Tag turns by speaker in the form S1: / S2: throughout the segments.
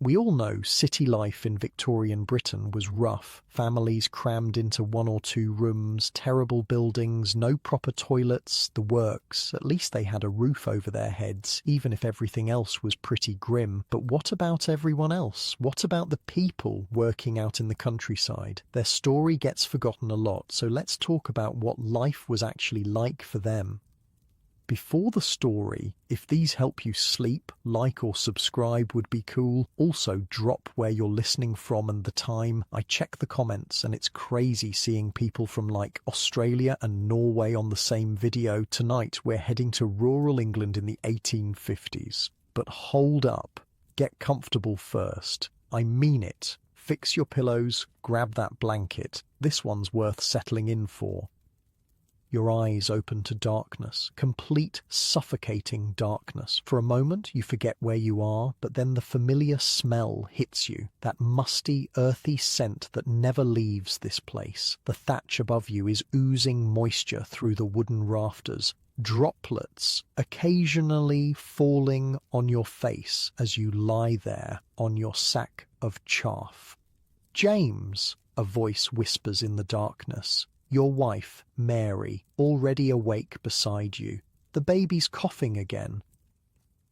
S1: We all know city life in Victorian Britain was rough. Families crammed into one or two rooms, terrible buildings, no proper toilets, the works. At least they had a roof over their heads, even if everything else was pretty grim. But what about everyone else? What about the people working out in the countryside? Their story gets forgotten a lot, so let's talk about what life was actually like for them. Before the story, if these help you sleep, like or subscribe would be cool. Also, drop where you're listening from and the time. I check the comments and it's crazy seeing people from like Australia and Norway on the same video. Tonight, we're heading to rural England in the 1850s. But hold up. Get comfortable first. I mean it. Fix your pillows, grab that blanket. This one's worth settling in for. Your eyes open to darkness, complete suffocating darkness. For a moment you forget where you are, but then the familiar smell hits you, that musty, earthy scent that never leaves this place. The thatch above you is oozing moisture through the wooden rafters, droplets occasionally falling on your face as you lie there on your sack of chaff. "James," a voice whispers in the darkness. Your wife, Mary, already awake beside you. The baby's coughing again.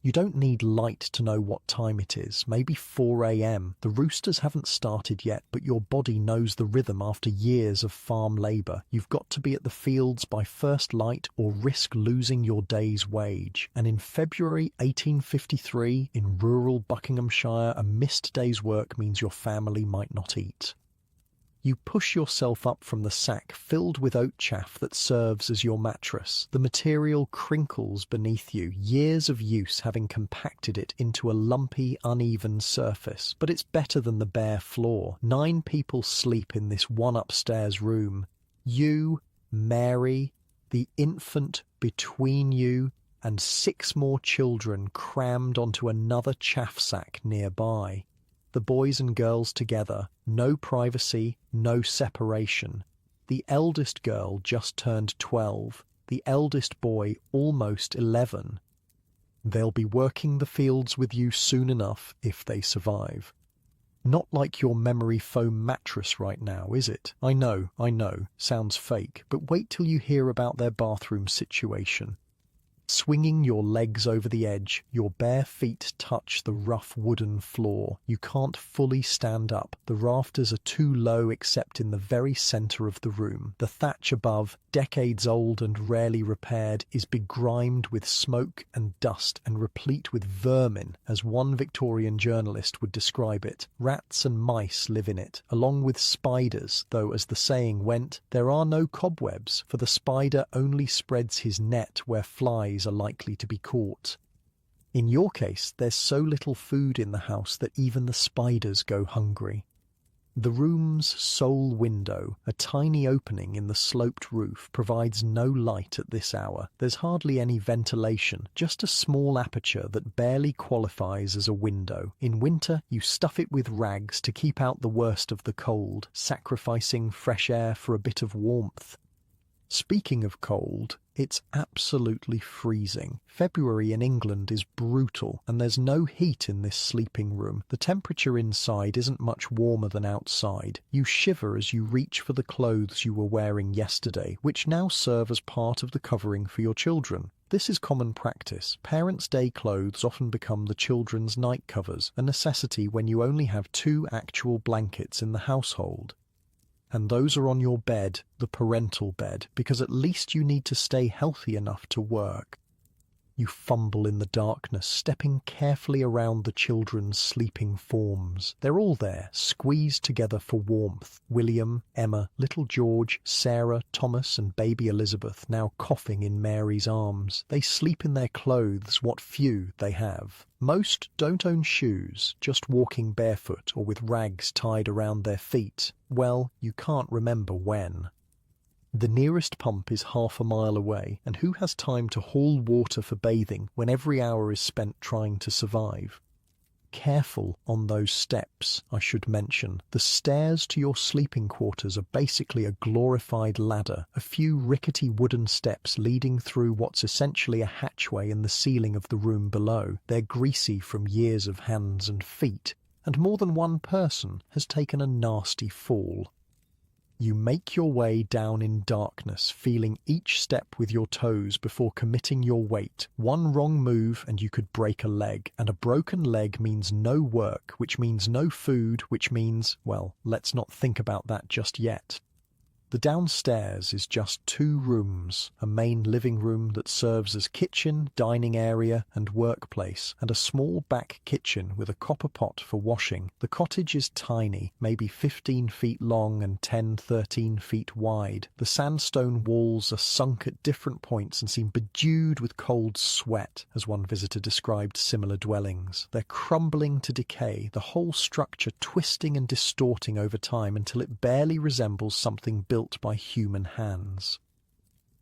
S1: You don't need light to know what time it is, maybe 4 a.m. The roosters haven't started yet, but your body knows the rhythm after years of farm labour. You've got to be at the fields by first light or risk losing your day's wage. And in February 1853, in rural Buckinghamshire, a missed day's work means your family might not eat. You push yourself up from the sack filled with oat chaff that serves as your mattress. The material crinkles beneath you, years of use having compacted it into a lumpy, uneven surface. But it's better than the bare floor. 9 people sleep in this one upstairs room. You, Mary, the infant between you, and 6 more children crammed onto another chaff sack nearby. The boys and girls together, no privacy, no separation. The eldest girl just turned 12, the eldest boy almost 11. They'll be working the fields with you soon enough if they survive. Not like your memory foam mattress right now, is it? I know, sounds fake, but wait till you hear about their bathroom situation. Swinging your legs over the edge, your bare feet touch the rough wooden floor. You can't fully stand up. The rafters are too low except in the very centre of the room. The thatch above, decades old and rarely repaired, is begrimed with smoke and dust and replete with vermin, as one Victorian journalist would describe it. Rats and mice live in it, along with spiders, though as the saying went, there are no cobwebs, for the spider only spreads his net where flies are likely to be caught. In your case, there's so little food in the house that even the spiders go hungry. The room's sole window, a tiny opening in the sloped roof, provides no light at this hour. There's hardly any ventilation, just a small aperture that barely qualifies as a window. In winter, you stuff it with rags to keep out the worst of the cold, sacrificing fresh air for a bit of warmth. Speaking of cold, it's absolutely freezing. February in England is brutal, and there's no heat in this sleeping room. The temperature inside isn't much warmer than outside. You shiver as you reach for the clothes you were wearing yesterday, which now serve as part of the covering for your children. This is common practice. Parents' day clothes often become the children's night covers, a necessity when you only have 2 actual blankets in the household. And those are on your bed, the parental bed, because at least you need to stay healthy enough to work. You fumble in the darkness, stepping carefully around the children's sleeping forms. They're all there, squeezed together for warmth. William, Emma, little George, Sarah, Thomas, and baby Elizabeth, now coughing in Mary's arms. They sleep in their clothes, what few they have. Most don't own shoes, just walking barefoot or with rags tied around their feet. Well, you can't remember when. The nearest pump is half a mile away, and who has time to haul water for bathing when every hour is spent trying to survive? Careful on those steps, I should mention. The stairs to your sleeping quarters are basically a glorified ladder, a few rickety wooden steps leading through what's essentially a hatchway in the ceiling of the room below. They're greasy from years of hands and feet. and more than one person has taken a nasty fall. You make your way down in darkness, feeling each step with your toes before committing your weight. One wrong move and you could break a leg, and a broken leg means no work, which means no food, which means, well, let's not think about that just yet. The downstairs is just 2 rooms, a main living room that serves as kitchen, dining area and workplace, and a small back kitchen with a copper pot for washing. The cottage is tiny, maybe 15 feet long and 13 feet wide. The sandstone walls are sunk at different points and seem bedewed with cold sweat, as one visitor described similar dwellings. They're crumbling to decay, the whole structure twisting and distorting over time until it barely resembles something built by human hands.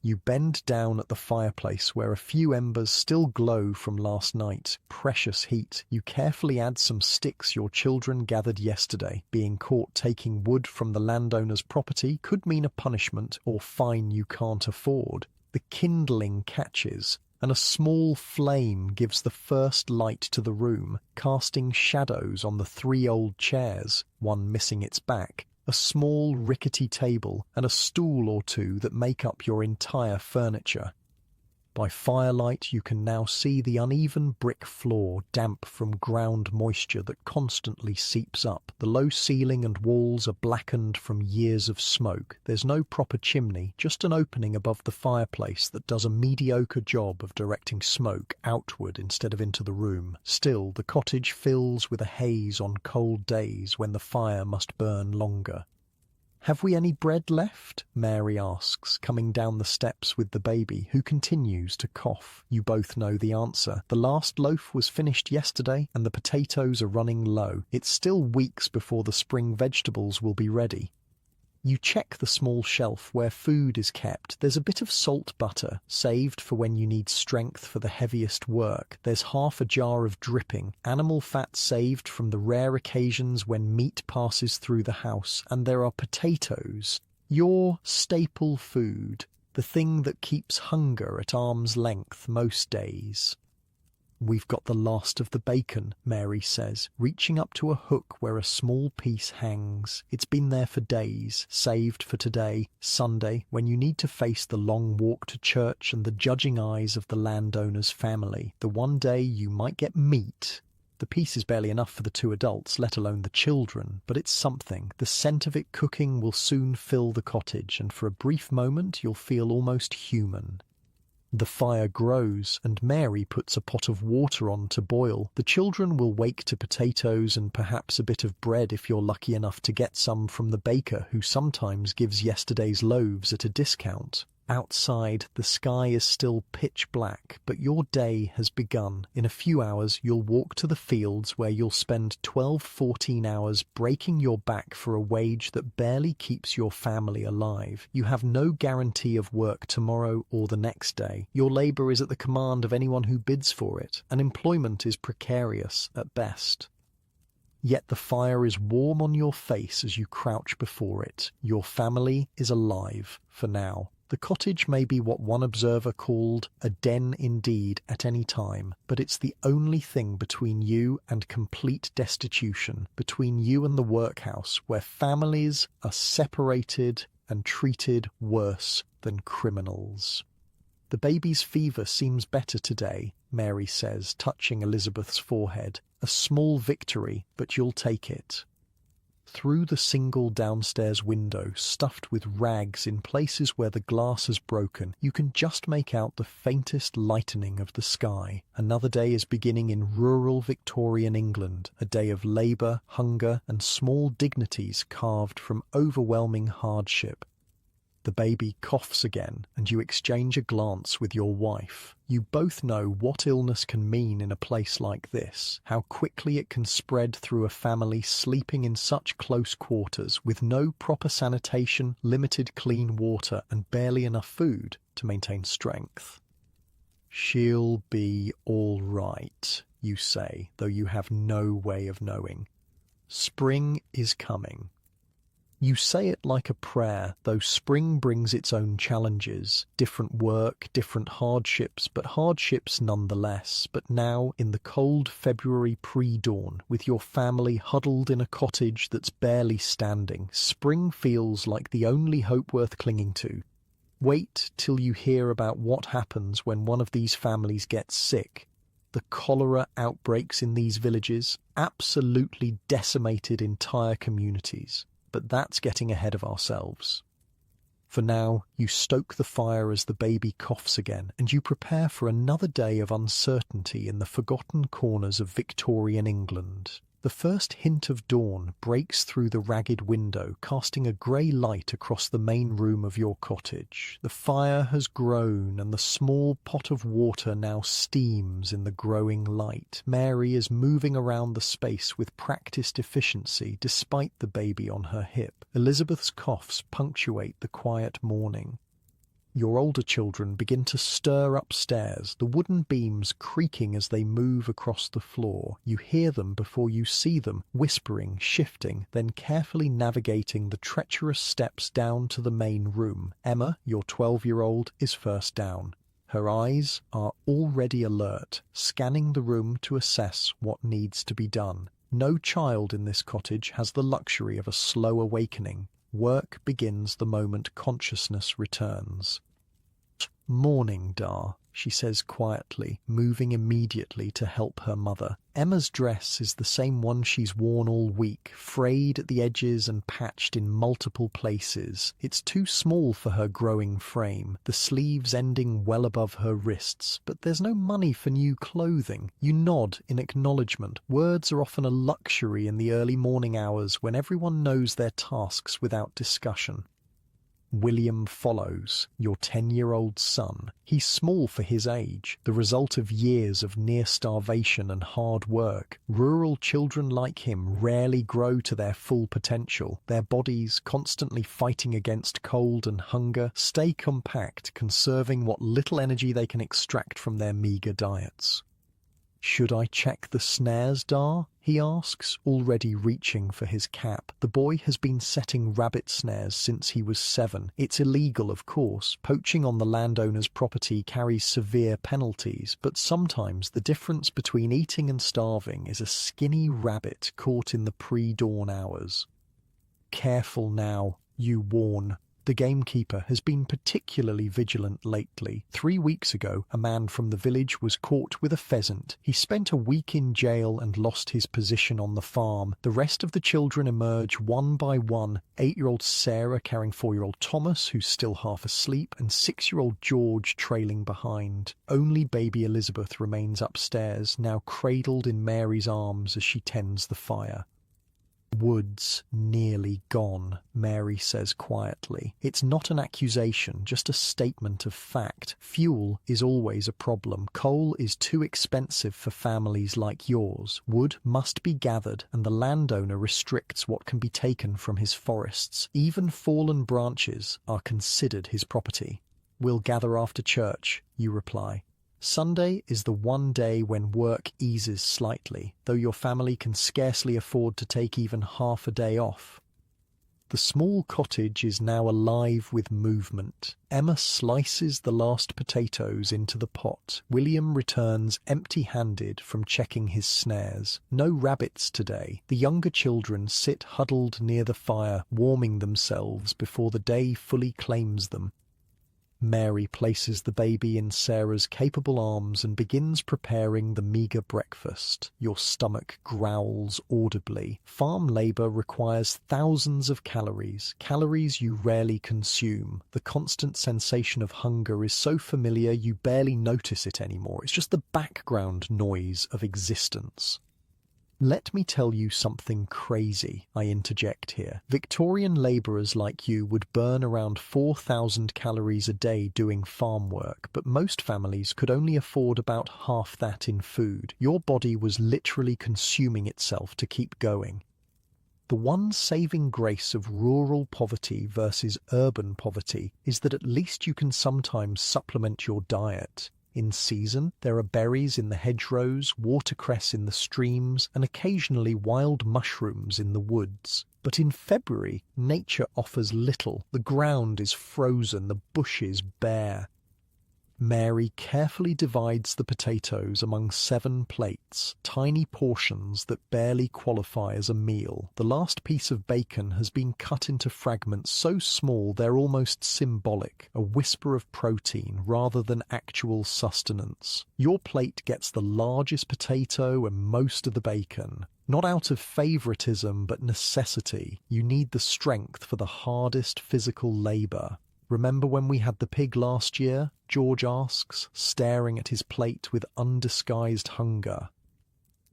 S1: You bend down at the fireplace where a few embers still glow from last night. Precious heat. You carefully add some sticks your children gathered yesterday. Being caught taking wood from the landowner's property could mean a punishment or fine you can't afford. The kindling catches, and a small flame gives the first light to the room, casting shadows on the 3 old chairs, one missing its back, a small rickety table, and a stool or 2 that make up your entire furniture. By firelight you can now see the uneven brick floor, damp from ground moisture that constantly seeps up. The low ceiling and walls are blackened from years of smoke. There's no proper chimney, just an opening above the fireplace that does a mediocre job of directing smoke outward instead of into the room. Still, the cottage fills with a haze on cold days when the fire must burn longer. "Have we any bread left?" Mary asks, coming down the steps with the baby, who continues to cough. You both know the answer. The last loaf was finished yesterday, and the potatoes are running low. It's still weeks before the spring vegetables will be ready. You check the small shelf where food is kept. There's a bit of salt butter, saved for when you need strength for the heaviest work. There's half a jar of dripping, animal fat saved from the rare occasions when meat passes through the house. And there are potatoes, your staple food, the thing that keeps hunger at arm's length most days. "We've got the last of the bacon," Mary says, reaching up to a hook where a small piece hangs. It's been there for days, saved for today, Sunday, when you need to face the long walk to church and the judging eyes of the landowner's family. The one day you might get meat. The piece is barely enough for the 2 adults, let alone the children, but it's something. The scent of it cooking will soon fill the cottage, and for a brief moment you'll feel almost human. The fire grows, and Mary puts a pot of water on to boil. The children will wake to potatoes and perhaps a bit of bread if you're lucky enough to get some from the baker, who sometimes gives yesterday's loaves at a discount. Outside, the sky is still pitch black, but your day has begun. In a few hours, you'll walk to the fields where you'll spend 12-14 hours breaking your back for a wage that barely keeps your family alive. You have no guarantee of work tomorrow or the next day. Your labor is at the command of anyone who bids for it, and employment is precarious at best. Yet the fire is warm on your face as you crouch before it. Your family is alive, for now. The cottage may be what one observer called a den indeed at any time, but it's the only thing between you and complete destitution, between you and the workhouse, where families are separated and treated worse than criminals. "The baby's fever seems better today," Mary says, touching Elizabeth's forehead. "A small victory, but you'll take it." Through the single downstairs window, stuffed with rags in places where the glass has broken, you can just make out the faintest lightening of the sky. Another day is beginning in rural Victorian England, a day of labour, hunger, and small dignities carved from overwhelming hardship. The baby coughs again, and you exchange a glance with your wife. You both know what illness can mean in a place like this, how quickly it can spread through a family sleeping in such close quarters, with no proper sanitation, limited clean water, and barely enough food to maintain strength. "She'll be all right," you say, though you have no way of knowing. Spring is coming. You say it like a prayer, though spring brings its own challenges. Different work, different hardships, but hardships nonetheless. But now, in the cold February pre-dawn, with your family huddled in a cottage that's barely standing, spring feels like the only hope worth clinging to. Wait till you hear about what happens when one of these families gets sick. The cholera outbreaks in these villages absolutely decimated entire communities. But that's getting ahead of ourselves. For now, you stoke the fire as the baby coughs again, and you prepare for another day of uncertainty in the forgotten corners of Victorian England. The first hint of dawn breaks through the ragged window, casting a grey light across the main room of your cottage. The fire has grown, and the small pot of water now steams in the growing light. Mary is moving around the space with practiced efficiency, despite the baby on her hip. Elizabeth's coughs punctuate the quiet morning. Your older children begin to stir upstairs, the wooden beams creaking as they move across the floor. You hear them before you see them, whispering, shifting, then carefully navigating the treacherous steps down to the main room. Emma, your 12-year-old, is first down. Her eyes are already alert, scanning the room to assess what needs to be done. No child in this cottage has the luxury of a slow awakening. Work begins the moment consciousness returns. "Morning, Dar," she says quietly, moving immediately to help her mother. Emma's dress is the same one she's worn all week, frayed at the edges and patched in multiple places. It's too small for her growing frame, the sleeves ending well above her wrists, but there's no money for new clothing. You nod in acknowledgement. Words are often a luxury in the early morning hours when everyone knows their tasks without discussion. William follows, your 10-year-old son. He's small for his age, the result of years of near starvation and hard work. Rural children like him rarely grow to their full potential. Their bodies, constantly fighting against cold and hunger, stay compact, conserving what little energy they can extract from their meagre diets. "Should I check the snares, Dar?" he asks, already reaching for his cap. The boy has been setting rabbit snares since he was 7. It's illegal, of course. Poaching on the landowner's property carries severe penalties, but sometimes the difference between eating and starving is a skinny rabbit caught in the pre-dawn hours. "Careful now," you warn. The gamekeeper has been particularly vigilant lately. 3 weeks ago, a man from the village was caught with a pheasant. He spent a week in jail and lost his position on the farm. The rest of the children emerge one by one. 8-year-old Sarah carrying 4-year-old Thomas, who's still half asleep, and 6-year-old George trailing behind. Only baby Elizabeth remains upstairs, now cradled in Mary's arms as she tends the fire. "Wood's nearly gone," Mary says quietly. It's not an accusation, just a statement of fact. Fuel is always a problem. Coal is too expensive for families like yours. Wood must be gathered, and the landowner restricts what can be taken from his forests. Even fallen branches are considered his property. "We'll gather after church," you reply. Sunday is the one day when work eases slightly, though your family can scarcely afford to take even half a day off. The small cottage is now alive with movement. Emma slices the last potatoes into the pot. William returns empty-handed from checking his snares. No rabbits today. The younger children sit huddled near the fire, warming themselves before the day fully claims them. Mary places the baby in Sarah's capable arms and begins preparing the meagre breakfast. Your stomach growls audibly. Farm labour requires thousands of calories, calories you rarely consume. The constant sensation of hunger is so familiar you barely notice it anymore. It's just the background noise of existence. "Let me tell you something crazy," I interject here. Victorian labourers like you would burn around 4,000 calories a day doing farm work, but most families could only afford about half that in food. Your body was literally consuming itself to keep going. The one saving grace of rural poverty versus urban poverty is that at least you can sometimes supplement your diet. In season, there are berries in the hedgerows, watercress in the streams, and occasionally wild mushrooms in the woods. But in February, nature offers little. The ground is frozen, the bushes bare. Mary carefully divides the potatoes among 7 plates, tiny portions that barely qualify as a meal. The last piece of bacon has been cut into fragments so small they're almost symbolic, a whisper of protein rather than actual sustenance. Your plate gets the largest potato and most of the bacon. Not out of favoritism, but necessity. You need the strength for the hardest physical labor. "Remember when we had the pig last year?" George asks, staring at his plate with undisguised hunger.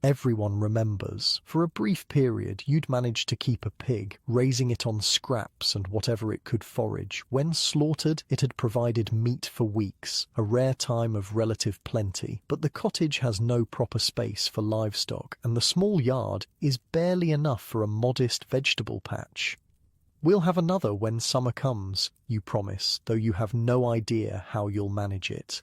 S1: Everyone remembers. For a brief period, you'd managed to keep a pig, raising it on scraps and whatever it could forage. When slaughtered, it had provided meat for weeks, a rare time of relative plenty. But the cottage has no proper space for livestock, and the small yard is barely enough for a modest vegetable patch. "We'll have another when summer comes," you promise, though you have no idea how you'll manage it.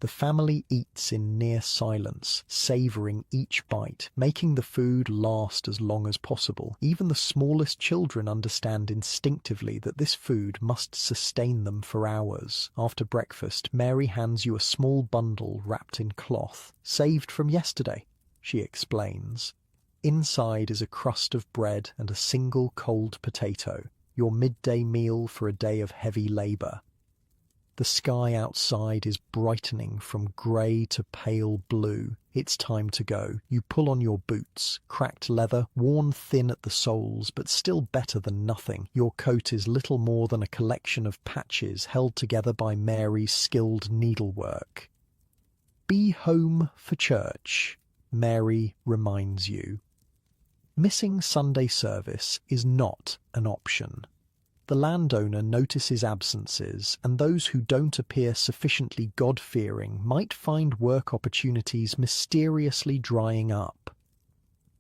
S1: The family eats in near silence, savouring each bite, making the food last as long as possible. Even the smallest children understand instinctively that this food must sustain them for hours. After breakfast, Mary hands you a small bundle wrapped in cloth. "Saved from yesterday," she explains. Inside is a crust of bread and a single cold potato, your midday meal for a day of heavy labour. The sky outside is brightening from grey to pale blue. It's time to go. You pull on your boots, cracked leather, worn thin at the soles, but still better than nothing. Your coat is little more than a collection of patches held together by Mary's skilled needlework. "Be home for church," Mary reminds you. Missing Sunday service is not an option. The landowner notices absences, and those who don't appear sufficiently God-fearing might find work opportunities mysteriously drying up.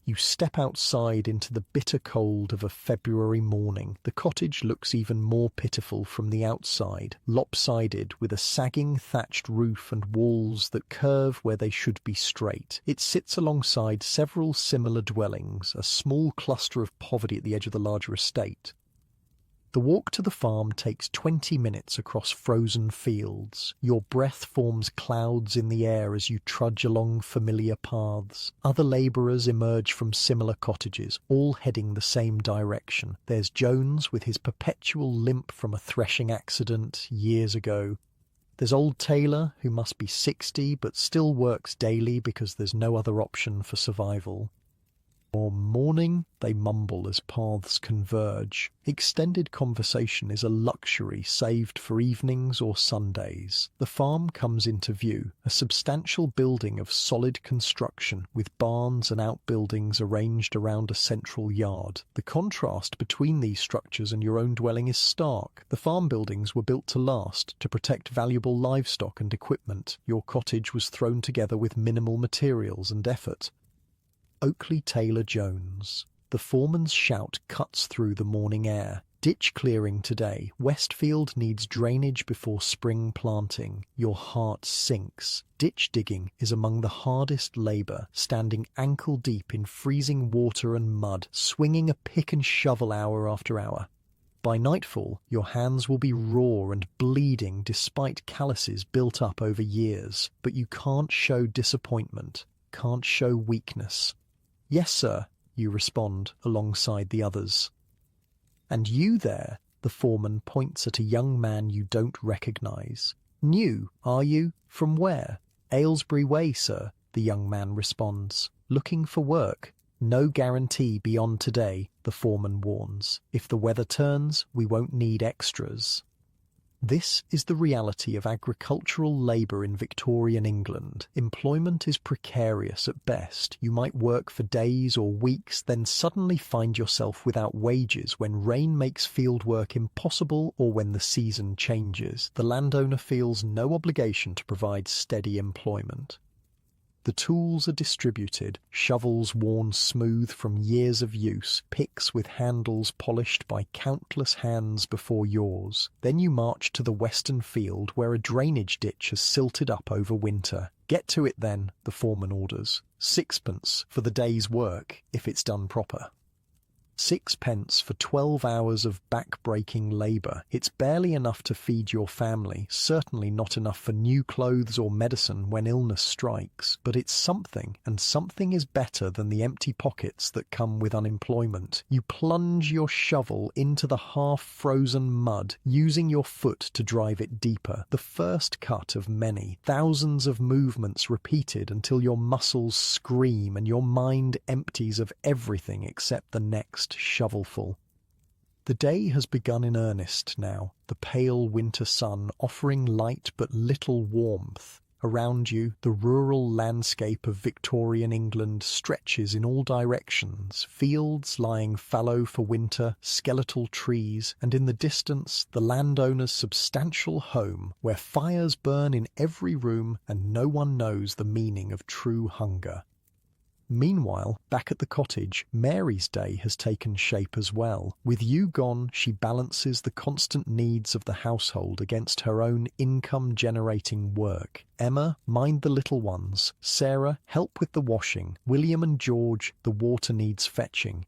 S1: You step outside into the bitter cold of a February morning. The cottage looks even more pitiful from the outside, lopsided with a sagging thatched roof and walls that curve where they should be straight. It sits alongside several similar dwellings, a small cluster of poverty at the edge of the larger estate. The walk to the farm takes 20 minutes across frozen fields. Your breath forms clouds in the air as you trudge along familiar paths. Other labourers emerge from similar cottages, all heading the same direction. There's Jones with his perpetual limp from a threshing accident years ago. There's old Taylor, who must be 60 but still works daily because there's no other option for survival. "Or morning," they mumble as paths converge. Extended conversation is a luxury saved for evenings or Sundays. The farm comes into view, a substantial building of solid construction, with barns and outbuildings arranged around a central yard. The contrast between these structures and your own dwelling is stark. The farm buildings were built to last, to protect valuable livestock and equipment. Your cottage was thrown together with minimal materials and effort. Oakley Taylor Jones. The foreman's shout cuts through the morning air. "Ditch clearing today. Westfield needs drainage before spring planting." Your heart sinks. Ditch digging is among the hardest labour, standing ankle deep in freezing water and mud, swinging a pick and shovel hour after hour. By nightfall, your hands will be raw and bleeding despite calluses built up over years. But you can't show disappointment, can't show weakness. "Yes, sir," you respond alongside the others. "And you there," the foreman points at a young man you don't recognise. "New, are you? From where?" "Aylesbury Way, sir," the young man responds. "Looking for work?" "No guarantee beyond today," the foreman warns. "If the weather turns, we won't need extras." This is the reality of agricultural labour in Victorian England. Employment is precarious at best. You might work for days or weeks, then suddenly find yourself without wages when rain makes field work impossible or when the season changes. The landowner feels no obligation to provide steady employment. The tools are distributed, shovels worn smooth from years of use, picks with handles polished by countless hands before yours. Then you march to the western field where a drainage ditch has silted up over winter. Get to it then, the foreman orders. 6pence for the day's work, if it's done proper. 6pence for 12 hours of back-breaking labour. It's barely enough to feed your family, certainly not enough for new clothes or medicine when illness strikes, but it's something, and something is better than the empty pockets that come with unemployment. You plunge your shovel into the half-frozen mud, using your foot to drive it deeper. The first cut of many, thousands of movements repeated until your muscles scream and your mind empties of everything except the next shovelful. The day has begun in earnest now, the pale winter sun offering light but little warmth. Around you, the rural landscape of Victorian England stretches in all directions, fields lying fallow for winter, skeletal trees, and in the distance, the landowner's substantial home, where fires burn in every room and no one knows the meaning of true hunger. Meanwhile, back at the cottage, Mary's day has taken shape as well. With you gone, she balances the constant needs of the household against her own income-generating work. Emma, mind the little ones. Sarah, help with the washing. William and George, the water needs fetching.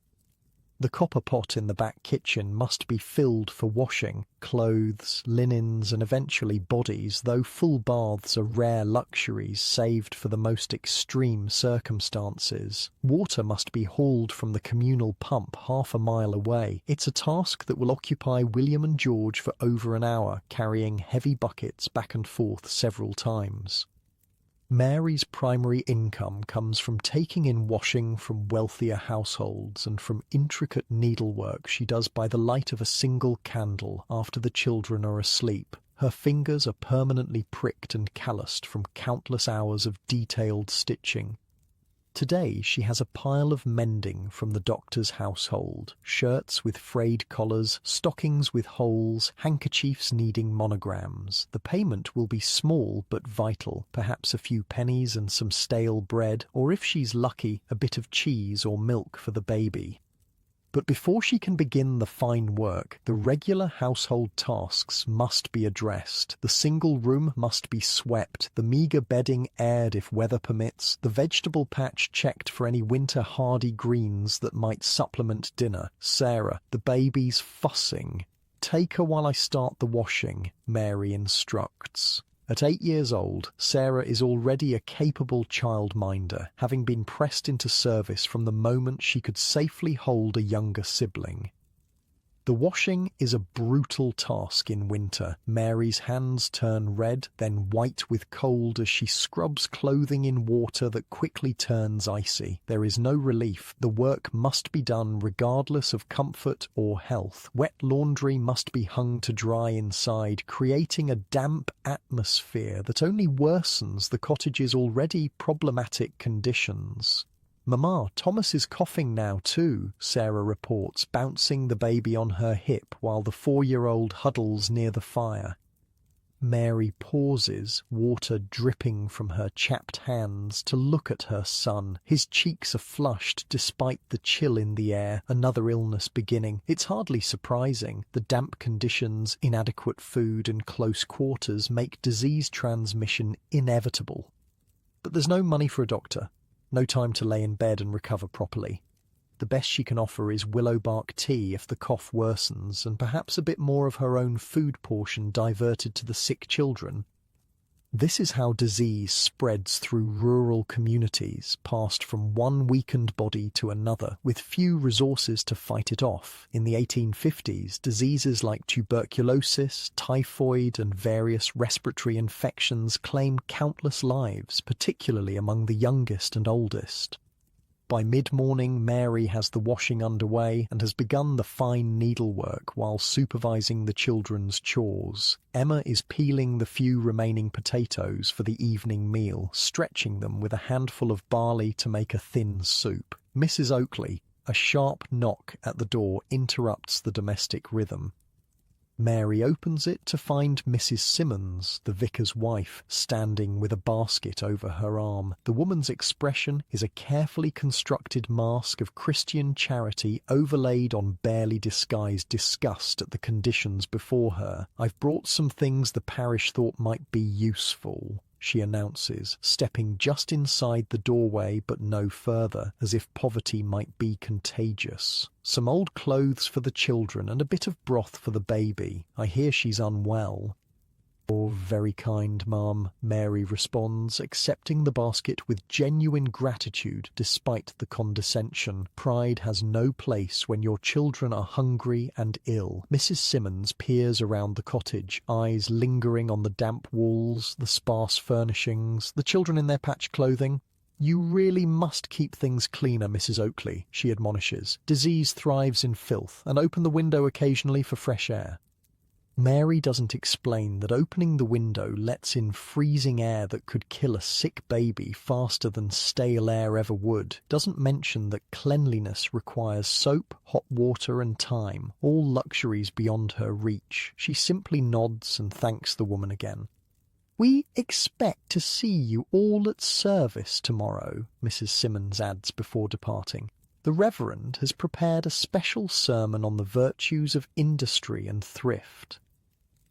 S1: The copper pot in the back kitchen must be filled for washing, clothes, linens, and eventually bodies, though full baths are rare luxuries saved for the most extreme circumstances. Water must be hauled from the communal pump half a mile away. It's a task that will occupy William and George for over an hour, carrying heavy buckets back and forth several times. Mary's primary income comes from taking in washing from wealthier households and from intricate needlework she does by the light of a single candle after the children are asleep. Her fingers are permanently pricked and calloused from countless hours of detailed stitching. Today she has a pile of mending from the doctor's household, shirts with frayed collars, stockings with holes, handkerchiefs needing monograms. The payment will be small but vital, perhaps a few pennies and some stale bread, or if she's lucky, a bit of cheese or milk for the baby. But before she can begin the fine work, the regular household tasks must be addressed. The single room must be swept, the meagre bedding aired if weather permits, the vegetable patch checked for any winter hardy greens that might supplement dinner. Sarah, the baby's fussing. Take her while I start the washing, Mary instructs. At 8 years old, Sarah is already a capable childminder, having been pressed into service from the moment she could safely hold a younger sibling. The washing is a brutal task in winter. Mary's hands turn red, then white with cold as she scrubs clothing in water that quickly turns icy. There is no relief. The work must be done regardless of comfort or health. Wet laundry must be hung to dry inside, creating a damp atmosphere that only worsens the cottage's already problematic conditions. "Mamma, Thomas is coughing now too," Sarah reports, bouncing the baby on her hip while the 4-year-old huddles near the fire. Mary pauses, water dripping from her chapped hands, to look at her son. His cheeks are flushed despite the chill in the air, another illness beginning. It's hardly surprising. The damp conditions, inadequate food, and close quarters make disease transmission inevitable. But there's no money for a doctor. No time to lay in bed and recover properly. The best she can offer is willow bark tea if the cough worsens, and perhaps a bit more of her own food portion diverted to the sick children. This is how disease spreads through rural communities, passed from one weakened body to another, with few resources to fight it off. In the 1850s, diseases like tuberculosis, typhoid, and various respiratory infections claimed countless lives, particularly among the youngest and oldest. By mid-morning, Mary has the washing underway and has begun the fine needlework while supervising the children's chores. Emma is peeling the few remaining potatoes for the evening meal, stretching them with a handful of barley to make a thin soup. Mrs. Oakley, a sharp knock at the door interrupts the domestic rhythm. Mary opens it to find Mrs. Simmons, the vicar's wife, standing with a basket over her arm. The woman's expression is a carefully constructed mask of Christian charity overlaid on barely disguised disgust at the conditions before her. "I've brought some things the parish thought might be useful," she announces, stepping just inside the doorway but no further, as if poverty might be contagious. "Some old clothes for the children and a bit of broth for the baby. I hear she's unwell." "Oh, very kind, ma'am," Mary responds, accepting the basket with genuine gratitude despite the condescension. Pride has no place when your children are hungry and ill. Mrs. Simmons peers around the cottage, eyes lingering on the damp walls, the sparse furnishings, the children in their patched clothing. "You really must keep things cleaner, Mrs. Oakley," she admonishes. "Disease thrives in filth, and open the window occasionally for fresh air." Mary doesn't explain that opening the window lets in freezing air that could kill a sick baby faster than stale air ever would. Doesn't mention that cleanliness requires soap, hot water and time, all luxuries beyond her reach. She simply nods and thanks the woman again. "We expect to see you all at service tomorrow," Mrs. Simmons adds before departing. "The Reverend has prepared a special sermon on the virtues of industry and thrift."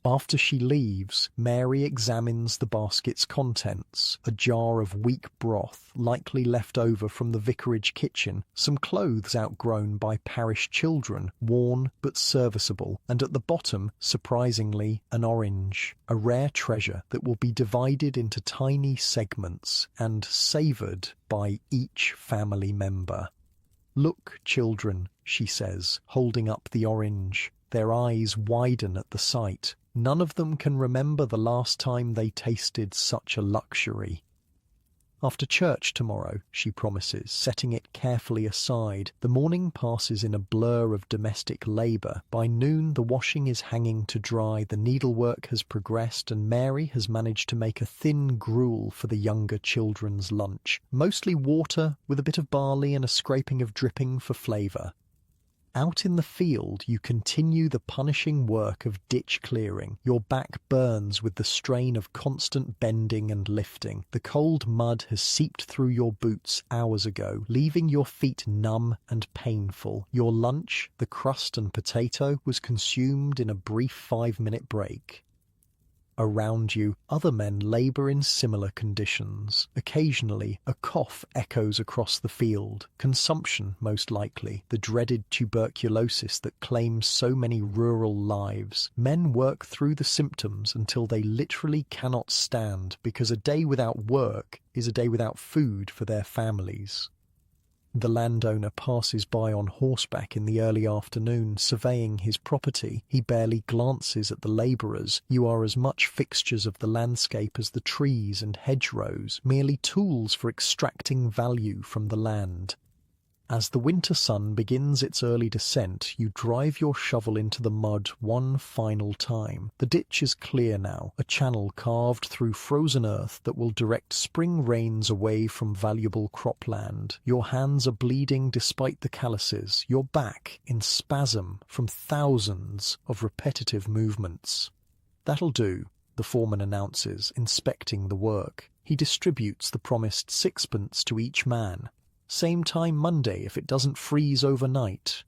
S1: After she leaves, Mary examines the basket's contents: a jar of weak broth, likely left over from the vicarage kitchen, some clothes outgrown by parish children, worn but serviceable, and at the bottom, surprisingly, an orange, a rare treasure that will be divided into tiny segments and savoured by each family member. "Look, children," she says, holding up the orange. Their eyes widen at the sight. None of them can remember the last time they tasted such a luxury. "After church tomorrow," she promises, setting it carefully aside. The morning passes in a blur of domestic labour. By noon the washing is hanging to dry, the needlework has progressed, and Mary has managed to make a thin gruel for the younger children's lunch. Mostly water, with a bit of barley and a scraping of dripping for flavour. Out in the field, you continue the punishing work of ditch clearing. Your back burns with the strain of constant bending and lifting. The cold mud has seeped through your boots hours ago, leaving your feet numb and painful. Your lunch, the crust and potato, was consumed in a brief 5-minute break. Around you, other men labour in similar conditions. Occasionally, a cough echoes across the field. Consumption, most likely, the dreaded tuberculosis that claims so many rural lives. Men work through the symptoms until they literally cannot stand, because a day without work is a day without food for their families. The landowner passes by on horseback in the early afternoon, surveying his property. He barely glances at the labourers. You are as much fixtures of the landscape as the trees and hedgerows, merely tools for extracting value from the land. As the winter sun begins its early descent, you drive your shovel into the mud one final time. The ditch is clear now, a channel carved through frozen earth that will direct spring rains away from valuable cropland. Your hands are bleeding despite the calluses, your back in spasm from thousands of repetitive movements. "That'll do," the foreman announces, inspecting the work. He distributes the promised 6pence to each man. "Same time Monday if it doesn't freeze overnight."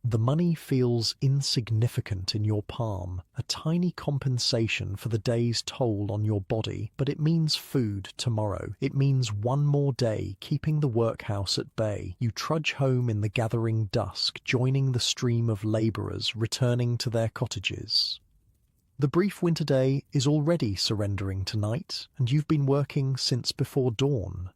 S1: The money feels insignificant in your palm, a tiny compensation for the day's toll on your body, but it means food tomorrow. It means one more day keeping the workhouse at bay. You trudge home in the gathering dusk, joining the stream of labourers returning to their cottages. The brief winter day is already surrendering to night, and you've been working since before dawn.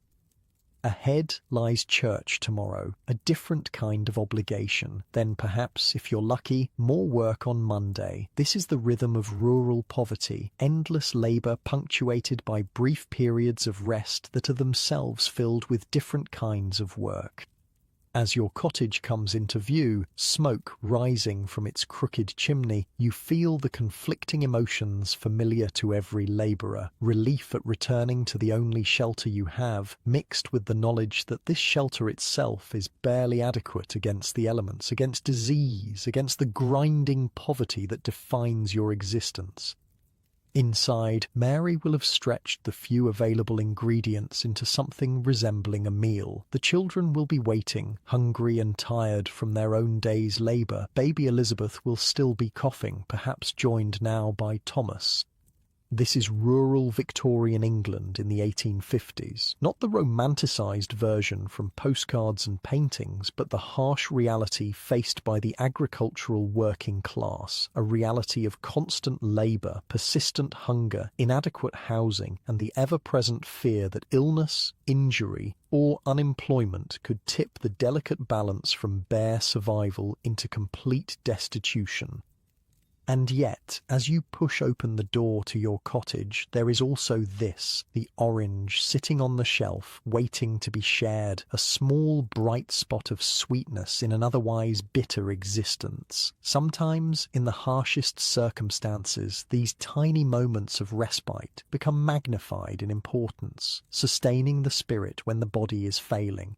S1: Ahead lies church tomorrow, a different kind of obligation. Then perhaps, if you're lucky, more work on Monday. This is the rhythm of rural poverty, endless labour punctuated by brief periods of rest that are themselves filled with different kinds of work. As your cottage comes into view, smoke rising from its crooked chimney, you feel the conflicting emotions familiar to every labourer: relief at returning to the only shelter you have, mixed with the knowledge that this shelter itself is barely adequate against the elements, against disease, against the grinding poverty that defines your existence. Inside, Mary will have stretched the few available ingredients into something resembling a meal. The children will be waiting, hungry and tired from their own day's labour. Baby Elizabeth will still be coughing, perhaps joined now by Thomas. This is rural Victorian England in the 1850s, not the romanticised version from postcards and paintings, but the harsh reality faced by the agricultural working class, a reality of constant labour, persistent hunger, inadequate housing, and the ever-present fear that illness, injury, or unemployment could tip the delicate balance from bare survival into complete destitution. And yet, as you push open the door to your cottage, there is also this, the orange sitting on the shelf, waiting to be shared, a small bright spot of sweetness in an otherwise bitter existence. Sometimes, in the harshest circumstances, these tiny moments of respite become magnified in importance, sustaining the spirit when the body is failing.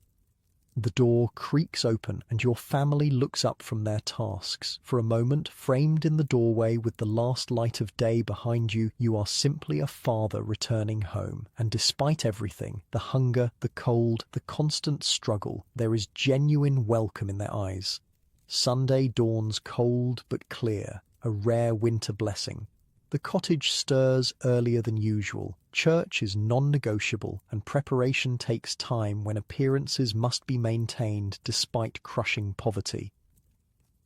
S1: The door creaks open and your family looks up from their tasks. For a moment, framed in the doorway with the last light of day behind you, you are simply a father returning home. And despite everything, the hunger, the cold, the constant struggle, there is genuine welcome in their eyes. Sunday dawns cold but clear, a rare winter blessing. The cottage stirs earlier than usual. Church is non-negotiable, and preparation takes time when appearances must be maintained despite crushing poverty.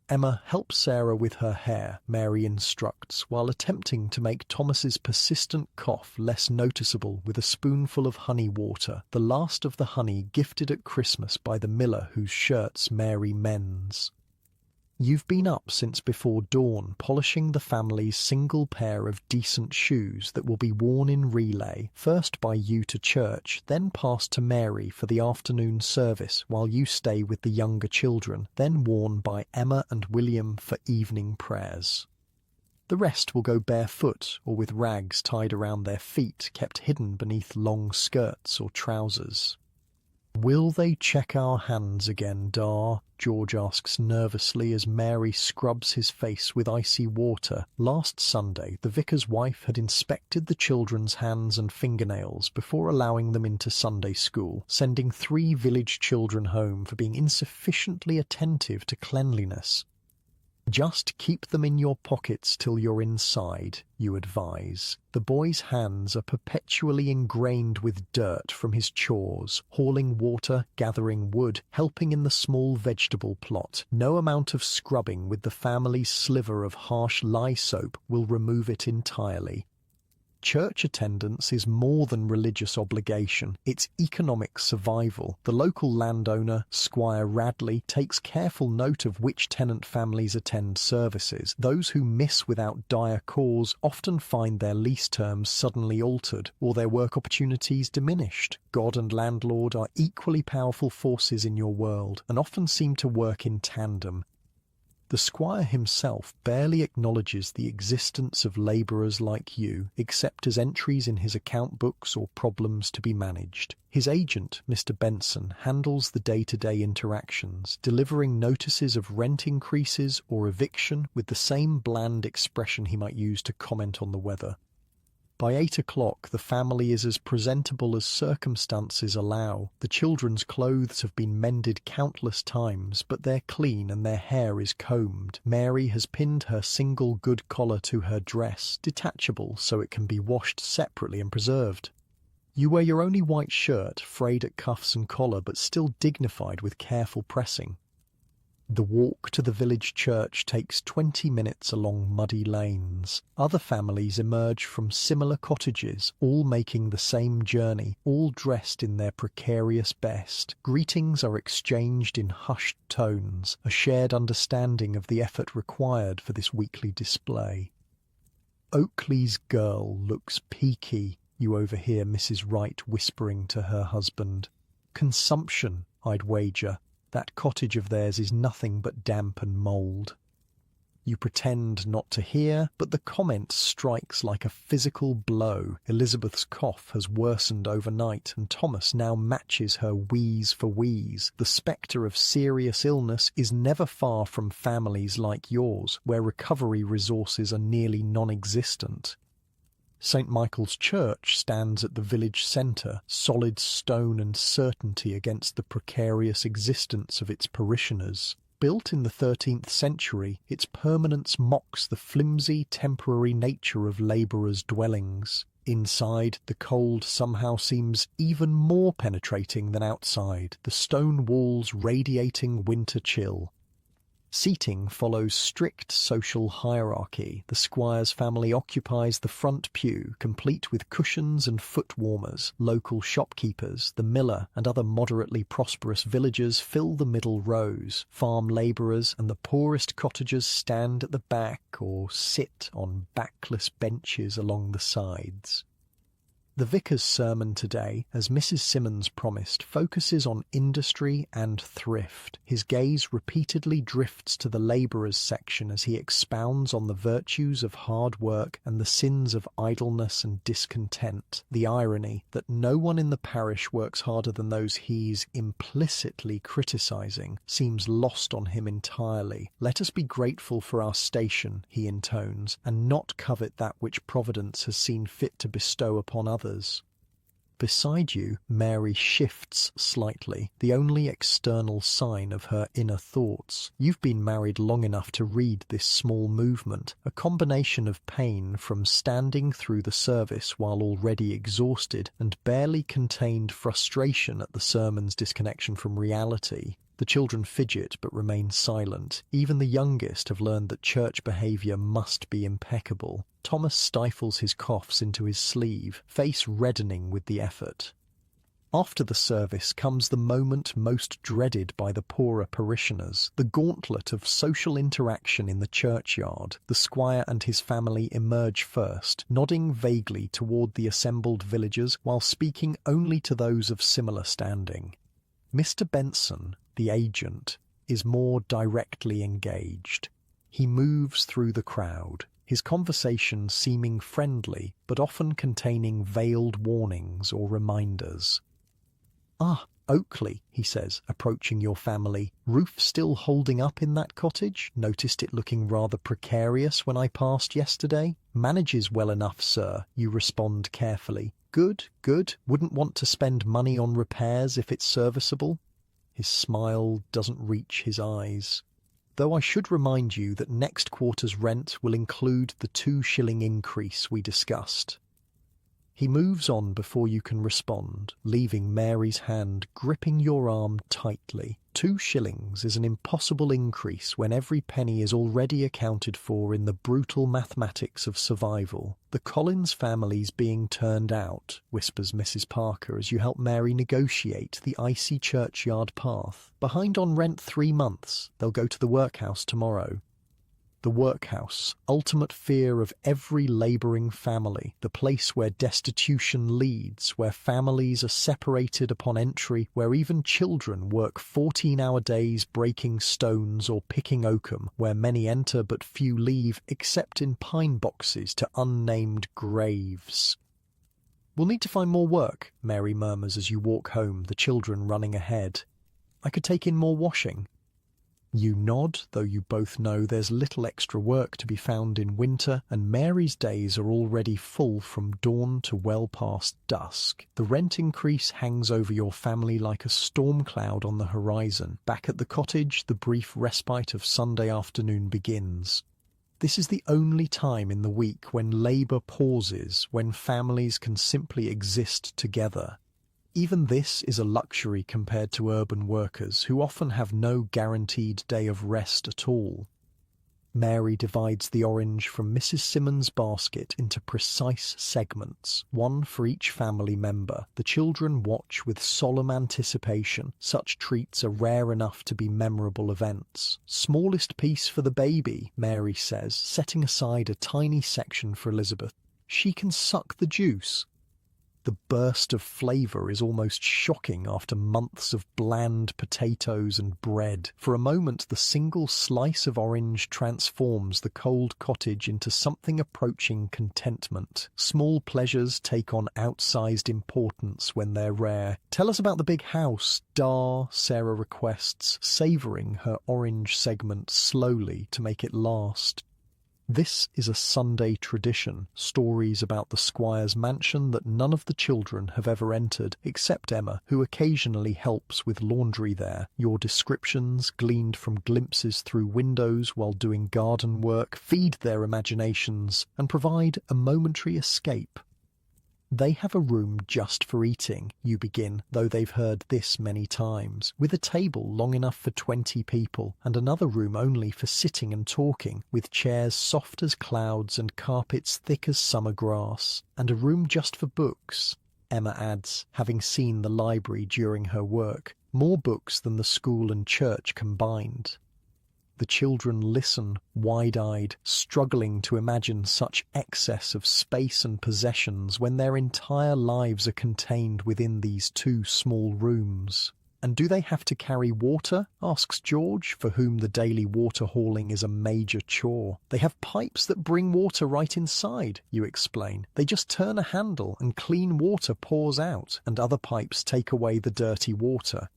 S1: Emma helps Sarah with her hair, Mary instructs, while attempting to make Thomas's persistent cough less noticeable with a spoonful of honey water, the last of the honey gifted at Christmas by the miller whose shirts Mary mends. You've been up since before dawn, polishing the family's single pair of decent shoes that will be worn in relay, first by you to church, then passed to Mary for the afternoon service while you stay with the younger children, then worn by Emma and William for evening prayers. The rest will go barefoot or with rags tied around their feet, kept hidden beneath long skirts or trousers. "Will they check our hands again, Dar?" George asks nervously as Mary scrubs his face with icy water. Last Sunday, the vicar's wife had inspected the children's hands and fingernails before allowing them into Sunday school, sending 3 village children home for being insufficiently attentive to cleanliness. "Just keep them in your pockets till you're inside," you advise. The boy's hands are perpetually ingrained with dirt from his chores, hauling water, gathering wood, helping in the small vegetable plot. No amount of scrubbing with the family's sliver of harsh lye soap will remove it entirely. Church attendance is more than religious obligation, it's economic survival. The local landowner, Squire Radley, takes careful note of which tenant families attend services. Those who miss without dire cause often find their lease terms suddenly altered or their work opportunities diminished. God and landlord are equally powerful forces in your world and often seem to work in tandem. The squire himself barely acknowledges the existence of labourers like you, except as entries in his account books or problems to be managed. His agent, Mr. Benson, handles the day-to-day interactions, delivering notices of rent increases or eviction with the same bland expression he might use to comment on the weather. By 8 o'clock, the family is as presentable as circumstances allow. The children's clothes have been mended countless times, but they're clean and their hair is combed. Mary has pinned her single good collar to her dress, detachable so it can be washed separately and preserved. You wear your only white shirt, frayed at cuffs and collar, but still dignified with careful pressing. The walk to the village church takes 20 minutes along muddy lanes. Other families emerge from similar cottages, all making the same journey, all dressed in their precarious best. Greetings are exchanged in hushed tones, a shared understanding of the effort required for this weekly display. "Oakley's girl looks peaky," you overhear Mrs. Wright whispering to her husband. "Consumption, I'd wager." That cottage of theirs is nothing but damp and mould. You pretend not to hear, but the comment strikes like a physical blow. Elizabeth's cough has worsened overnight, and Thomas now matches her wheeze for wheeze. The spectre of serious illness is never far from families like yours, where recovery resources are nearly non-existent. St. Michael's Church stands at the village centre, solid stone and certainty against the precarious existence of its parishioners. Built in the 13th century, its permanence mocks the flimsy, temporary nature of labourers' dwellings. Inside, the cold somehow seems even more penetrating than outside, the stone walls radiating winter chill. Seating follows strict social hierarchy. The squire's family occupies the front pew, complete with cushions and foot warmers. Local shopkeepers, the miller, and other moderately prosperous villagers fill the middle rows. Farm labourers and the poorest cottagers stand at the back or sit on backless benches along the sides. The vicar's sermon today, as Mrs. Simmons promised, focuses on industry and thrift. His gaze repeatedly drifts to the labourers section as he expounds on the virtues of hard work and the sins of idleness and discontent. The irony that no one in the parish works harder than those he's implicitly criticising seems lost on him entirely. Let us be grateful for our station, he intones, and not covet that which Providence has seen fit to bestow upon others. Beside you, Mary shifts slightly, the only external sign of her inner thoughts. You've been married long enough to read this small movement, a combination of pain from standing through the service while already exhausted and barely contained frustration at the sermon's disconnection from reality. The children fidget but remain silent. Even the youngest have learned that church behaviour must be impeccable. Thomas stifles his coughs into his sleeve, face reddening with the effort. After the service comes the moment most dreaded by the poorer parishioners, the gauntlet of social interaction in the churchyard. The squire and his family emerge first, nodding vaguely toward the assembled villagers while speaking only to those of similar standing. Mr. Benson, the agent, is more directly engaged. He moves through the crowd, his conversation seeming friendly but often containing veiled warnings or reminders. "Ah, Oakley," he says, approaching your family. "Roof still holding up in that cottage? Noticed it looking rather precarious when I passed yesterday." "Manages well enough, sir," you respond carefully. "Good, good. Wouldn't want to spend money on repairs if it's serviceable." His smile doesn't reach his eyes. "Though I should remind you that next quarter's rent will include the 2-shilling increase we discussed." He moves on before you can respond, leaving Mary's hand gripping your arm tightly. 2 shillings is an impossible increase when every penny is already accounted for in the brutal mathematics of survival. "The Collins family's being turned out," whispers Mrs. Parker as you help Mary negotiate the icy churchyard path. "Behind on rent 3 months. They'll go to the workhouse tomorrow." The workhouse, ultimate fear of every labouring family, the place where destitution leads, where families are separated upon entry, where even children work 14-hour days breaking stones or picking oakum, where many enter but few leave, except in pine boxes to unnamed graves. "We'll need to find more work," Mary murmurs as you walk home, the children running ahead. "I could take in more washing." You nod, though you both know there's little extra work to be found in winter, and Mary's days are already full from dawn to well past dusk. The rent increase hangs over your family like a storm cloud on the horizon. Back at the cottage, the brief respite of Sunday afternoon begins. This is the only time in the week when labour pauses, when families can simply exist together. Even this is a luxury compared to urban workers, who often have no guaranteed day of rest at all. Mary divides the orange from Mrs. Simmons' basket into precise segments, one for each family member. The children watch with solemn anticipation. Such treats are rare enough to be memorable events. "Smallest piece for the baby," Mary says, setting aside a tiny section for Elizabeth. "She can suck the juice." The burst of flavour is almost shocking after months of bland potatoes and bread. For a moment, the single slice of orange transforms the cold cottage into something approaching contentment. Small pleasures take on outsized importance when they're rare. "Tell us about the big house, Sarah requests, savouring her orange segment slowly to make it last. This is a Sunday tradition, stories about the squire's mansion that none of the children have ever entered, except Emma, who occasionally helps with laundry there. Your descriptions, gleaned from glimpses through windows while doing garden work, feed their imaginations and provide a momentary escape. They have a room just for eating, you begin, though they've heard this many times, with a table long enough for 20 people, and another room only for sitting and talking, with chairs soft as clouds and carpets thick as summer grass, and a room just for books, Emma adds, having seen the library during her work, more books than the school and church combined. The children listen, wide-eyed, struggling to imagine such excess of space and possessions when their entire lives are contained within these two small rooms. "And do they have to carry water?" asks George, for whom the daily water hauling is a major chore. "They have pipes that bring water right inside," you explain. "They just turn a handle and clean water pours out, and other pipes take away the dirty water."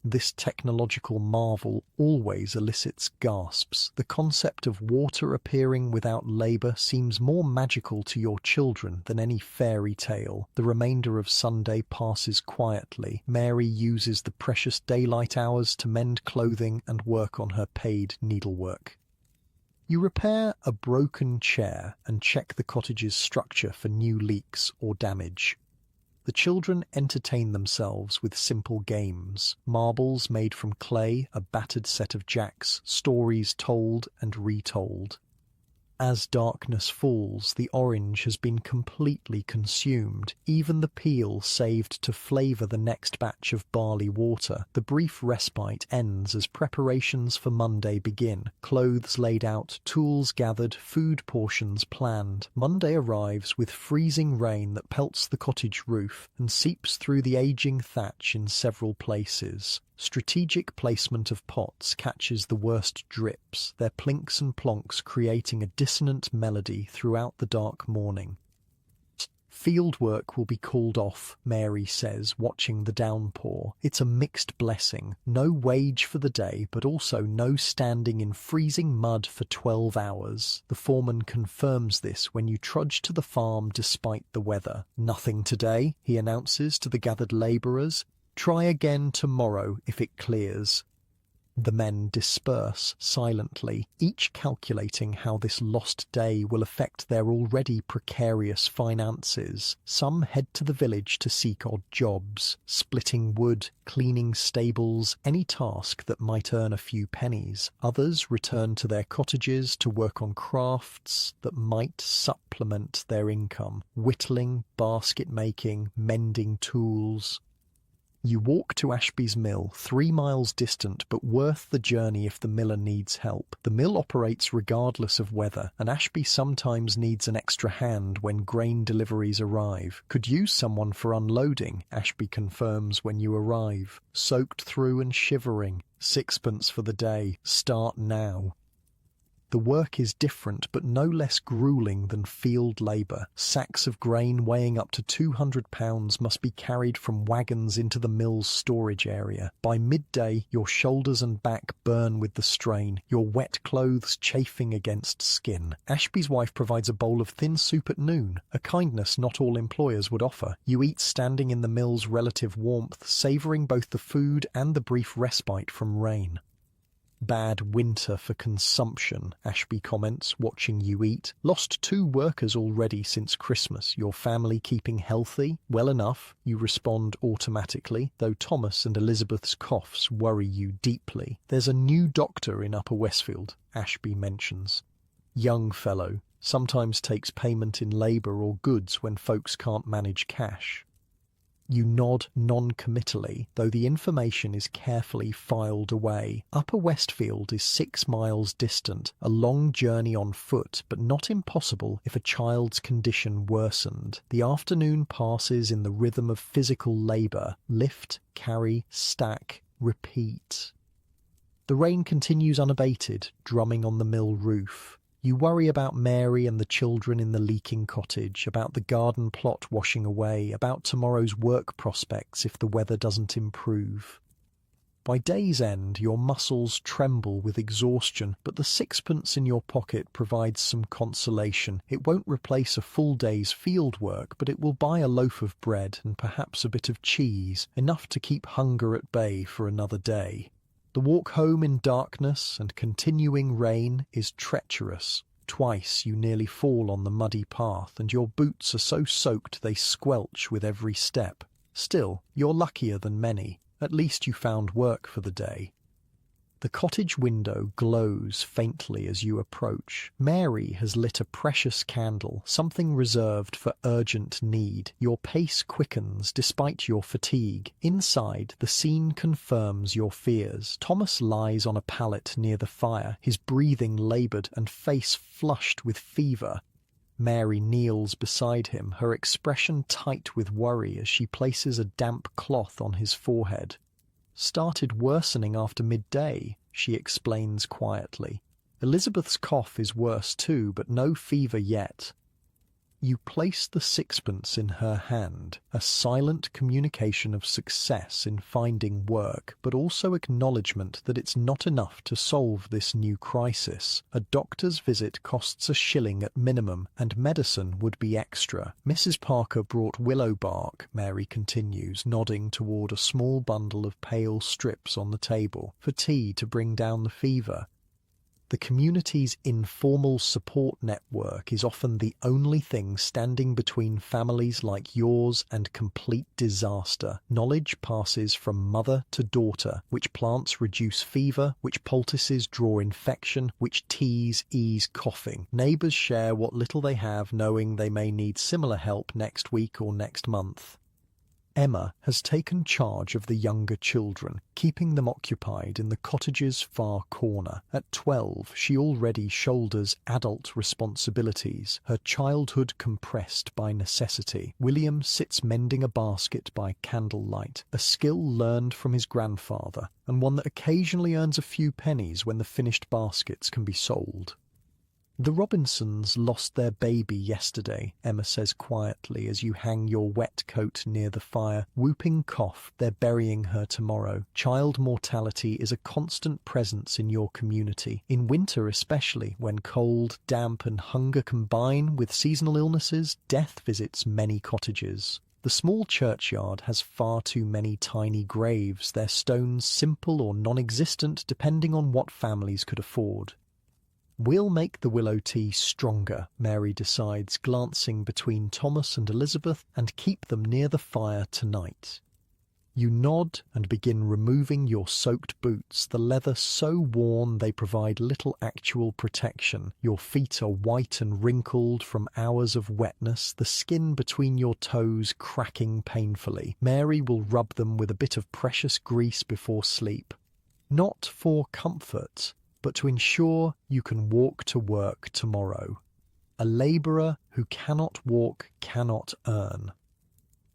S1: This technological marvel always elicits gasps. The concept of water appearing without labour seems more magical to your children than any fairy tale. The remainder of Sunday passes quietly. Mary uses the precious daylight hours to mend clothing and work on her paid needlework. You repair a broken chair and check the cottage's structure for new leaks or damage. The children entertain themselves with simple games, marbles made from clay, a battered set of jacks, stories told and retold. As darkness falls, the orange has been completely consumed, even the peel saved to flavour the next batch of barley water. The brief respite ends as preparations for Monday begin. Clothes laid out, tools gathered, food portions planned. Monday arrives with freezing rain that pelts the cottage roof and seeps through the ageing thatch in several places. Strategic placement of pots catches the worst drips, their plinks and plonks creating a dissonant melody throughout the dark morning. "Field work will be called off," Mary says, watching the downpour. "It's a mixed blessing. No wage for the day, but also no standing in freezing mud for 12 hours. The foreman confirms this when you trudge to the farm despite the weather. "Nothing today," he announces to the gathered labourers. "Try again tomorrow if it clears." The men disperse silently, each calculating how this lost day will affect their already precarious finances. Some head to the village to seek odd jobs, splitting wood, cleaning stables, any task that might earn a few pennies. Others return to their cottages to work on crafts that might supplement their income, whittling, basket making, mending tools. You walk to Ashby's mill, 3 miles distant but worth the journey if the miller needs help. The mill operates regardless of weather, and Ashby sometimes needs an extra hand when grain deliveries arrive. "Could use someone for unloading," Ashby confirms when you arrive. "Soaked through and shivering. 6pence for the day. Start now." The work is different but no less grueling than field labour. Sacks of grain weighing up to 200 pounds must be carried from wagons into the mill's storage area. By midday, your shoulders and back burn with the strain, your wet clothes chafing against skin. Ashby's wife provides a bowl of thin soup at noon, a kindness not all employers would offer. You eat standing in the mill's relative warmth, savouring both the food and the brief respite from rain. "Bad winter for consumption," Ashby comments, watching you eat. "Lost 2 workers already since Christmas. Your family keeping healthy?" "Well enough," you respond automatically, though Thomas and Elizabeth's coughs worry you deeply. "There's a new doctor in Upper Westfield," Ashby mentions. "Young fellow, sometimes takes payment in labour or goods when folks can't manage cash." You nod non-committally, though the information is carefully filed away. Upper Westfield is 6 miles distant, a long journey on foot, but not impossible if a child's condition worsened. The afternoon passes in the rhythm of physical labour: lift, carry, stack, repeat. The rain continues unabated, drumming on the mill roof. You worry about Mary and the children in the leaking cottage, about the garden plot washing away, about tomorrow's work prospects if the weather doesn't improve. By day's end, your muscles tremble with exhaustion, but the sixpence in your pocket provides some consolation. It won't replace a full day's field work, but it will buy a loaf of bread and perhaps a bit of cheese, enough to keep hunger at bay for another day. The walk home in darkness and continuing rain is treacherous. Twice you nearly fall on the muddy path, and your boots are so soaked they squelch with every step. Still, you're luckier than many. At least you found work for the day. The cottage window glows faintly as you approach. Mary has lit a precious candle, something reserved for urgent need. Your pace quickens despite your fatigue. Inside, the scene confirms your fears. Thomas lies on a pallet near the fire, his breathing laboured and face flushed with fever. Mary kneels beside him, her expression tight with worry as she places a damp cloth on his forehead. "Started worsening after midday," she explains quietly. "Elizabeth's cough is worse too, but no fever yet." You place the sixpence in her hand, a silent communication of success in finding work, but also acknowledgement that it's not enough to solve this new crisis. A doctor's visit costs £1 at minimum, and medicine would be extra. "Mrs. Parker brought willow bark," Mary continues, nodding toward a small bundle of pale strips on the table, "for tea to bring down the fever." The community's informal support network is often the only thing standing between families like yours and complete disaster. Knowledge passes from mother to daughter: which plants reduce fever, which poultices draw infection, which teas ease coughing. Neighbours share what little they have, knowing they may need similar help next week or next month. Emma has taken charge of the younger children, keeping them occupied in the cottage's far corner. At 12, she already shoulders adult responsibilities, her childhood compressed by necessity. William sits mending a basket by candlelight, a skill learned from his grandfather, and one that occasionally earns a few pennies when the finished baskets can be sold. "The Robinsons lost their baby yesterday," Emma says quietly as you hang your wet coat near the fire. "Whooping cough, they're burying her tomorrow." Child mortality is a constant presence in your community. In winter especially, when cold, damp and hunger combine with seasonal illnesses, death visits many cottages. The small churchyard has far too many tiny graves, their stones simple or non-existent depending on what families could afford. "We'll make the willow tea stronger," Mary decides, glancing between Thomas and Elizabeth, "and keep them near the fire tonight." You nod and begin removing your soaked boots, the leather so worn they provide little actual protection. Your feet are white and wrinkled from hours of wetness, the skin between your toes cracking painfully. Mary will rub them with a bit of precious grease before sleep. Not for comfort, but to ensure you can walk to work tomorrow. A labourer who cannot walk cannot earn.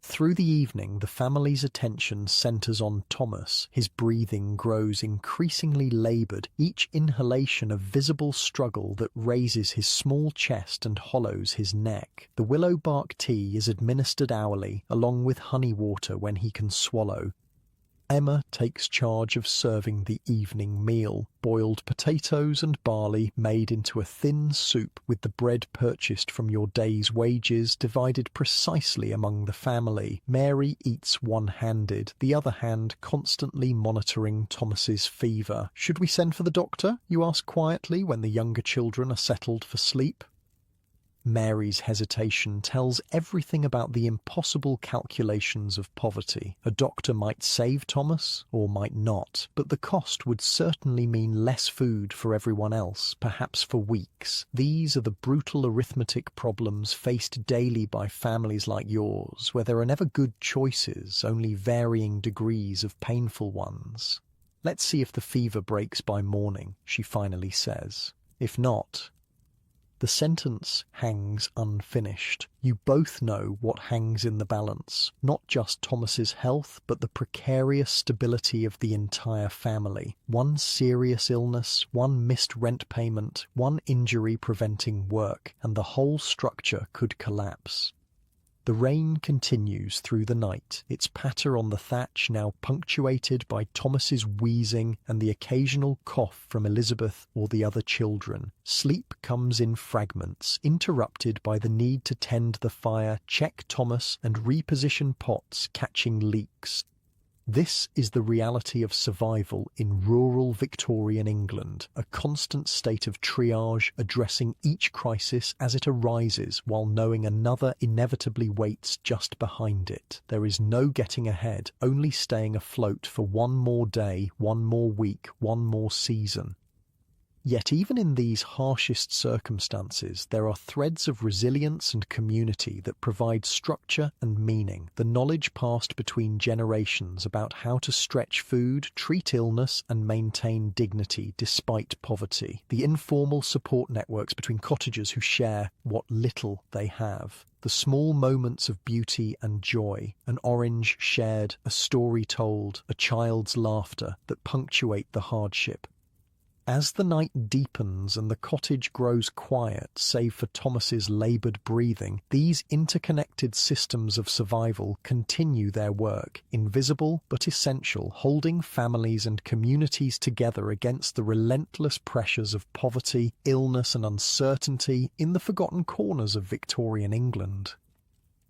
S1: Through the evening, the family's attention centres on Thomas. His breathing grows increasingly laboured, each inhalation a visible struggle that raises his small chest and hollows his neck. The willow bark tea is administered hourly, along with honey water when he can swallow. Emma takes charge of serving the evening meal: boiled potatoes and barley made into a thin soup with the bread purchased from your day's wages divided precisely among the family. Mary eats one-handed, the other hand constantly monitoring Thomas's fever. "Should we send for the doctor?" you ask quietly when the younger children are settled for sleep. Mary's hesitation tells everything about the impossible calculations of poverty. A doctor might save Thomas, or might not, but the cost would certainly mean less food for everyone else, perhaps for weeks. These are the brutal arithmetic problems faced daily by families like yours, where there are never good choices, only varying degrees of painful ones. "Let's see if the fever breaks by morning," she finally says. "If not..." The sentence hangs unfinished. You both know what hangs in the balance, not just Thomas's health, but the precarious stability of the entire family. One serious illness, one missed rent payment, one injury preventing work, and the whole structure could collapse. The rain continues through the night, its patter on the thatch now punctuated by Thomas's wheezing and the occasional cough from Elizabeth or the other children. Sleep comes in fragments, interrupted by the need to tend the fire, check Thomas, and reposition pots, catching leaks. This is the reality of survival in rural Victorian England, a constant state of triage addressing each crisis as it arises while knowing another inevitably waits just behind it. There is no getting ahead, only staying afloat for one more day, one more week, one more season. Yet even in these harshest circumstances, there are threads of resilience and community that provide structure and meaning. The knowledge passed between generations about how to stretch food, treat illness, and maintain dignity despite poverty. The informal support networks between cottagers who share what little they have. The small moments of beauty and joy, an orange shared, a story told, a child's laughter that punctuate the hardship. As the night deepens and the cottage grows quiet, save for Thomas's laboured breathing, these interconnected systems of survival continue their work, invisible but essential, holding families and communities together against the relentless pressures of poverty, illness and uncertainty in the forgotten corners of Victorian England.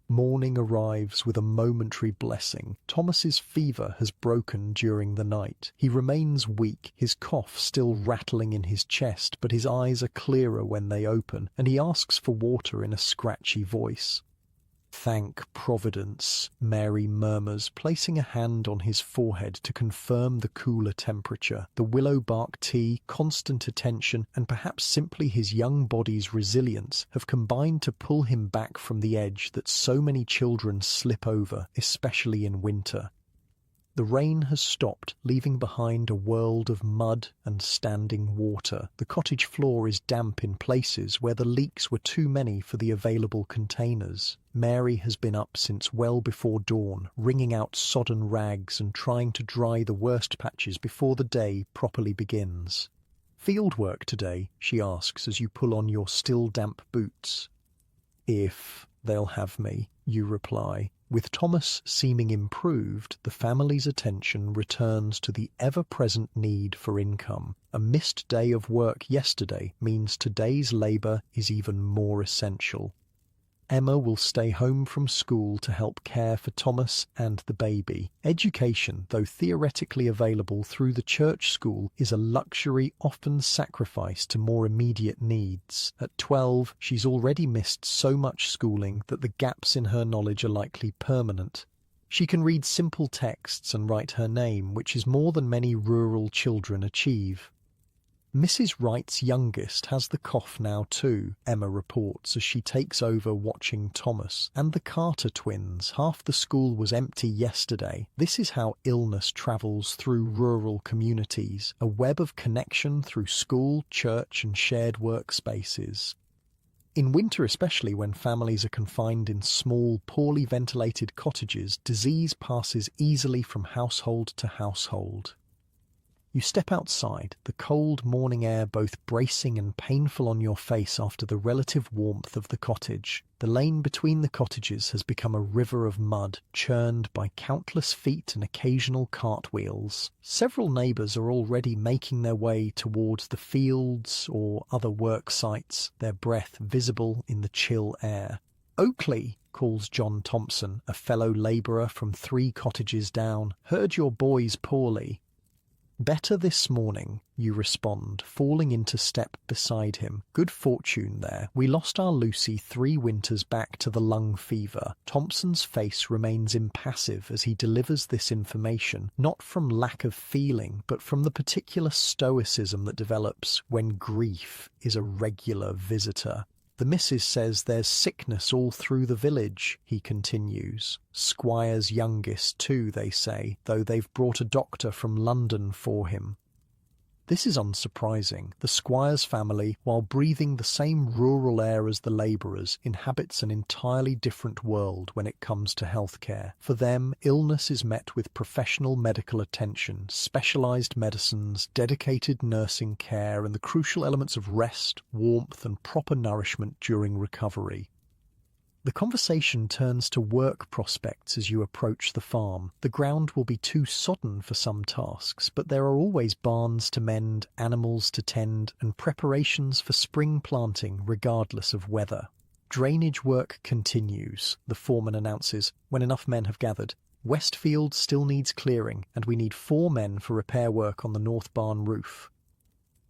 S1: Morning arrives with a momentary blessing. Thomas's fever has broken during the night. He remains weak, his cough still rattling in his chest, but his eyes are clearer when they open, and he asks for water in a scratchy voice. "Thank Providence," Mary murmurs, placing a hand on his forehead to confirm the cooler temperature. The willow bark tea, constant attention, and perhaps simply his young body's resilience have combined to pull him back from the edge that so many children slip over, especially in winter. The rain has stopped, leaving behind a world of mud and standing water. The cottage floor is damp in places where the leaks were too many for the available containers. Mary has been up since well before dawn, wringing out sodden rags and trying to dry the worst patches before the day properly begins. "Field work today?" she asks as you pull on your still damp boots. "If they'll have me," you reply. With Thomas seeming improved, the family's attention returns to the ever-present need for income. A missed day of work yesterday means today's labour is even more essential. Emma will stay home from school to help care for Thomas and the baby. Education, though theoretically available through the church school, is a luxury often sacrificed to more immediate needs. At 12, she's already missed so much schooling that the gaps in her knowledge are likely permanent. She can read simple texts and write her name, which is more than many rural children achieve. "Mrs. Wright's youngest has the cough now too," Emma reports as she takes over watching Thomas. "And the Carter twins. Half the school was empty yesterday." This is how illness travels through rural communities, a web of connection through school, church and shared workspaces. In winter especially, when families are confined in small, poorly ventilated cottages, disease passes easily from household to household. You step outside, the cold morning air both bracing and painful on your face after the relative warmth of the cottage. The lane between the cottages has become a river of mud, churned by countless feet and occasional cartwheels. Several neighbours are already making their way towards the fields or other work sites, their breath visible in the chill air. "Oakley," calls John Thompson, a fellow labourer from 3 cottages down. "Heard your boy's poorly." "Better this morning," you respond, falling into step beside him. "Good fortune there. We lost our Lucy 3 winters back to the lung fever." Thompson's face remains impassive as he delivers this information, not from lack of feeling, but from the particular stoicism that develops when grief is a regular visitor. "The missus says there's sickness all through the village," he continues. "Squire's youngest too, they say, though they've brought a doctor from London for him." This is unsurprising. The squire's family, while breathing the same rural air as the labourers, inhabits an entirely different world when it comes to healthcare. For them, illness is met with professional medical attention, specialised medicines, dedicated nursing care, and the crucial elements of rest, warmth, and proper nourishment during recovery. The conversation turns to work prospects as you approach the farm. The ground will be too sodden for some tasks, but there are always barns to mend, animals to tend, and preparations for spring planting regardless of weather. "Drainage work continues," the foreman announces, when enough men have gathered. "Westfield still needs clearing, and we need 4 men for repair work on the north barn roof."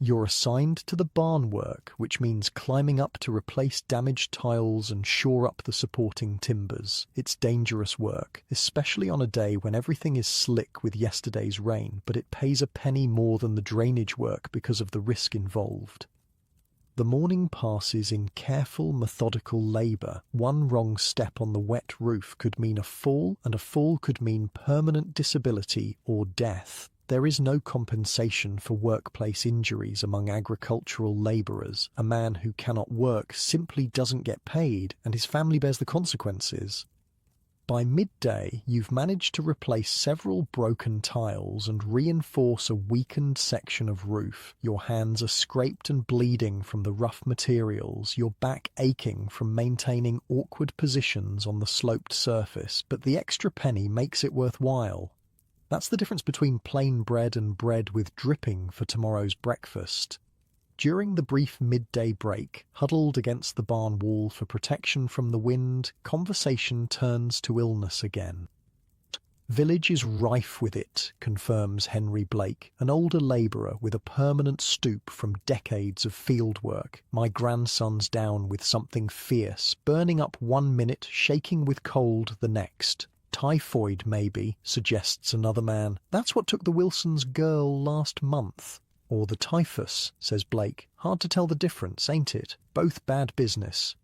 S1: You're assigned to the barn work, which means climbing up to replace damaged tiles and shore up the supporting timbers. It's dangerous work, especially on a day when everything is slick with yesterday's rain, but it pays a penny more than the drainage work because of the risk involved. The morning passes in careful, methodical labour. One wrong step on the wet roof could mean a fall, and a fall could mean permanent disability or death. There is no compensation for workplace injuries among agricultural labourers. A man who cannot work simply doesn't get paid, and his family bears the consequences. By midday, you've managed to replace several broken tiles and reinforce a weakened section of roof. Your hands are scraped and bleeding from the rough materials, your back aching from maintaining awkward positions on the sloped surface, but the extra penny makes it worthwhile. That's the difference between plain bread and bread with dripping for tomorrow's breakfast. During the brief midday break, huddled against the barn wall for protection from the wind, conversation turns to illness again. "Village is rife with it," confirms Henry Blake, an older labourer with a permanent stoop from decades of field work. "My grandson's down with something fierce, burning up 1 minute, shaking with cold the next. Typhoid, maybe," suggests another man. "That's what took the Wilsons' girl last month." "Or the typhus," says Blake. "Hard to tell the difference, ain't it? Both bad business."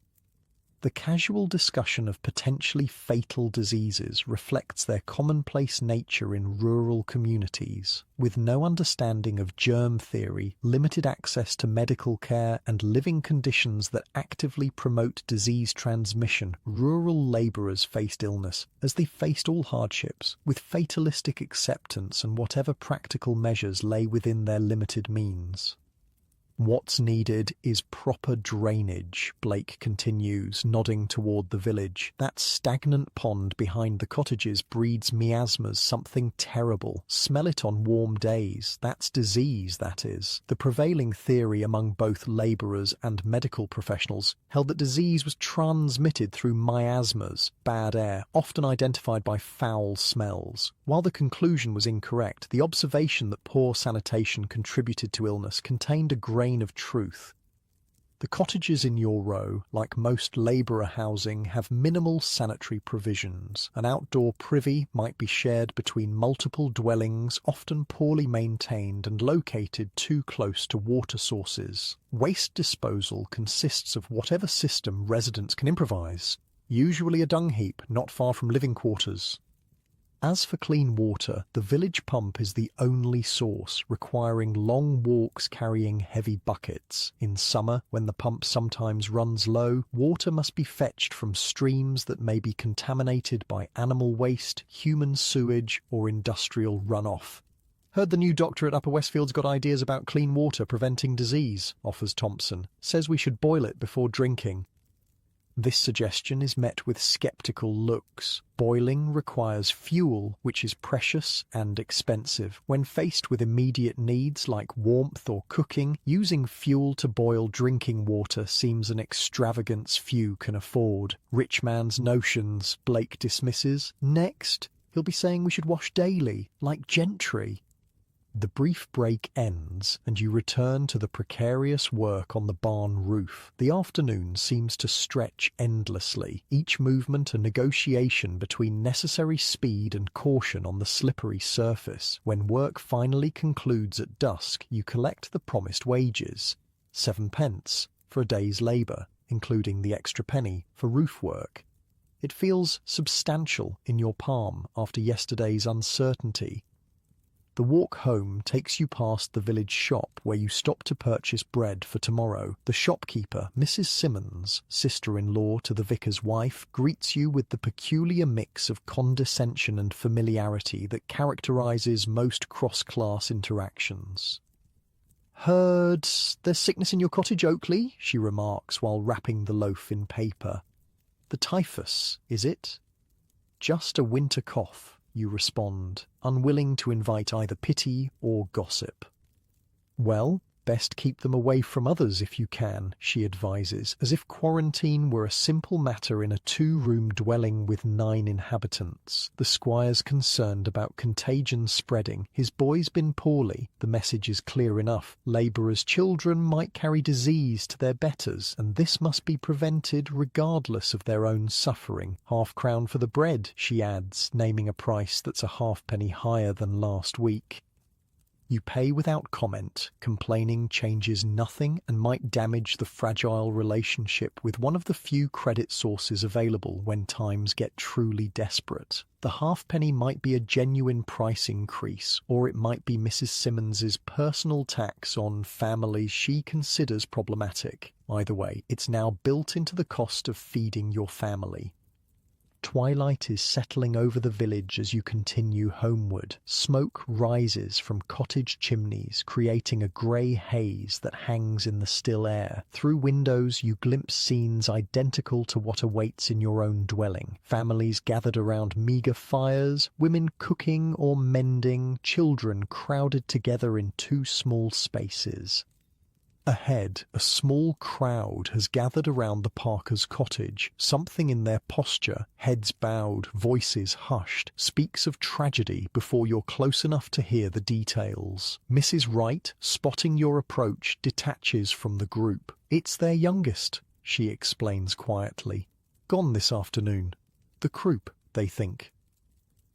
S1: The casual discussion of potentially fatal diseases reflects their commonplace nature in rural communities. With no understanding of germ theory, limited access to medical care, and living conditions that actively promote disease transmission, rural labourers faced illness, as they faced all hardships, with fatalistic acceptance and whatever practical measures lay within their limited means. "What's needed is proper drainage," Blake continues, nodding toward the village. "That stagnant pond behind the cottages breeds miasmas, something terrible. Smell it on warm days. That's disease, that is." The prevailing theory among both labourers and medical professionals held that disease was transmitted through miasmas, bad air, often identified by foul smells. While the conclusion was incorrect, the observation that poor sanitation contributed to illness contained a grain of truth. The cottages in your row, like most labourer housing, have minimal sanitary provisions. An outdoor privy might be shared between multiple dwellings, often poorly maintained and located too close to water sources. Waste disposal consists of whatever system residents can improvise, usually a dung heap not far from living quarters. As for clean water, the village pump is the only source, requiring long walks carrying heavy buckets. In summer, when the pump sometimes runs low, water must be fetched from streams that may be contaminated by animal waste, human sewage, or industrial runoff. "Heard the new doctor at Upper Westfield's got ideas about clean water preventing disease," offers Thompson. "Says we should boil it before drinking." This suggestion is met with sceptical looks. Boiling requires fuel, which is precious and expensive. When faced with immediate needs like warmth or cooking, using fuel to boil drinking water seems an extravagance few can afford. "Rich man's notions," Blake dismisses. "Next, he'll be saying we should wash daily, like gentry." The brief break ends, and you return to the precarious work on the barn roof. The afternoon seems to stretch endlessly, each movement a negotiation between necessary speed and caution on the slippery surface. When work finally concludes at dusk, you collect the promised wages. 7 pence for a day's labour, including the extra penny for roof work. It feels substantial in your palm after yesterday's uncertainty. The walk home takes you past the village shop where you stop to purchase bread for tomorrow. The shopkeeper, Mrs. Simmons, sister-in-law to the vicar's wife, greets you with the peculiar mix of condescension and familiarity that characterises most cross-class interactions. "Heard there's sickness in your cottage, Oakley," she remarks while wrapping the loaf in paper. "The typhus, is it?" "Just a winter cough," you respond, unwilling to invite either pity or gossip. "Well, best keep them away from others if you can," she advises, as if quarantine were a simple matter in a 2-room dwelling with 9 inhabitants. The squire's concerned about contagion spreading. His boy's been poorly. The message is clear enough. Labourers' children might carry disease to their betters, and this must be prevented regardless of their own suffering. "£0.5 for the bread," she adds, naming a price that's a halfpenny higher than last week. You pay without comment. Complaining changes nothing and might damage the fragile relationship with one of the few credit sources available when times get truly desperate. The halfpenny might be a genuine price increase, or it might be Mrs. Simmons's personal tax on families she considers problematic. Either way, it's now built into the cost of feeding your family. Twilight is settling over the village as you continue homeward. Smoke rises from cottage chimneys, creating a grey haze that hangs in the still air. Through windows you glimpse scenes identical to what awaits in your own dwelling. Families gathered around meagre fires, women cooking or mending, children crowded together in too small spaces. Ahead, a small crowd has gathered around the Parkers' cottage. Something in their posture, heads bowed, voices hushed, speaks of tragedy before you're close enough to hear the details. Mrs. Wright, spotting your approach, detaches from the group. "It's their youngest," she explains quietly. "Gone this afternoon. The croup, they think."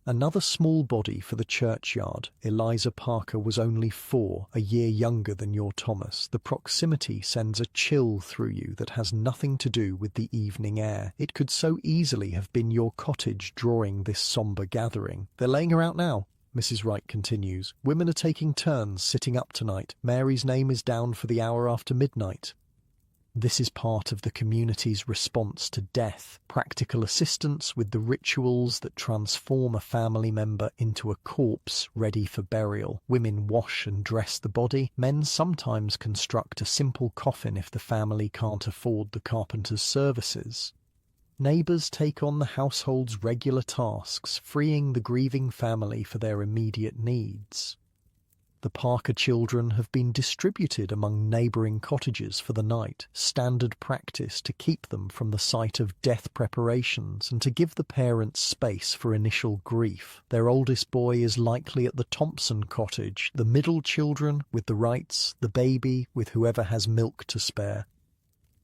S1: Another small body for the churchyard. Eliza Parker was only 4, a year younger than your Thomas. The proximity sends a chill through you that has nothing to do with the evening air. It could so easily have been your cottage drawing this sombre gathering. "They're laying her out now," Mrs. Wright continues. "Women are taking turns sitting up tonight. Mary's name is down for the hour after midnight." This is part of the community's response to death, practical assistance with the rituals that transform a family member into a corpse ready for burial. Women wash and dress the body. Men sometimes construct a simple coffin if the family can't afford the carpenter's services. Neighbours take on the household's regular tasks, freeing the grieving family for their immediate needs. The Parker children have been distributed among neighbouring cottages for the night, standard practice to keep them from the sight of death preparations and to give the parents space for initial grief. Their oldest boy is likely at the Thompson cottage, the middle children with the Wrights, the baby with whoever has milk to spare.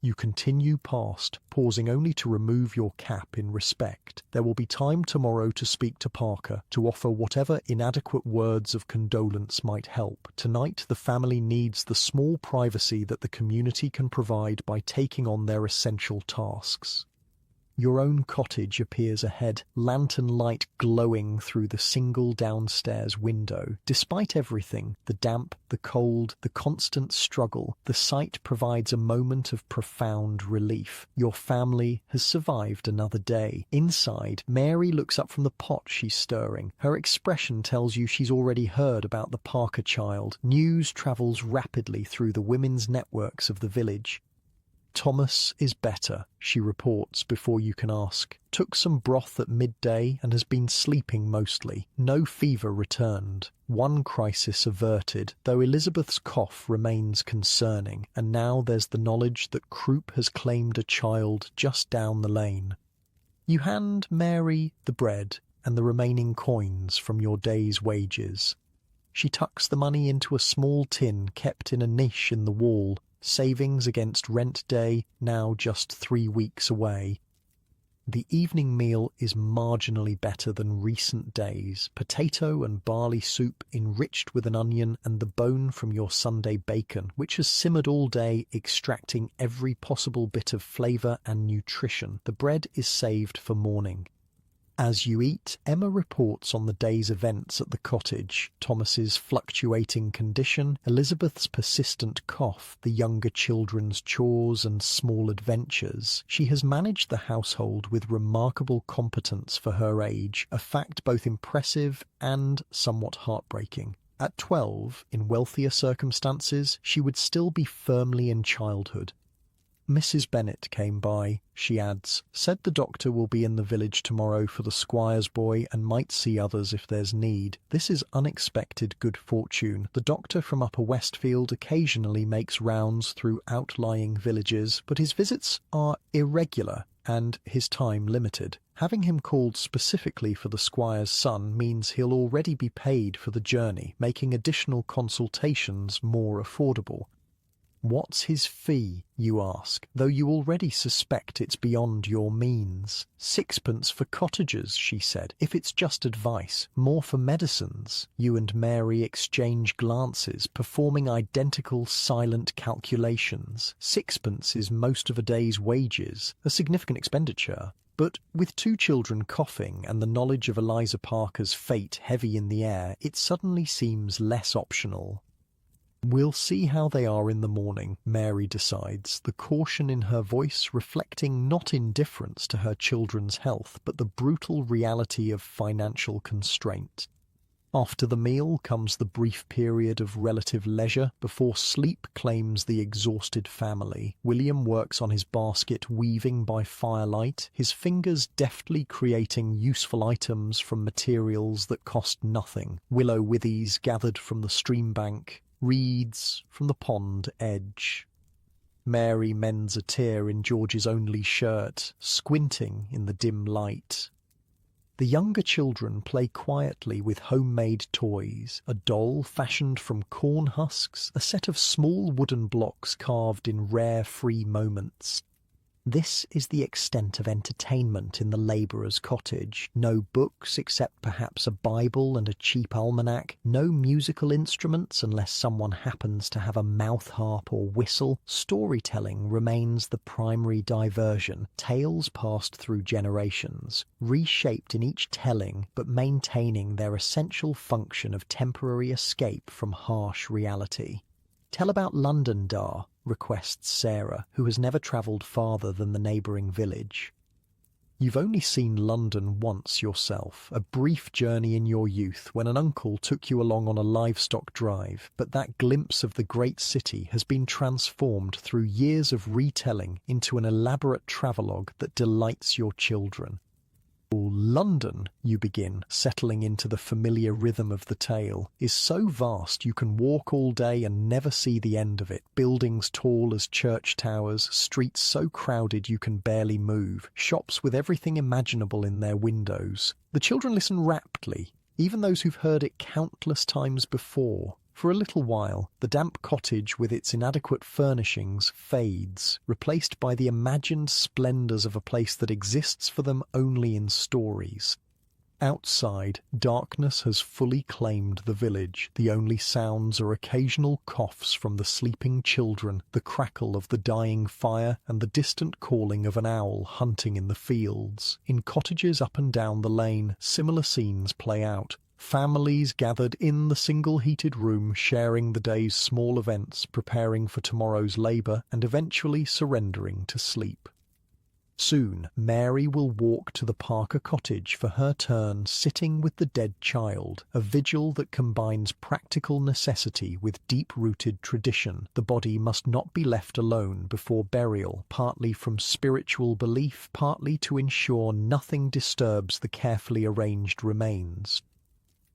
S1: You continue past, pausing only to remove your cap in respect. There will be time tomorrow to speak to Parker, to offer whatever inadequate words of condolence might help. Tonight, the family needs the small privacy that the community can provide by taking on their essential tasks. Your own cottage appears ahead, lantern light glowing through the single downstairs window. Despite everything, the damp, the cold, the constant struggle, the sight provides a moment of profound relief. Your family has survived another day. Inside, Mary looks up from the pot she's stirring. Her expression tells you she's already heard about the Parker child. News travels rapidly through the women's networks of the village. "Thomas is better," she reports before you can ask. "Took some broth at midday and has been sleeping mostly. No fever returned. One crisis averted, though Elizabeth's cough remains concerning, and now there's the knowledge that croup has claimed a child just down the lane." You hand Mary the bread and the remaining coins from your day's wages. She tucks the money into a small tin kept in a niche in the wall, savings against rent day, now just 3 weeks away. The evening meal is marginally better than recent days. Potato and barley soup enriched with an onion and the bone from your Sunday bacon, which has simmered all day, extracting every possible bit of flavour and nutrition. The bread is saved for morning. As you eat, Emma reports on the day's events at the cottage, Thomas's fluctuating condition, Elizabeth's persistent cough, the younger children's chores and small adventures. She has managed the household with remarkable competence for her age, a fact both impressive and somewhat heartbreaking. At 12, in wealthier circumstances, she would still be firmly in childhood. Mrs. Bennet came by, she adds, said the doctor will be in the village tomorrow for the squire's boy and might see others if there's need. This is unexpected good fortune. The doctor from Upper Westfield occasionally makes rounds through outlying villages, but his visits are irregular and his time limited. Having him called specifically for the squire's son means he'll already be paid for the journey, making additional consultations more affordable. What's his fee, you ask, though you already suspect it's beyond your means. 6pence for cottagers, she said, if it's just advice. More for medicines. You and Mary exchange glances, performing identical silent calculations. 6pence is most of a day's wages, a significant expenditure. But with 2 children coughing and the knowledge of Eliza Parker's fate heavy in the air, it suddenly seems less optional. We'll see how they are in the morning, Mary decides, the caution in her voice reflecting not indifference to her children's health, but the brutal reality of financial constraint. After the meal comes the brief period of relative leisure before sleep claims the exhausted family. William works on his basket weaving by firelight, his fingers deftly creating useful items from materials that cost nothing. Willow withies gathered from the stream bank, reeds from the pond edge. Mary mends a tear in George's only shirt, squinting in the dim light. The younger children play quietly with homemade toys, a doll fashioned from corn husks, a set of small wooden blocks carved in rare free moments. This is the extent of entertainment in the labourer's cottage. No books except perhaps a Bible and a cheap almanac, no musical instruments unless someone happens to have a mouth harp or whistle. Storytelling remains the primary diversion, tales passed through generations, reshaped in each telling but maintaining their essential function of temporary escape from harsh reality. "Tell about London, Dar," requests Sarah, who has never travelled farther than the neighbouring village. You've only seen London once yourself, a brief journey in your youth when an uncle took you along on a livestock drive, but that glimpse of the great city has been transformed through years of retelling into an elaborate travelogue that delights your children. London, you begin, settling into the familiar rhythm of the tale, is so vast you can walk all day and never see the end of it. Buildings tall as church towers, streets so crowded you can barely move, shops with everything imaginable in their windows. The children listen raptly, even those who've heard it countless times before. For a little while, the damp cottage with its inadequate furnishings fades, replaced by the imagined splendours of a place that exists for them only in stories. Outside, darkness has fully claimed the village. The only sounds are occasional coughs from the sleeping children, the crackle of the dying fire, and the distant calling of an owl hunting in the fields. In cottages up and down the lane, similar scenes play out. Families gathered in the single-heated room, sharing the day's small events, preparing for tomorrow's labour, and eventually surrendering to sleep. Soon, Mary will walk to the Parker cottage for her turn, sitting with the dead child, a vigil that combines practical necessity with deep-rooted tradition. The body must not be left alone before burial, partly from spiritual belief, partly to ensure nothing disturbs the carefully arranged remains.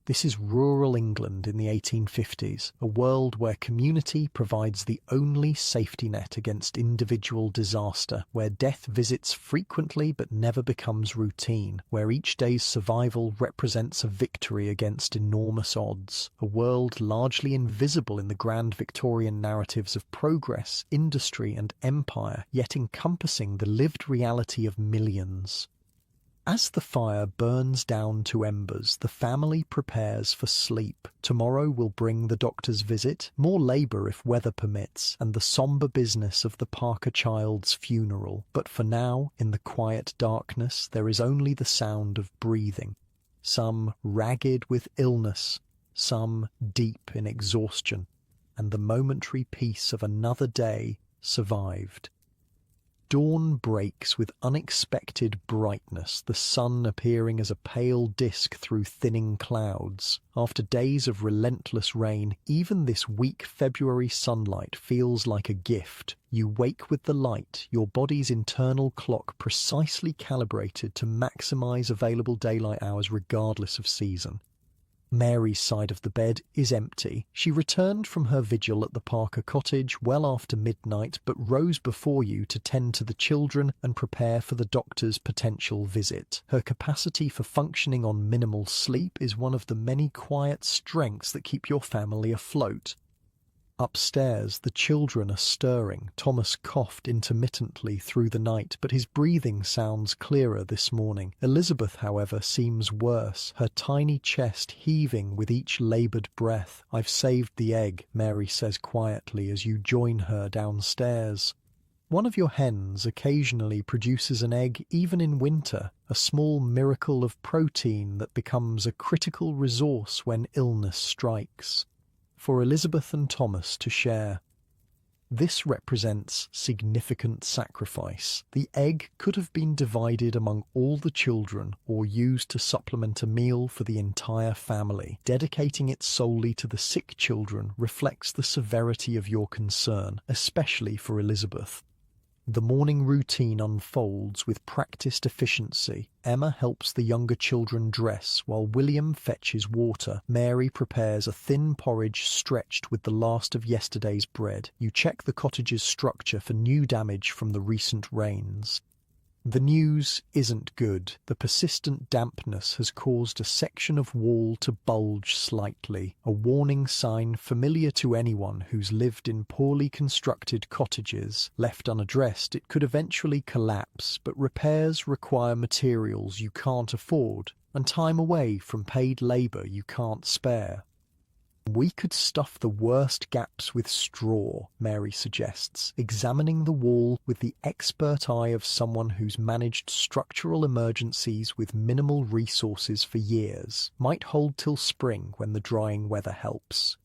S1: This is rural England in the 1850s, a world where community provides the only safety net against individual disaster, where death visits frequently but never becomes routine, where each day's survival represents a victory against enormous odds, a world largely invisible in the grand Victorian narratives of progress, industry and empire, yet encompassing the lived reality of millions. As the fire burns down to embers, the family prepares for sleep. Tomorrow will bring the doctor's visit, more labour if weather permits, and the sombre business of the Parker child's funeral. But for now, in the quiet darkness, there is only the sound of breathing. Some ragged with illness, some deep in exhaustion, and the momentary peace of another day survived. Dawn breaks with unexpected brightness, the sun appearing as a pale disk through thinning clouds. After days of relentless rain, even this weak February sunlight feels like a gift. You wake with the light, your body's internal clock precisely calibrated to maximize available daylight hours regardless of season. Mary's side of the bed is empty. She returned from her vigil at the Parker cottage well after midnight, but rose before you to tend to the children and prepare for the doctor's potential visit. Her capacity for functioning on minimal sleep is one of the many quiet strengths that keep your family afloat. Upstairs, the children are stirring. Thomas coughed intermittently through the night, but his breathing sounds clearer this morning. Elizabeth, however, seems worse, her tiny chest heaving with each laboured breath. "I've saved the egg," Mary says quietly as you join her downstairs. One of your hens occasionally produces an egg even in winter, a small miracle of protein that becomes a critical resource when illness strikes. For Elizabeth and Thomas to share. This represents significant sacrifice. The egg could have been divided among all the children or used to supplement a meal for the entire family. Dedicating it solely to the sick children reflects the severity of your concern, especially for Elizabeth. The morning routine unfolds with practiced efficiency. Emma helps the younger children dress, while William fetches water. Mary prepares a thin porridge stretched with the last of yesterday's bread. You check the cottage's structure for new damage from the recent rains. The news isn't good. The persistent dampness has caused a section of wall to bulge slightly, a warning sign familiar to anyone who's lived in poorly constructed cottages. Left unaddressed, it could eventually collapse, but repairs require materials you can't afford, and time away from paid labour you can't spare. "We could stuff the worst gaps with straw," Mary suggests, examining the wall with the expert eye of someone who's managed structural emergencies with minimal resources for years. Might hold till spring when the drying weather helps.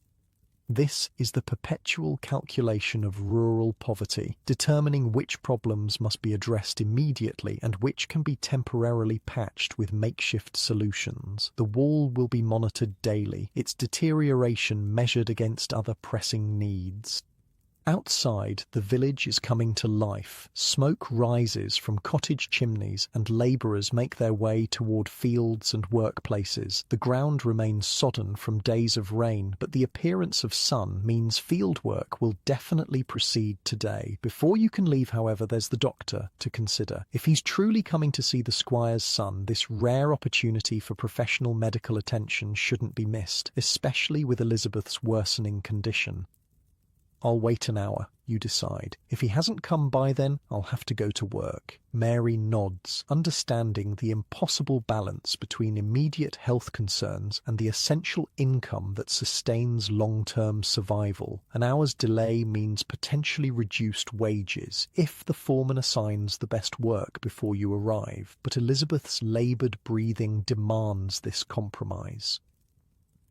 S1: This is the perpetual calculation of rural poverty, determining which problems must be addressed immediately and which can be temporarily patched with makeshift solutions. The wall will be monitored daily, its deterioration measured against other pressing needs. Outside, the village is coming to life. Smoke rises from cottage chimneys and labourers make their way toward fields and workplaces. The ground remains sodden from days of rain, but the appearance of sun means field work will definitely proceed today. Before you can leave, however, there's the doctor to consider. If he's truly coming to see the squire's son, this rare opportunity for professional medical attention shouldn't be missed, especially with Elizabeth's worsening condition. "I'll wait an hour," you decide. "If he hasn't come by then, I'll have to go to work." Mary nods, understanding the impossible balance between immediate health concerns and the essential income that sustains long-term survival. An hour's delay means potentially reduced wages, if the foreman assigns the best work before you arrive, but Elizabeth's laboured breathing demands this compromise.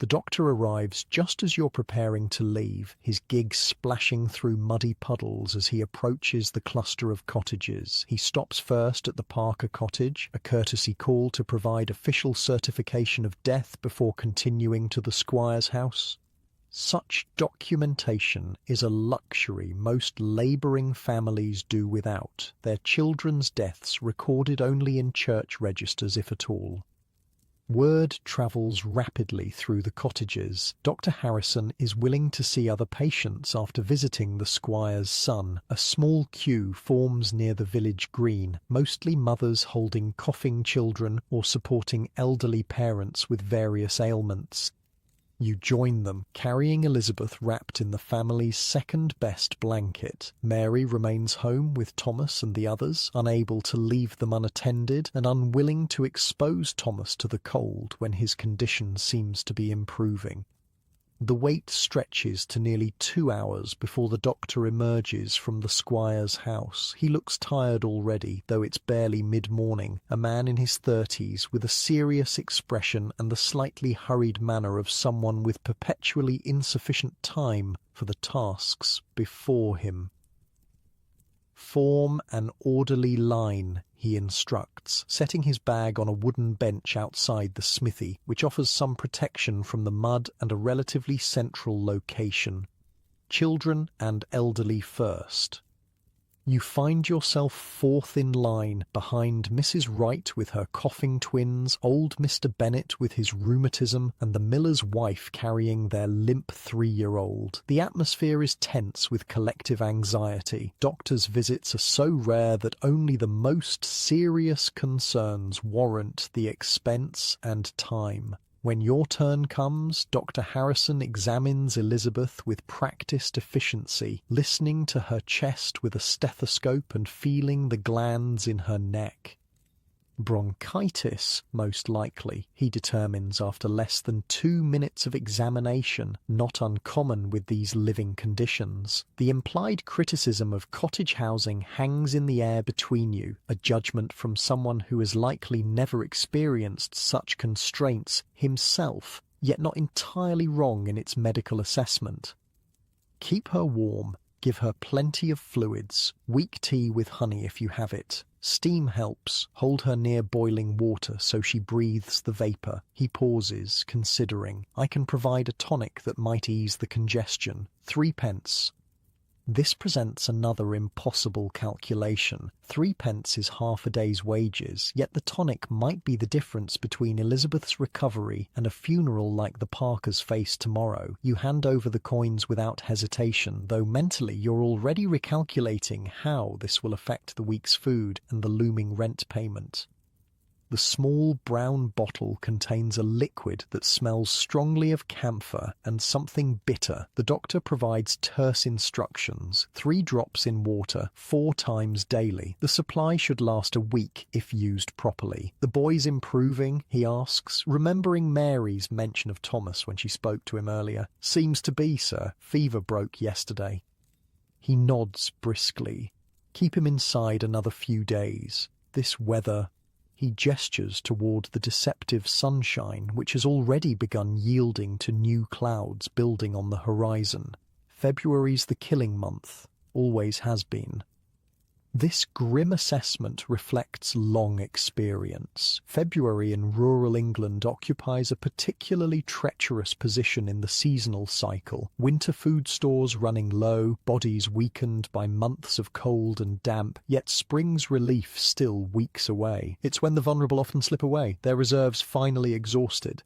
S1: The doctor arrives just as you're preparing to leave, his gig splashing through muddy puddles as he approaches the cluster of cottages. He stops first at the Parker cottage, a courtesy call to provide official certification of death before continuing to the squire's house. Such documentation is a luxury most labouring families do without, their children's deaths recorded only in church registers if at all. Word travels rapidly through the cottages. Dr. Harrison is willing to see other patients after visiting the squire's son. A small queue forms near the village green, mostly mothers holding coughing children or supporting elderly parents with various ailments. You join them, carrying Elizabeth wrapped in the family's second-best blanket. Mary remains home with Thomas and the others, unable to leave them unattended and unwilling to expose Thomas to the cold when his condition seems to be improving. The wait stretches to nearly 2 hours before the doctor emerges from the squire's house. He looks tired already, though it's barely mid-morning, a man in his 30s with a serious expression and the slightly hurried manner of someone with perpetually insufficient time for the tasks before him. Form an orderly line, he instructs, setting his bag on a wooden bench outside the smithy, which offers some protection from the mud and a relatively central location. Children and elderly first. You find yourself fourth in line, behind Mrs. Wright with her coughing twins, old Mr. Bennet with his rheumatism, and the miller's wife carrying their limp 3-year-old. The atmosphere is tense with collective anxiety. Doctors' visits are so rare that only the most serious concerns warrant the expense and time. When your turn comes, Dr. Harrison examines Elizabeth with practiced efficiency, listening to her chest with a stethoscope and feeling the glands in her neck. Bronchitis, most likely, he determines after less than 2 minutes of examination, not uncommon with these living conditions. The implied criticism of cottage housing hangs in the air between you, a judgment from someone who has likely never experienced such constraints himself, yet not entirely wrong in its medical assessment. Keep her warm, give her plenty of fluids, weak tea with honey if you have it. Steam helps. Hold her near boiling water so she breathes the vapour. He pauses, considering. I can provide a tonic that might ease the congestion. 3p. This presents another impossible calculation. 3p is half a day's wages, yet the tonic might be the difference between Elizabeth's recovery and a funeral like the Parkers face tomorrow. You hand over the coins without hesitation, though mentally you're already recalculating how this will affect the week's food and the looming rent payment. The small brown bottle contains a liquid that smells strongly of camphor and something bitter. The doctor provides terse instructions: 3 drops in water 4 times daily. The supply should last a week if used properly. The boy's improving, he asks, remembering Mary's mention of Thomas when she spoke to him earlier. Seems to be, sir. Fever broke yesterday. He nods briskly. Keep him inside another few days. This weather... He gestures toward the deceptive sunshine, which has already begun yielding to new clouds building on the horizon. February's the killing month, always has been. This grim assessment reflects long experience. February in rural England occupies a particularly treacherous position in the seasonal cycle. Winter food stores running low, bodies weakened by months of cold and damp, yet spring's relief still weeks away. It's when the vulnerable often slip away, their reserves finally exhausted.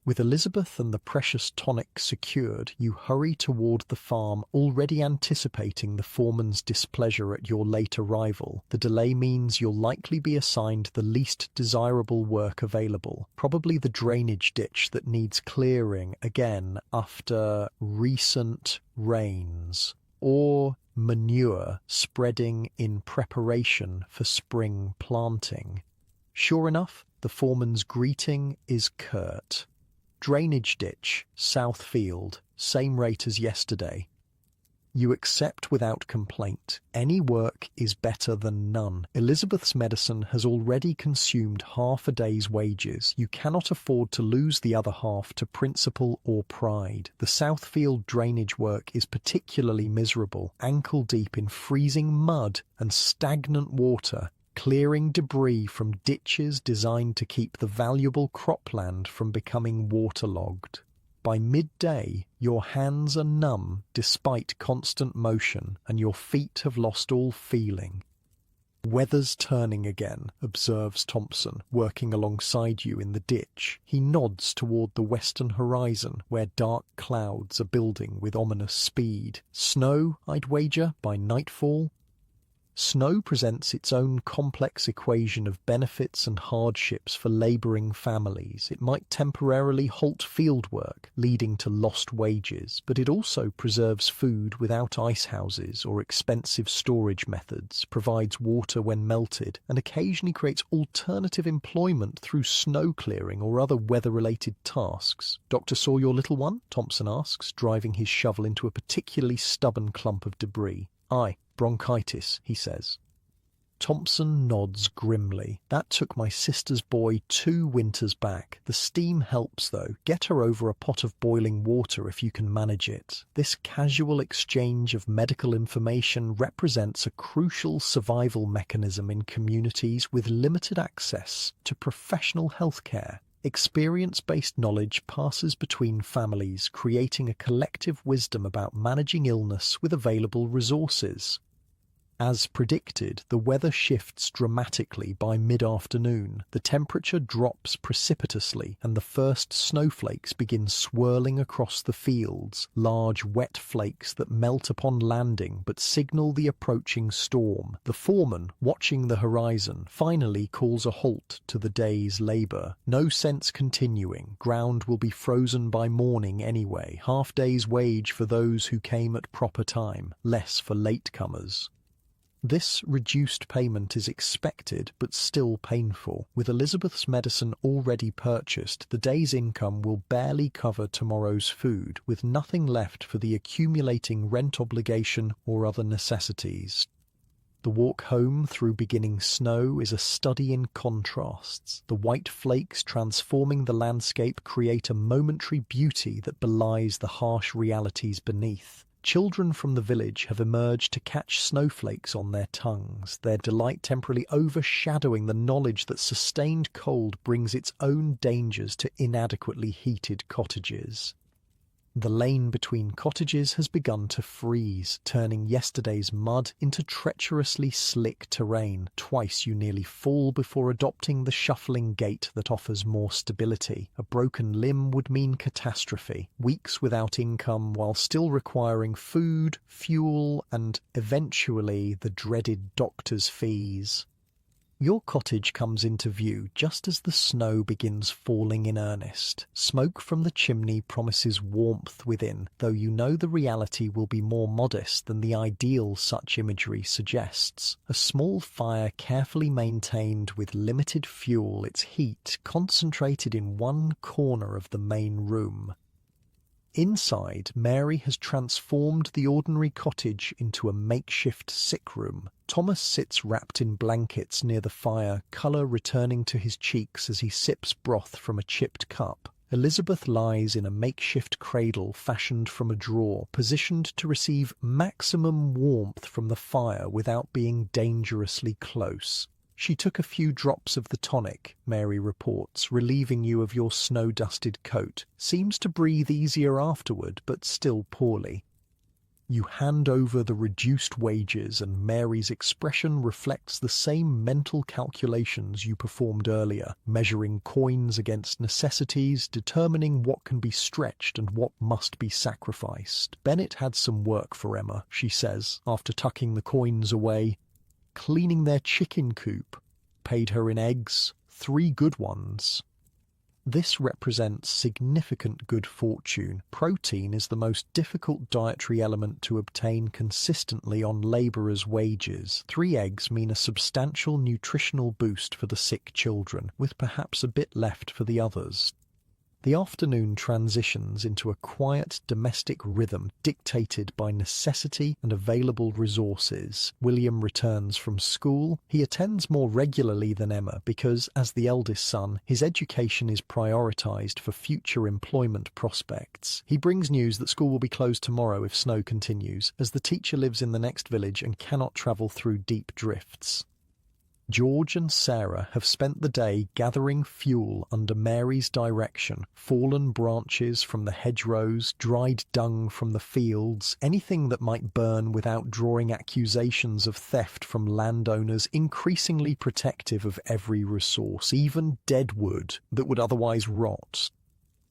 S1: With Elizabeth and the precious tonic secured, you hurry toward the farm, already anticipating the foreman's displeasure at your late arrival. The delay means you'll likely be assigned the least desirable work available, probably the drainage ditch that needs clearing again after recent rains, or manure spreading in preparation for spring planting. Sure enough, the foreman's greeting is curt. Drainage ditch, south field, same rate as yesterday. You accept without complaint. Any work is better than none. Elizabeth's medicine has already consumed half a day's wages. You cannot afford to lose the other half to principle or pride. The Southfield drainage work is particularly miserable, ankle deep in freezing mud and stagnant water, clearing debris from ditches designed to keep the valuable cropland from becoming waterlogged. By midday, your hands are numb despite constant motion, and your feet have lost all feeling. "Weather's turning again," observes Thompson, working alongside you in the ditch. He nods toward the western horizon, where dark clouds are building with ominous speed. "Snow, I'd wager, by nightfall?" Snow presents its own complex equation of benefits and hardships for labouring families. It might temporarily halt field work, leading to lost wages, but it also preserves food without ice houses or expensive storage methods, provides water when melted, and occasionally creates alternative employment through snow clearing or other weather-related tasks. "Doctor saw your little one?" Thompson asks, driving his shovel into a particularly stubborn clump of debris. "Aye. Bronchitis," he says. Thompson nods grimly. "That took my sister's boy 2 winters back. The steam helps, though. Get her over a pot of boiling water if you can manage it." This casual exchange of medical information represents a crucial survival mechanism in communities with limited access to professional healthcare. Experience-based knowledge passes between families, creating a collective wisdom about managing illness with available resources. As predicted, the weather shifts dramatically by mid-afternoon. The temperature drops precipitously, and the first snowflakes begin swirling across the fields, large wet flakes that melt upon landing but signal the approaching storm. The foreman, watching the horizon, finally calls a halt to the day's labour. No sense continuing. Ground will be frozen by morning anyway. Half day's wage for those who came at proper time, less for latecomers. This reduced payment is expected but still painful. With Elizabeth's medicine already purchased, the day's income will barely cover tomorrow's food, with nothing left for the accumulating rent obligation or other necessities. The walk home through beginning snow is a study in contrasts. The white flakes transforming the landscape create a momentary beauty that belies the harsh realities beneath. Children from the village have emerged to catch snowflakes on their tongues, their delight temporarily overshadowing the knowledge that sustained cold brings its own dangers to inadequately heated cottages. The lane between cottages has begun to freeze, turning yesterday's mud into treacherously slick terrain. Twice you nearly fall before adopting the shuffling gait that offers more stability. A broken limb would mean catastrophe. Weeks without income while still requiring food, fuel, and eventually the dreaded doctor's fees. Your cottage comes into view just as the snow begins falling in earnest. Smoke from the chimney promises warmth within, though you know the reality will be more modest than the ideal such imagery suggests. A small fire carefully maintained with limited fuel, its heat concentrated in one corner of the main room. Inside, Mary has transformed the ordinary cottage into a makeshift sick room. Thomas sits wrapped in blankets near the fire, colour returning to his cheeks as he sips broth from a chipped cup. Elizabeth lies in a makeshift cradle fashioned from a drawer, positioned to receive maximum warmth from the fire without being dangerously close. "She took a few drops of the tonic," Mary reports, relieving you of your snow-dusted coat. "Seems to breathe easier afterward, but still poorly." You hand over the reduced wages, and Mary's expression reflects the same mental calculations you performed earlier, measuring coins against necessities, determining what can be stretched and what must be sacrificed. "Bennett had some work for Emma," she says, after tucking the coins away. "Cleaning their chicken coop. Paid her in eggs, 3 good ones." This represents significant good fortune. Protein is the most difficult dietary element to obtain consistently on labourers' wages. 3 eggs mean a substantial nutritional boost for the sick children, with perhaps a bit left for the others. The afternoon transitions into a quiet domestic rhythm dictated by necessity and available resources. William returns from school. He attends more regularly than Emma because, as the eldest son, his education is prioritised for future employment prospects. He brings news that school will be closed tomorrow if snow continues, as the teacher lives in the next village and cannot travel through deep drifts. George and Sarah have spent the day gathering fuel under Mary's direction, fallen branches from the hedgerows, dried dung from the fields, anything that might burn without drawing accusations of theft from landowners increasingly protective of every resource, even dead wood that would otherwise rot.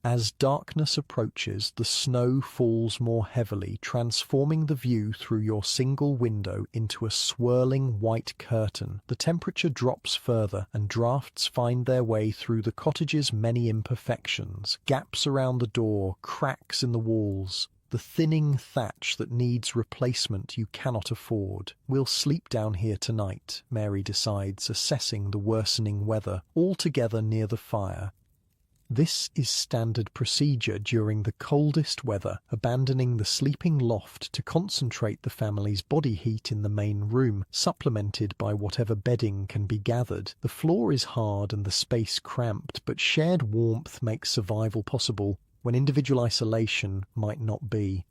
S1: As darkness approaches, the snow falls more heavily, transforming the view through your single window into a swirling white curtain. The temperature drops further, and drafts find their way through the cottage's many imperfections, gaps around the door, cracks in the walls, the thinning thatch that needs replacement you cannot afford. We'll sleep down here tonight, Mary decides, assessing the worsening weather, all together near the fire. This is standard procedure during the coldest weather, abandoning the sleeping loft to concentrate the family's body heat in the main room, supplemented by whatever bedding can be gathered. The floor is hard and the space cramped, but shared warmth makes survival possible when individual isolation might not be.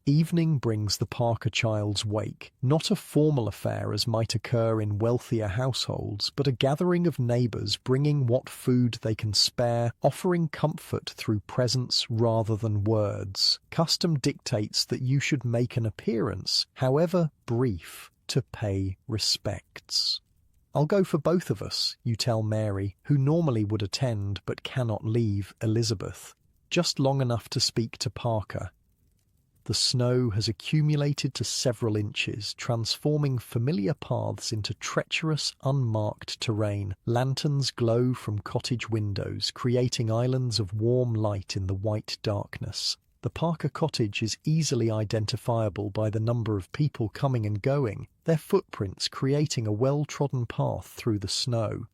S1: Evening brings the Parker child's wake, not a formal affair as might occur in wealthier households, but a gathering of neighbours bringing what food they can spare, offering comfort through presence rather than words. Custom dictates that you should make an appearance, however brief, to pay respects. "I'll go for both of us," you tell Mary, who normally would attend but cannot leave Elizabeth. Just long enough to speak to Parker. The snow has accumulated to several inches, transforming familiar paths into treacherous, unmarked terrain. Lanterns glow from cottage windows, creating islands of warm light in the white darkness. The Parker cottage is easily identifiable by the number of people coming and going, their footprints creating a well-trodden path through the snow.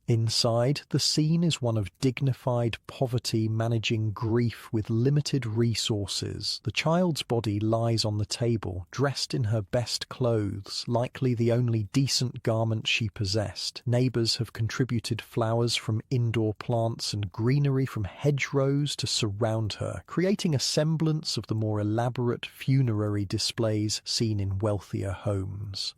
S1: Inside, the scene is one of dignified poverty managing grief with limited resources. The child's body lies on the table, dressed in her best clothes, likely the only decent garment she possessed. Neighbours have contributed flowers from indoor plants and greenery from hedgerows to surround her, creating a semblance of the more elaborate funerary displays seen in wealthier homes.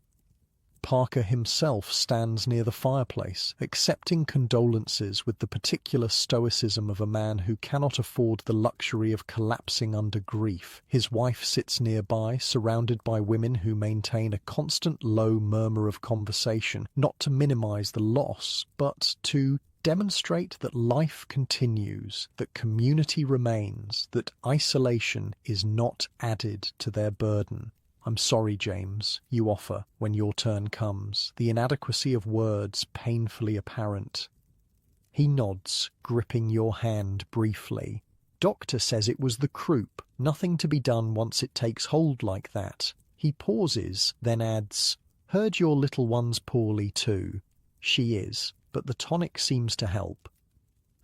S1: Parker himself stands near the fireplace, accepting condolences with the particular stoicism of a man who cannot afford the luxury of collapsing under grief. His wife sits nearby, surrounded by women who maintain a constant low murmur of conversation, not to minimize the loss, but to demonstrate that life continues, that community remains, that isolation is not added to their burden. "I'm sorry, James," you offer when your turn comes, the inadequacy of words painfully apparent. He nods, gripping your hand briefly. "Doctor says it was the croup. Nothing to be done once it takes hold like that." He pauses, then adds, "Heard your little one's poorly too." She is, but the tonic seems to help.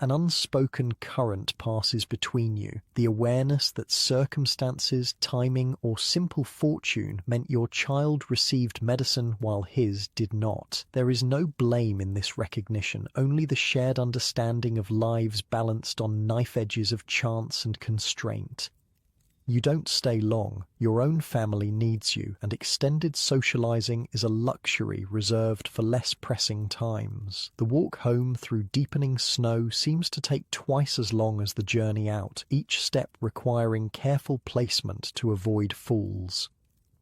S1: An unspoken current passes between you, the awareness that circumstances, timing, or simple fortune meant your child received medicine while his did not. There is no blame in this recognition, only the shared understanding of lives balanced on knife edges of chance and constraint. You don't stay long. Your own family needs you, and extended socializing is a luxury reserved for less pressing times. The walk home through deepening snow seems to take twice as long as the journey out, each step requiring careful placement to avoid falls.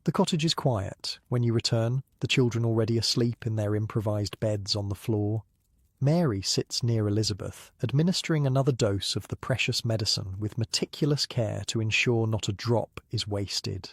S1: The cottage is quiet. When you return, the children already asleep in their improvised beds on the floor. Mary sits near Elizabeth, administering another dose of the precious medicine with meticulous care to ensure not a drop is wasted.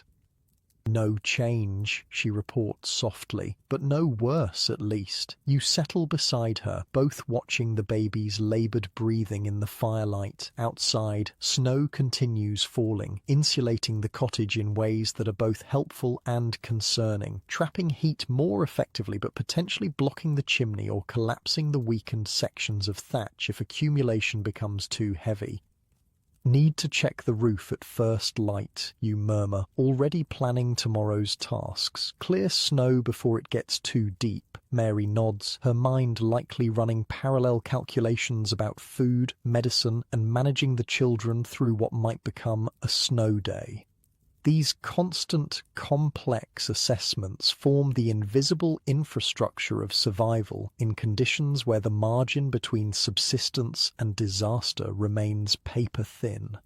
S1: "No change," she reports softly, "but no worse at least." You settle beside her, both watching the baby's laboured breathing in the firelight. Outside, snow continues falling, insulating the cottage in ways that are both helpful and concerning, trapping heat more effectively but potentially blocking the chimney or collapsing the weakened sections of thatch if accumulation becomes too heavy. "Need to check the roof at first light," you murmur, already planning tomorrow's tasks. "Clear snow before it gets too deep." Mary nods, her mind likely running parallel calculations about food, medicine, and managing the children through what might become a snow day. These constant, complex assessments form the invisible infrastructure of survival in conditions where the margin between subsistence and disaster remains paper-thin.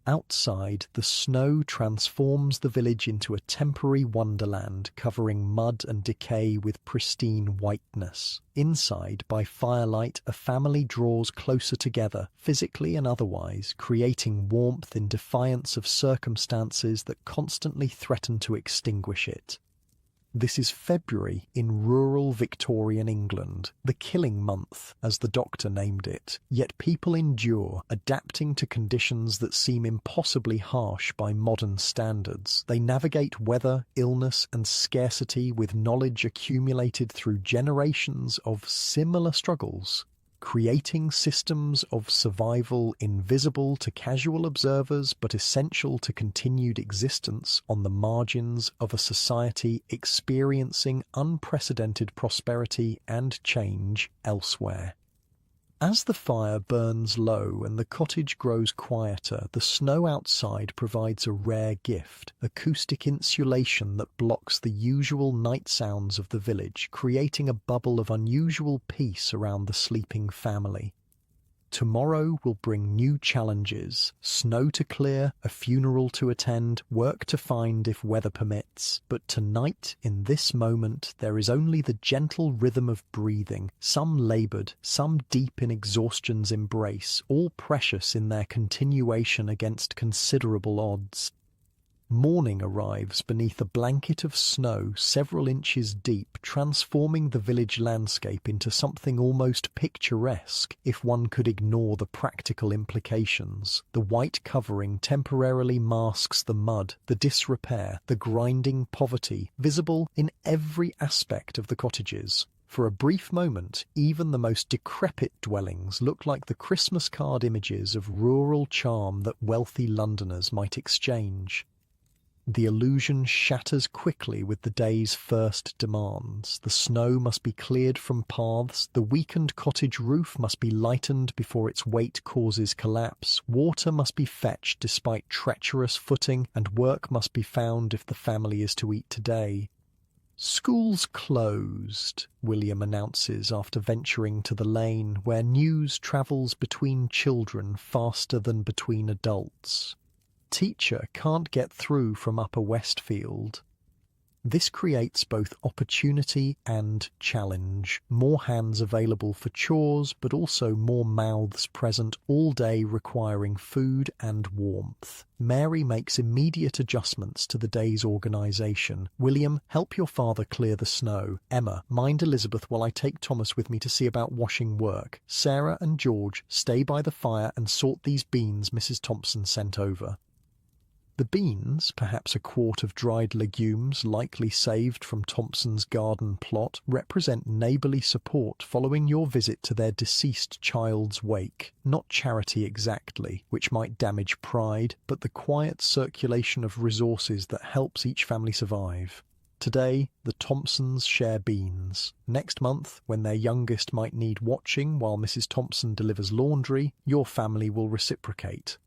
S1: Outside, the snow transforms the village into a temporary wonderland covering mud and decay with pristine whiteness. Inside, by firelight, a family draws closer together, physically and otherwise, creating warmth in defiance of circumstances that constantly threaten to extinguish it. This is February in rural Victorian England, the killing month, as the doctor named it, yet people endure, adapting to conditions that seem impossibly harsh by modern standards. They navigate weather, illness, and scarcity with knowledge accumulated through generations of similar struggles, creating systems of survival invisible to casual observers but essential to continued existence on the margins of a society experiencing unprecedented prosperity and change elsewhere. As the fire burns low and the cottage grows quieter, the snow outside provides a rare gift, acoustic insulation that blocks the usual night sounds of the village, creating a bubble of unusual peace around the sleeping family. Tomorrow will bring new challenges, snow to clear, a funeral to attend, work to find if weather permits. But tonight, in this moment, there is only the gentle rhythm of breathing, some laboured, some deep in exhaustion's embrace, all precious in their continuation against considerable odds. Morning arrives beneath a blanket of snow several inches deep, transforming the village landscape into something almost picturesque if one could ignore the practical implications. The white covering temporarily masks the mud, the disrepair, the grinding poverty, visible in every aspect of the cottages. For a brief moment, even the most decrepit dwellings look like the Christmas card images of rural charm that wealthy Londoners might exchange. The illusion shatters quickly with the day's first demands. The snow must be cleared from paths, the weakened cottage roof must be lightened before its weight causes collapse, water must be fetched despite treacherous footing, and work must be found if the family is to eat today. "School's closed," William announces after venturing to the lane, where news travels between children faster than between adults. Teacher can't get through from Upper Westfield. This creates both opportunity and challenge. More hands available for chores, but also more mouths present all day requiring food and warmth. Mary makes immediate adjustments to the day's organisation. "William, help your father clear the snow. Emma, mind Elizabeth while I take Thomas with me to see about washing work. Sarah and George, stay by the fire and sort these beans Mrs. Thompson sent over." The beans, perhaps a quart of dried legumes likely saved from Thompson's garden plot, represent neighbourly support following your visit to their deceased child's wake. Not charity exactly, which might damage pride, but the quiet circulation of resources that helps each family survive. Today, the Thompsons share beans. Next month, when their youngest might need watching while Mrs. Thompson delivers laundry, your family will reciprocate.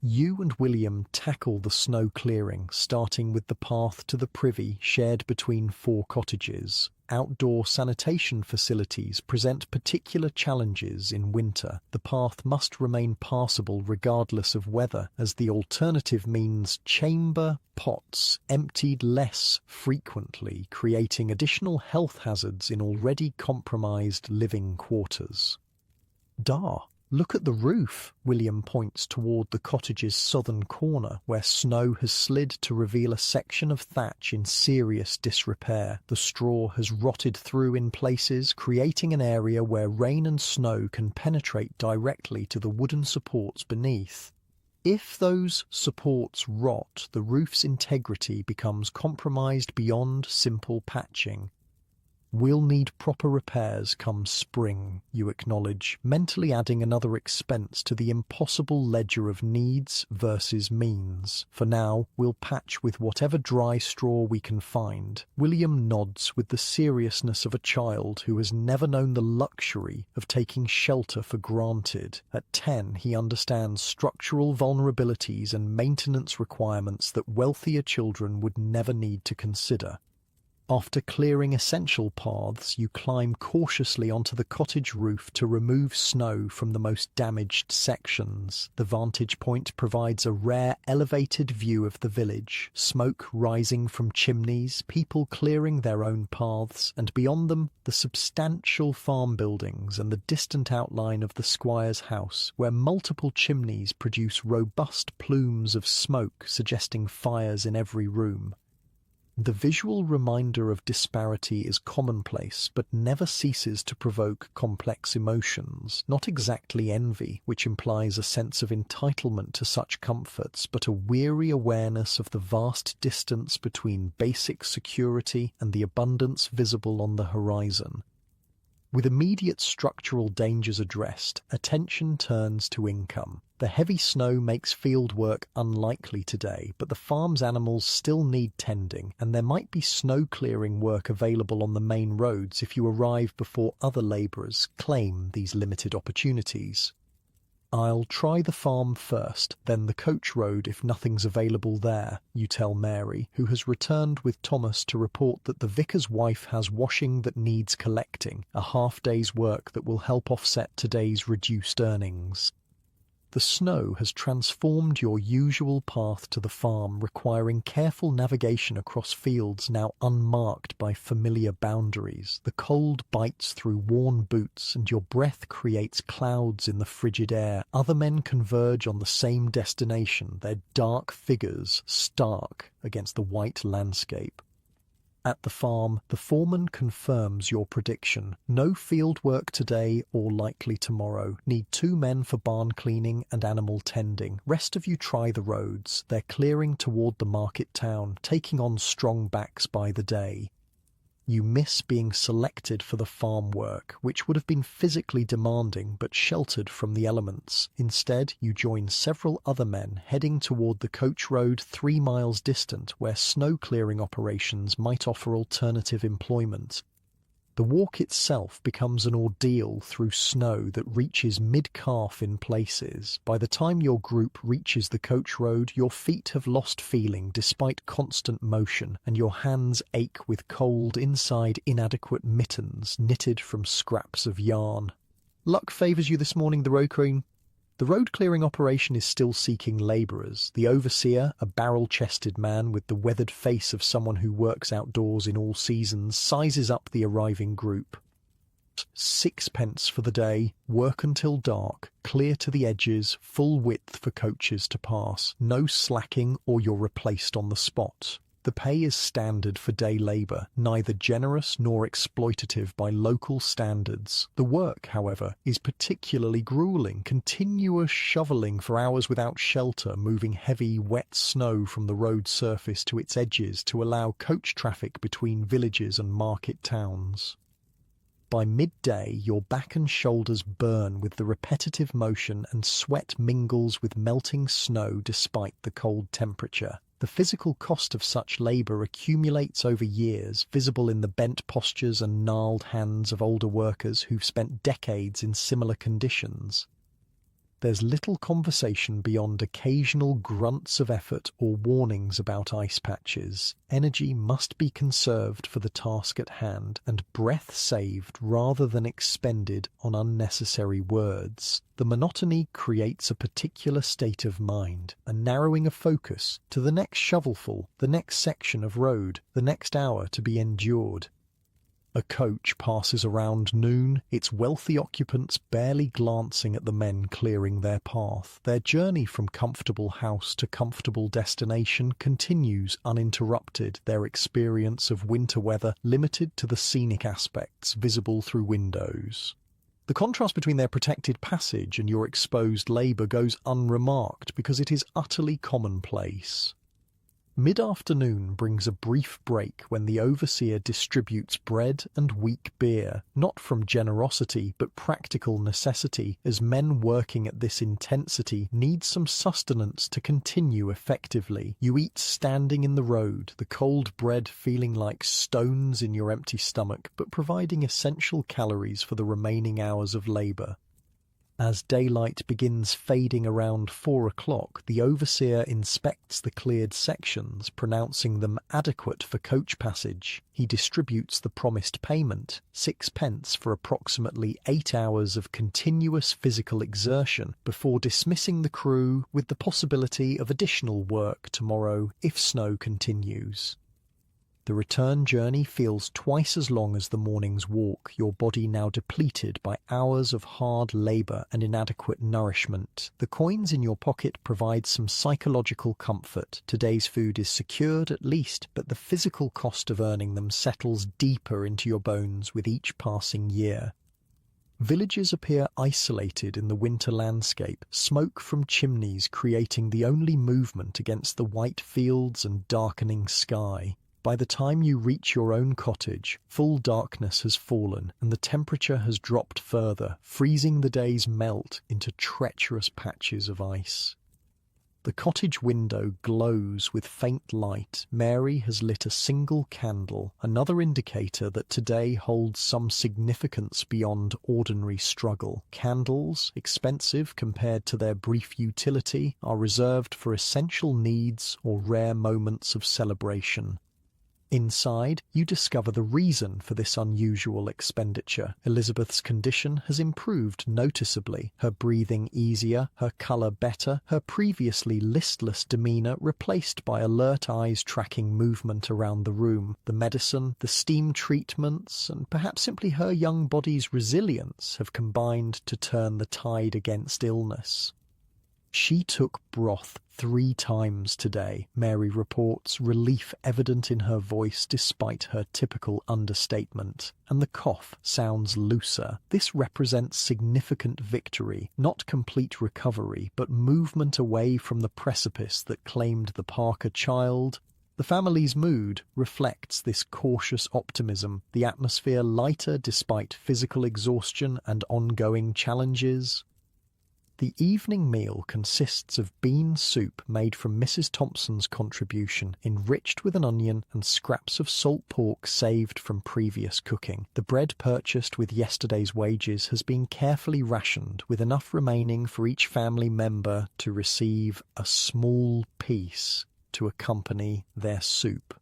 S1: You and William tackle the snow clearing, starting with the path to the privy shared between 4 cottages. Outdoor sanitation facilities present particular challenges in winter. The path must remain passable regardless of weather, as the alternative means chamber pots emptied less frequently, creating additional health hazards in already compromised living quarters. Look at the roof. William points toward the cottage's southern corner, where snow has slid to reveal a section of thatch in serious disrepair. The straw has rotted through in places, creating an area where rain and snow can penetrate directly to the wooden supports beneath. If those supports rot, the roof's integrity becomes compromised beyond simple patching. We'll need proper repairs come spring, you acknowledge, mentally adding another expense to the impossible ledger of needs versus means. For now, we'll patch with whatever dry straw we can find. William nods with the seriousness of a child who has never known the luxury of taking shelter for granted. At 10, he understands structural vulnerabilities and maintenance requirements that wealthier children would never need to consider. After clearing essential paths, you climb cautiously onto the cottage roof to remove snow from the most damaged sections. The vantage point provides a rare elevated view of the village, smoke rising from chimneys, people clearing their own paths, and beyond them, the substantial farm buildings and the distant outline of the squire's house, where multiple chimneys produce robust plumes of smoke suggesting fires in every room. The visual reminder of disparity is commonplace, but never ceases to provoke complex emotions. Not exactly envy, which implies a sense of entitlement to such comforts, but a weary awareness of the vast distance between basic security and the abundance visible on the horizon. With immediate structural dangers addressed, attention turns to income. The heavy snow makes field work unlikely today, but the farm's animals still need tending, and there might be snow clearing work available on the main roads if you arrive before other labourers claim these limited opportunities. I'll try the farm first, then the coach road if nothing's available there, you tell Mary, who has returned with Thomas to report that the vicar's wife has washing that needs collecting, a half-day's work that will help offset today's reduced earnings. The snow has transformed your usual path to the farm, requiring careful navigation across fields now unmarked by familiar boundaries. The cold bites through worn boots, and your breath creates clouds in the frigid air. Other men converge on the same destination, their dark figures stark against the white landscape. At the farm, the foreman confirms your prediction. No field work today or likely tomorrow. Need 2 men for barn cleaning and animal tending. Rest of you try the roads. They're clearing toward the market town, taking on strong backs by the day. You miss being selected for the farm work, which would have been physically demanding but sheltered from the elements. Instead, you join several other men heading toward the coach road 3 miles distant, where snow clearing operations might offer alternative employment. The walk itself becomes an ordeal through snow that reaches mid-calf in places. By the time your group reaches the coach road, your feet have lost feeling despite constant motion, and your hands ache with cold inside inadequate mittens knitted from scraps of yarn. Luck favours you this morning, the road queen. The road clearing operation is still seeking labourers. The overseer, a barrel-chested man with the weathered face of someone who works outdoors in all seasons, sizes up the arriving group. 6 pence for the day, work until dark, clear to the edges, full width for coaches to pass. No slacking or you're replaced on the spot. The pay is standard for day labour, neither generous nor exploitative by local standards. The work, however, is particularly gruelling, continuous shovelling for hours without shelter, moving heavy, wet snow from the road surface to its edges to allow coach traffic between villages and market towns. By midday, your back and shoulders burn with the repetitive motion, and sweat mingles with melting snow despite the cold temperature. The physical cost of such labour accumulates over years, visible in the bent postures and gnarled hands of older workers who've spent decades in similar conditions. There's little conversation beyond occasional grunts of effort or warnings about ice patches. Energy must be conserved for the task at hand, and breath saved rather than expended on unnecessary words. The monotony creates a particular state of mind, a narrowing of focus to the next shovelful, the next section of road, the next hour to be endured. A coach passes around noon, its wealthy occupants barely glancing at the men clearing their path. Their journey from comfortable house to comfortable destination continues uninterrupted, their experience of winter weather limited to the scenic aspects visible through windows. The contrast between their protected passage and your exposed labour goes unremarked because it is utterly commonplace. Mid-afternoon brings a brief break when the overseer distributes bread and weak beer, not from generosity but practical necessity, as men working at this intensity need some sustenance to continue effectively. You eat standing in the road, the cold bread feeling like stones in your empty stomach, but providing essential calories for the remaining hours of labor. As daylight begins fading around 4 o'clock, the overseer inspects the cleared sections, pronouncing them adequate for coach passage. He distributes the promised payment, 6 pence for approximately 8 hours of continuous physical exertion, before dismissing the crew with the possibility of additional work tomorrow if snow continues. The return journey feels twice as long as the morning's walk, your body now depleted by hours of hard labor and inadequate nourishment. The coins in your pocket provide some psychological comfort. Today's food is secured at least, but the physical cost of earning them settles deeper into your bones with each passing year. Villages appear isolated in the winter landscape, smoke from chimneys creating the only movement against the white fields and darkening sky. By the time you reach your own cottage, full darkness has fallen and the temperature has dropped further, freezing the day's melt into treacherous patches of ice. The cottage window glows with faint light. Mary has lit a single candle, another indicator that today holds some significance beyond ordinary struggle. Candles, expensive compared to their brief utility, are reserved for essential needs or rare moments of celebration. Inside, you discover the reason for this unusual expenditure. Elizabeth's condition has improved noticeably, her breathing easier, her colour better, her previously listless demeanour replaced by alert eyes tracking movement around the room. The medicine, the steam treatments, and perhaps simply her young body's resilience have combined to turn the tide against illness. She took broth 3 times today, Mary reports, relief evident in her voice despite her typical understatement. And the cough sounds looser. This represents significant victory, not complete recovery, but movement away from the precipice that claimed the Parker child. The family's mood reflects this cautious optimism, the atmosphere lighter despite physical exhaustion and ongoing challenges. The evening meal consists of bean soup made from Mrs. Thompson's contribution, enriched with an onion and scraps of salt pork saved from previous cooking. The bread purchased with yesterday's wages has been carefully rationed, with enough remaining for each family member to receive a small piece to accompany their soup.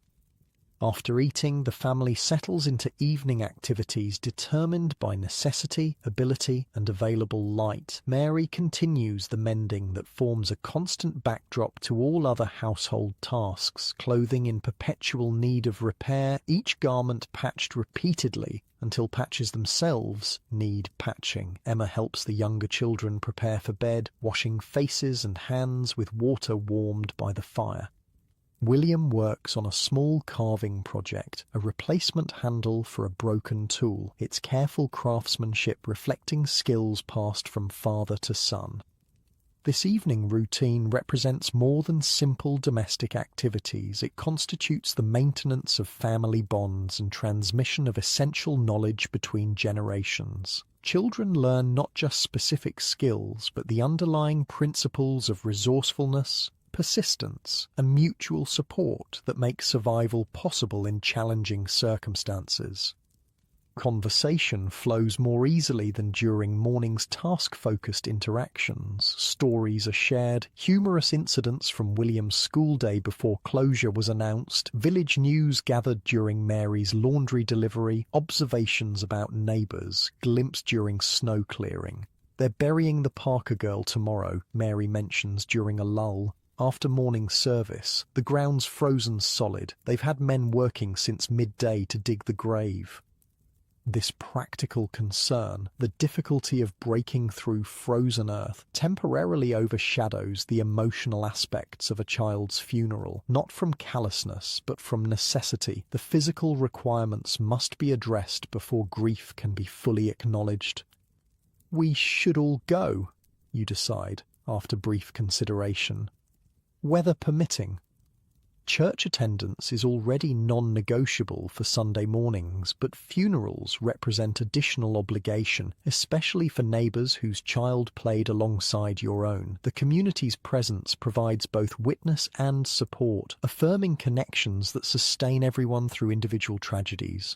S1: After eating, the family settles into evening activities determined by necessity, ability, and available light. Mary continues the mending that forms a constant backdrop to all other household tasks, clothing in perpetual need of repair, each garment patched repeatedly until patches themselves need patching. Emma helps the younger children prepare for bed, washing faces and hands with water warmed by the fire. William works on a small carving project, a replacement handle for a broken tool, its careful craftsmanship reflecting skills passed from father to son. This evening routine represents more than simple domestic activities. It constitutes the maintenance of family bonds and transmission of essential knowledge between generations. Children learn not just specific skills, but the underlying principles of resourcefulness, persistence, and mutual support that make survival possible in challenging circumstances. Conversation flows more easily than during morning's task-focused interactions. Stories are shared, humorous incidents from William's school day before closure was announced, village news gathered during Mary's laundry delivery, observations about neighbours, glimpsed during snow clearing. They're burying the Parker girl tomorrow, Mary mentions during a lull. After morning service, the ground's frozen solid. They've had men working since midday to dig the grave. This practical concern, the difficulty of breaking through frozen earth, temporarily overshadows the emotional aspects of a child's funeral, not from callousness, but from necessity. The physical requirements must be addressed before grief can be fully acknowledged. We should all go, you decide, after brief consideration. Weather permitting. Church attendance is already non-negotiable for Sunday mornings, but funerals represent additional obligation, especially for neighbours whose child played alongside your own. The community's presence provides both witness and support, affirming connections that sustain everyone through individual tragedies.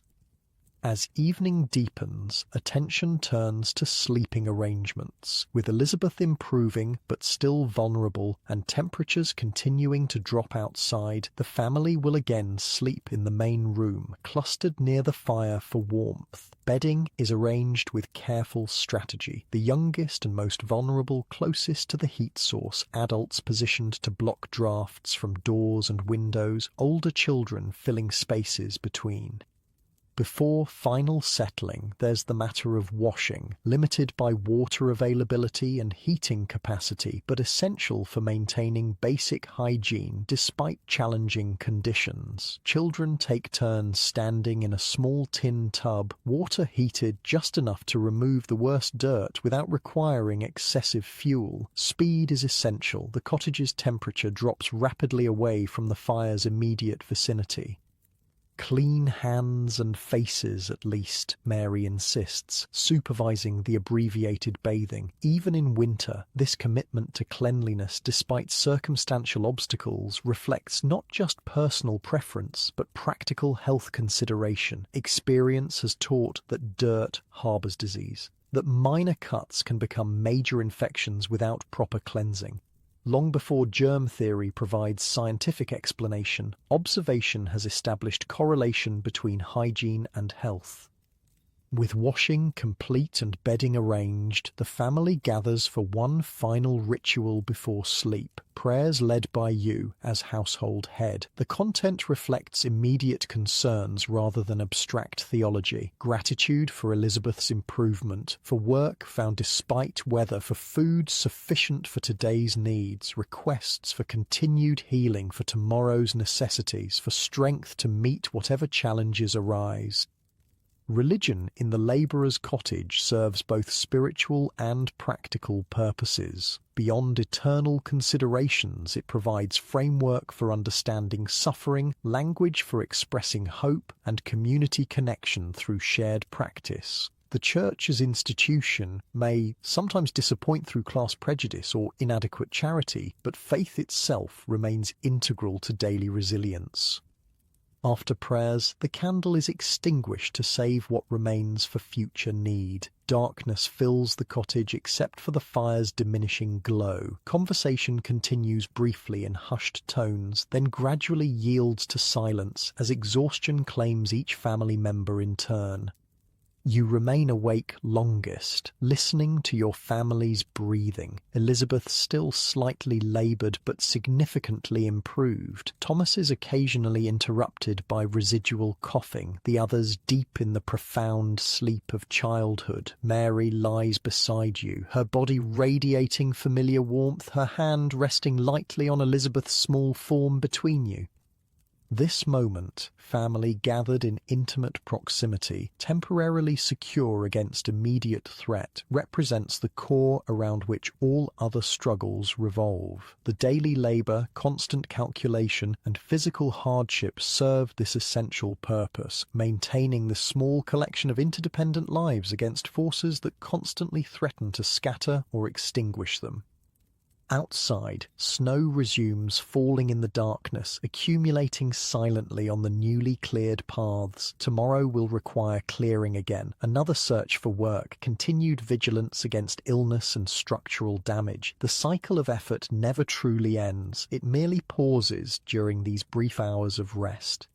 S1: As evening deepens, attention turns to sleeping arrangements. With Elizabeth improving but still vulnerable and temperatures continuing to drop outside, the family will again sleep in the main room, clustered near the fire for warmth. Bedding is arranged with careful strategy. The youngest and most vulnerable closest to the heat source, adults positioned to block drafts from doors and windows, older children filling spaces between. Before final settling, there's the matter of washing, limited by water availability and heating capacity, but essential for maintaining basic hygiene despite challenging conditions. Children take turns standing in a small tin tub, water heated just enough to remove the worst dirt without requiring excessive fuel. Speed is essential. The cottage's temperature drops rapidly away from the fire's immediate vicinity. Clean hands and faces, at least, Mary insists, supervising the abbreviated bathing. Even in winter, this commitment to cleanliness, despite circumstantial obstacles, reflects not just personal preference, but practical health consideration. Experience has taught that dirt harbours disease, that minor cuts can become major infections without proper cleansing. Long before germ theory provides scientific explanation, observation has established correlation between hygiene and health. With washing complete and bedding arranged, the family gathers for one final ritual before sleep, prayers led by you as household head. The content reflects immediate concerns rather than abstract theology. Gratitude for Elizabeth's improvement, for work found despite weather, for food sufficient for today's needs, requests for continued healing for tomorrow's necessities, for strength to meet whatever challenges arise. Religion in the labourer's cottage serves both spiritual and practical purposes. Beyond eternal considerations, it provides framework for understanding suffering, language for expressing hope, and community connection through shared practice. The church as institution may sometimes disappoint through class prejudice or inadequate charity, but faith itself remains integral to daily resilience. After prayers, the candle is extinguished to save what remains for future need. Darkness fills the cottage except for the fire's diminishing glow. Conversation continues briefly in hushed tones, then gradually yields to silence as exhaustion claims each family member in turn. You remain awake longest, listening to your family's breathing. Elizabeth still slightly laboured but significantly improved. Thomas is occasionally interrupted by residual coughing, the others deep in the profound sleep of childhood. Mary lies beside you, her body radiating familiar warmth, her hand resting lightly on Elizabeth's small form between you. This moment, family gathered in intimate proximity, temporarily secure against immediate threat, represents the core around which all other struggles revolve. The daily labour, constant calculation, and physical hardship serve this essential purpose, maintaining the small collection of interdependent lives against forces that constantly threaten to scatter or extinguish them. Outside, snow resumes falling in the darkness, accumulating silently on the newly cleared paths. Tomorrow will require clearing again, another search for work, continued vigilance against illness and structural damage. The cycle of effort never truly ends, it merely pauses during these brief hours of rest.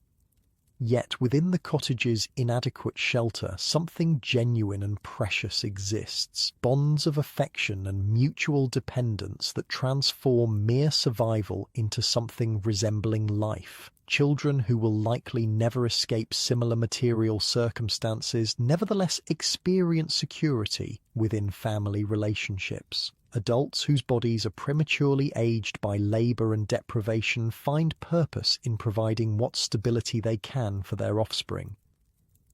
S1: Yet within the cottage's inadequate shelter, something genuine and precious exists. Bonds of affection and mutual dependence that transform mere survival into something resembling life. Children who will likely never escape similar material circumstances nevertheless experience security within family relationships. Adults whose bodies are prematurely aged by labour and deprivation find purpose in providing what stability they can for their offspring.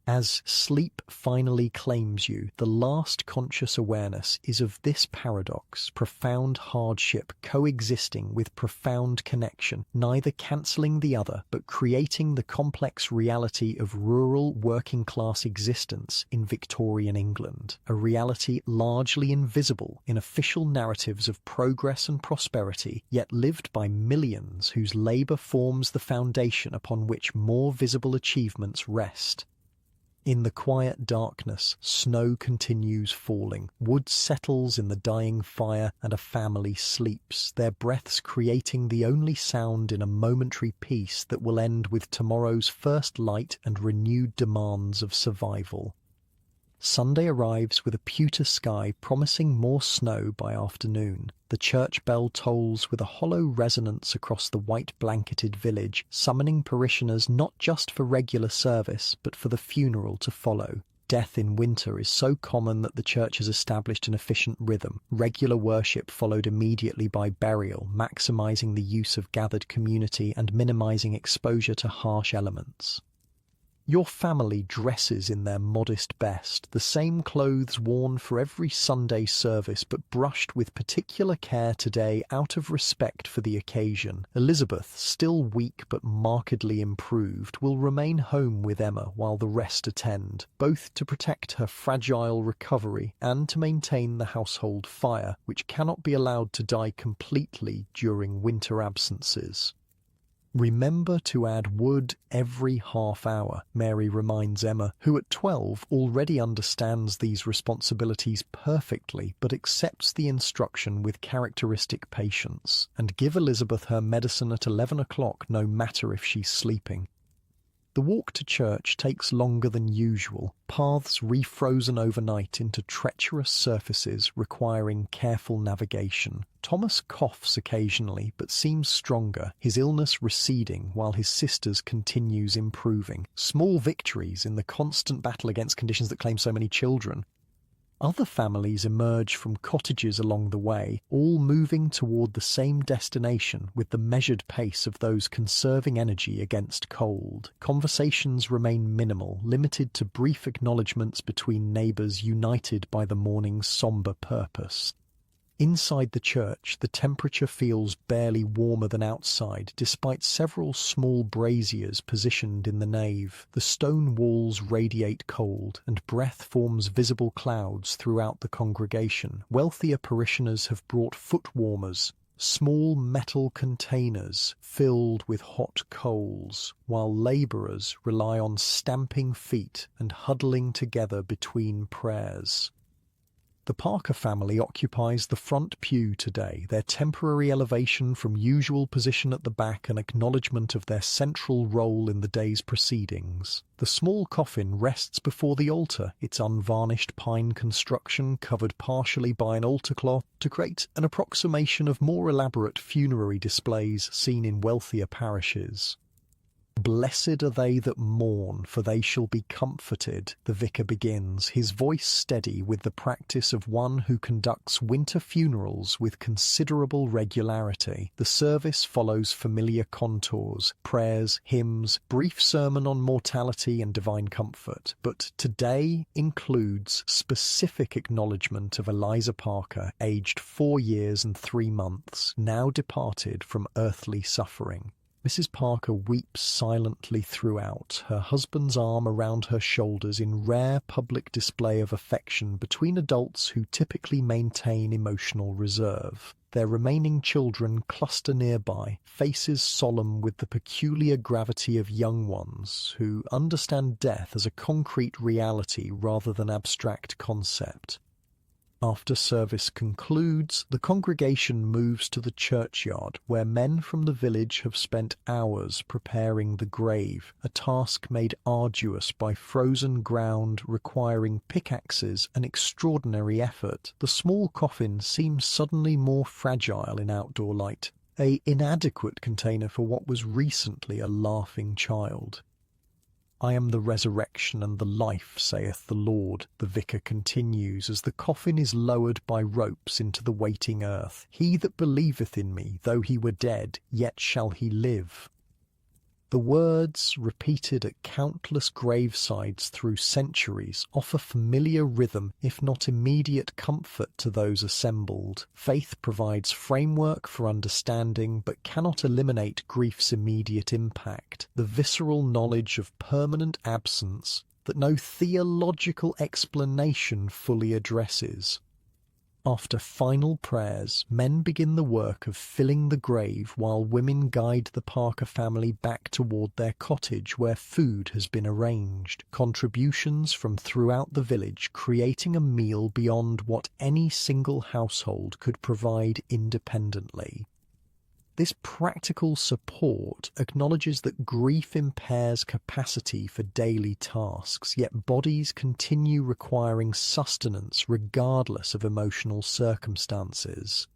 S1: As sleep finally claims you, the last conscious awareness is of this paradox: profound hardship coexisting with profound connection, neither cancelling the other, but creating the complex reality of rural working-class existence in Victorian England, a reality largely invisible in official narratives of progress and prosperity, yet lived by millions whose labour forms the foundation upon which more visible achievements rest. In the quiet darkness, snow continues falling, wood settles in the dying fire, and a family sleeps, their breaths creating the only sound in a momentary peace that will end with tomorrow's first light and renewed demands of survival. Sunday arrives with a pewter sky promising more snow by afternoon. The church bell tolls with a hollow resonance across the white-blanketed village, summoning parishioners not just for regular service, but for the funeral to follow. Death in winter is so common that the church has established an efficient rhythm. Regular worship followed immediately by burial, maximising the use of gathered community and minimising exposure to harsh elements. Your family dresses in their modest best, the same clothes worn for every Sunday service but brushed with particular care today out of respect for the occasion. Elizabeth, still weak but markedly improved, will remain home with Emma while the rest attend, both to protect her fragile recovery and to maintain the household fire, which cannot be allowed to die completely during winter absences. Remember to add wood every half hour, Mary reminds Emma, who at 12 already understands these responsibilities perfectly but accepts the instruction with characteristic patience. And give Elizabeth her medicine at 11 o'clock, no matter if she's sleeping. The walk to church takes longer than usual, paths refrozen overnight into treacherous surfaces requiring careful navigation. Thomas coughs occasionally but seems stronger, his illness receding while his sister's continues improving. Small victories in the constant battle against conditions that claim so many children. Other families emerge from cottages along the way, all moving toward the same destination with the measured pace of those conserving energy against cold. Conversations remain minimal, limited to brief acknowledgements between neighbours united by the morning's sombre purpose. Inside the church, the temperature feels barely warmer than outside, despite several small braziers positioned in the nave. The stone walls radiate cold, and breath forms visible clouds throughout the congregation. Wealthier parishioners have brought foot warmers, small metal containers filled with hot coals, while labourers rely on stamping feet and huddling together between prayers. The Parker family occupies the front pew today, their temporary elevation from usual position at the back an acknowledgement of their central role in the day's proceedings. The small coffin rests before the altar, its unvarnished pine construction covered partially by an altar cloth to create an approximation of more elaborate funerary displays seen in wealthier parishes. "Blessed are they that mourn, for they shall be comforted," the vicar begins, his voice steady with the practice of one who conducts winter funerals with considerable regularity. The service follows familiar contours: prayers, hymns, brief sermon on mortality and divine comfort. But today includes specific acknowledgement of Eliza Parker, aged 4 years and 3 months, now departed from earthly suffering. Mrs. Parker weeps silently throughout, her husband's arm around her shoulders in rare public display of affection between adults who typically maintain emotional reserve. Their remaining children cluster nearby, faces solemn with the peculiar gravity of young ones who understand death as a concrete reality rather than abstract concept. After service concludes, the congregation moves to the churchyard, where men from the village have spent hours preparing the grave, a task made arduous by frozen ground requiring pickaxes and extraordinary effort. The small coffin seems suddenly more fragile in outdoor light, an inadequate container for what was recently a laughing child. "I am the resurrection and the life, saith the Lord," the vicar continues, as the coffin is lowered by ropes into the waiting earth. "He that believeth in me, though he were dead, yet shall he live." The words, repeated at countless gravesides through centuries, offer familiar rhythm, if not immediate comfort to those assembled. Faith provides framework for understanding, but cannot eliminate grief's immediate impact, the visceral knowledge of permanent absence that no theological explanation fully addresses. After final prayers, men begin the work of filling the grave while women guide the Parker family back toward their cottage where food has been arranged. Contributions from throughout the village creating a meal beyond what any single household could provide independently. This practical support acknowledges that grief impairs capacity for daily tasks, yet bodies continue requiring sustenance regardless of emotional circumstances.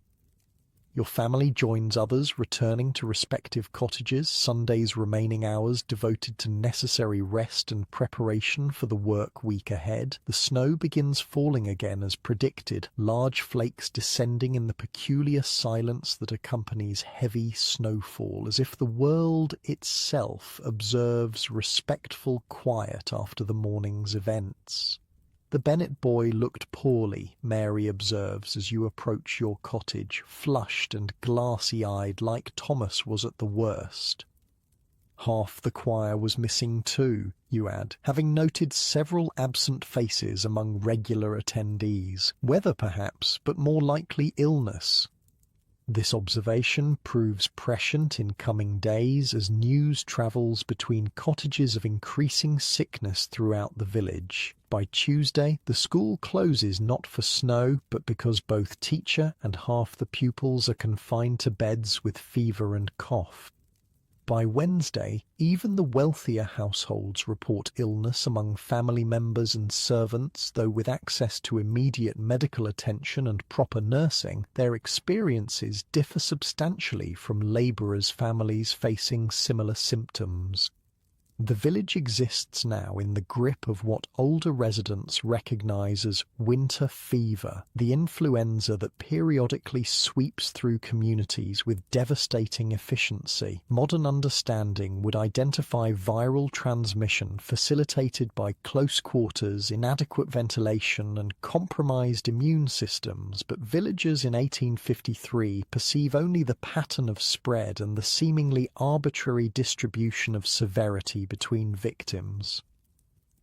S1: Your family joins others returning to respective cottages, Sunday's remaining hours devoted to necessary rest and preparation for the work week ahead. The snow begins falling again as predicted, large flakes descending in the peculiar silence that accompanies heavy snowfall, as if the world itself observes respectful quiet after the morning's events. The Bennett boy looked poorly, Mary observes, as you approach your cottage, flushed and glassy-eyed like Thomas was at the worst. Half the choir was missing too, you add, having noted several absent faces among regular attendees. Weather perhaps, but more likely illness. This observation proves prescient in coming days as news travels between cottages of increasing sickness throughout the village. By Tuesday, the school closes not for snow, but because both teacher and half the pupils are confined to beds with fever and cough. By Wednesday, even the wealthier households report illness among family members and servants, though with access to immediate medical attention and proper nursing, their experiences differ substantially from labourers' families facing similar symptoms. The village exists now in the grip of what older residents recognise as winter fever, the influenza that periodically sweeps through communities with devastating efficiency. Modern understanding would identify viral transmission facilitated by close quarters, inadequate ventilation, and compromised immune systems, but villagers in 1853 perceive only the pattern of spread and the seemingly arbitrary distribution of severity between victims.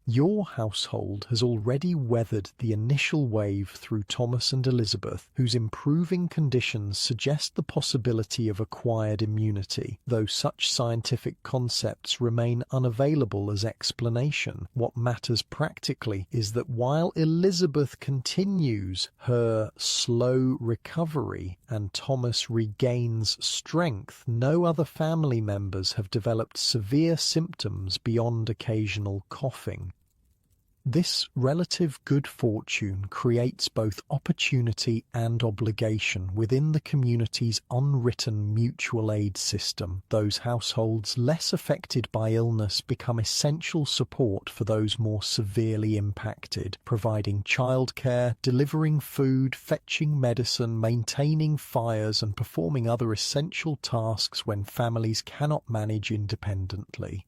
S1: Your household has already weathered the initial wave through Thomas and Elizabeth, whose improving conditions suggest the possibility of acquired immunity, though such scientific concepts remain unavailable as explanation. What matters practically is that while Elizabeth continues her slow recovery and Thomas regains strength, no other family members have developed severe symptoms beyond occasional coughing. This relative good fortune creates both opportunity and obligation within the community's unwritten mutual aid system. Those households less affected by illness become essential support for those more severely impacted, providing childcare, delivering food, fetching medicine, maintaining fires, and performing other essential tasks when families cannot manage independently.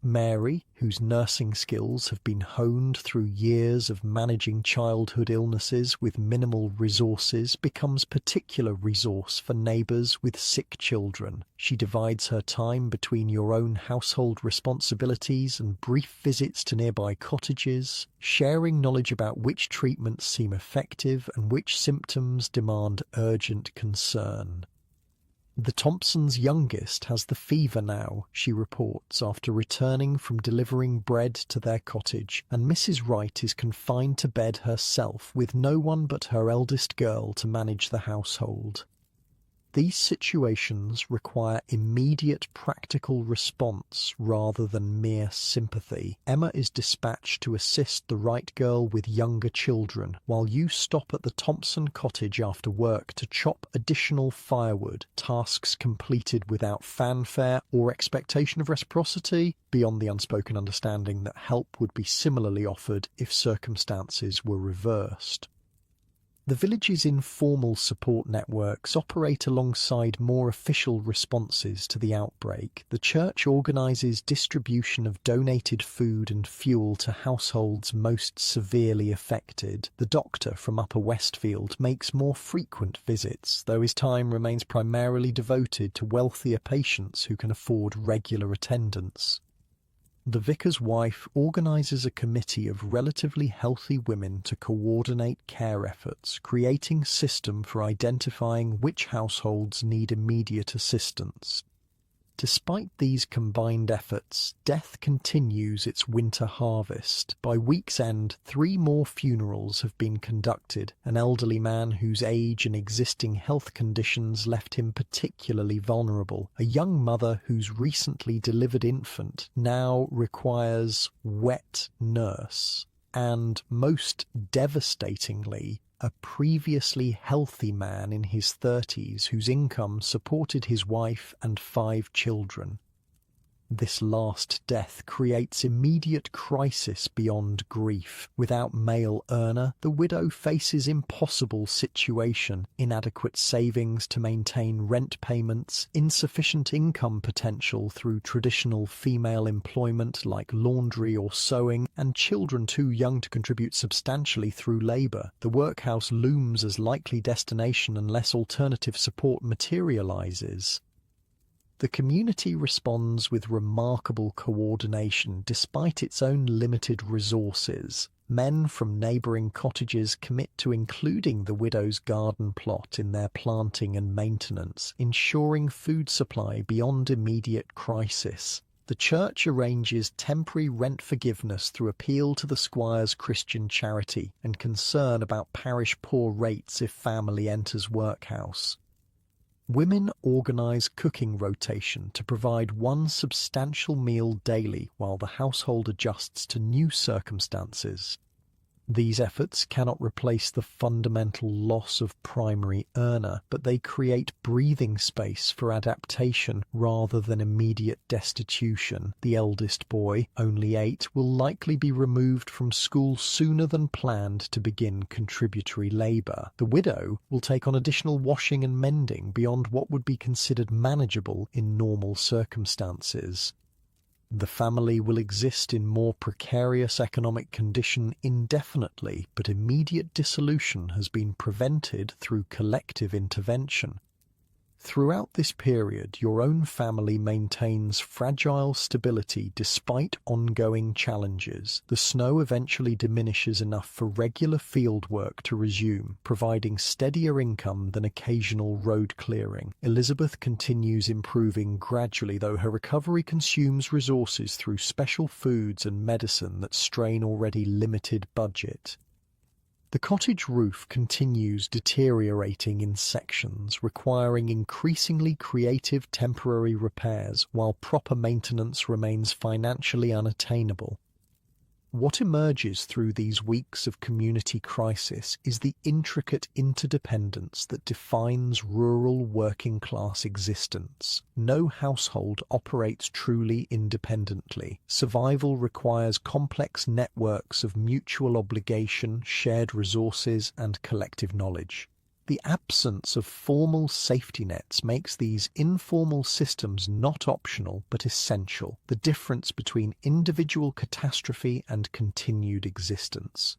S1: Mary, whose nursing skills have been honed through years of managing childhood illnesses with minimal resources, becomes particular resource for neighbours with sick children. She divides her time between your own household responsibilities and brief visits to nearby cottages, sharing knowledge about which treatments seem effective and which symptoms demand urgent concern. The Thompsons' youngest has the fever now, she reports, after returning from delivering bread to their cottage, and Mrs. Wright is confined to bed herself with no one but her eldest girl to manage the household. These situations require immediate practical response rather than mere sympathy. Emma is dispatched to assist the Wright girl with younger children, while you stop at the Thompson cottage after work to chop additional firewood, tasks completed without fanfare or expectation of reciprocity, beyond the unspoken understanding that help would be similarly offered if circumstances were reversed. The village's informal support networks operate alongside more official responses to the outbreak. The church organises distribution of donated food and fuel to households most severely affected. The doctor from Upper Westfield makes more frequent visits, though his time remains primarily devoted to wealthier patients who can afford regular attendance. The vicar's wife organises a committee of relatively healthy women to coordinate care efforts, creating a system for identifying which households need immediate assistance. Despite these combined efforts, death continues its winter harvest. By week's end, 3 more funerals have been conducted. An elderly man whose age and existing health conditions left him particularly vulnerable. A young mother whose recently delivered infant now requires wet nurse. And most devastatingly, a previously healthy man in his 30s whose income supported his wife and 5 children. This last death creates immediate crisis beyond grief. Without male earner, the widow faces impossible situation: inadequate savings to maintain rent payments, insufficient income potential through traditional female employment like laundry or sewing, and children too young to contribute substantially through labour. The workhouse looms as likely destination unless alternative support materialises. The community responds with remarkable coordination despite its own limited resources. Men from neighbouring cottages commit to including the widow's garden plot in their planting and maintenance, ensuring food supply beyond immediate crisis. The church arranges temporary rent forgiveness through appeal to the squire's Christian charity and concern about parish poor rates if family enters workhouse. Women organise cooking rotation to provide one substantial meal daily while the household adjusts to new circumstances. These efforts cannot replace the fundamental loss of primary earner, but they create breathing space for adaptation rather than immediate destitution. The eldest boy, only 8, will likely be removed from school sooner than planned to begin contributory labour. The widow will take on additional washing and mending beyond what would be considered manageable in normal circumstances. The family will exist in more precarious economic condition indefinitely, but immediate dissolution has been prevented through collective intervention. Throughout this period, your own family maintains fragile stability despite ongoing challenges. The snow eventually diminishes enough for regular field work to resume, providing steadier income than occasional road clearing. Elizabeth continues improving gradually, though her recovery consumes resources through special foods and medicine that strain already limited budget. The cottage roof continues deteriorating in sections, requiring increasingly creative temporary repairs, while proper maintenance remains financially unattainable. What emerges through these weeks of community crisis is the intricate interdependence that defines rural working-class existence. No household operates truly independently. Survival requires complex networks of mutual obligation, shared resources, and collective knowledge. The absence of formal safety nets makes these informal systems not optional but essential, the difference between individual catastrophe and continued existence.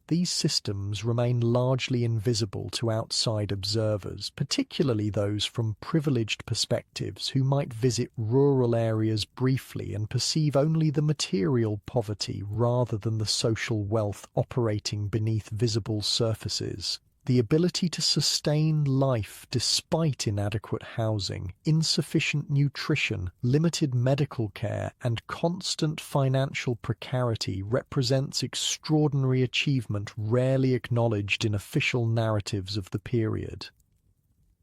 S1: These systems remain largely invisible to outside observers, particularly those from privileged perspectives who might visit rural areas briefly and perceive only the material poverty rather than the social wealth operating beneath visible surfaces. The ability to sustain life despite inadequate housing, insufficient nutrition, limited medical care, and constant financial precarity represents extraordinary achievement rarely acknowledged in official narratives of the period.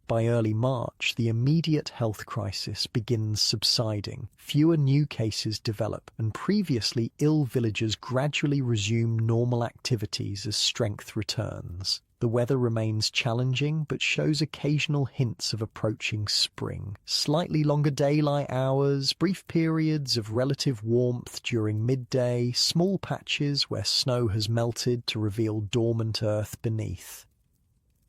S1: By early March, the immediate health crisis begins subsiding. Fewer new cases develop, and previously ill villagers gradually resume normal activities as strength returns. The weather remains challenging but shows occasional hints of approaching spring. Slightly longer daylight hours, brief periods of relative warmth during midday, small patches where snow has melted to reveal dormant earth beneath.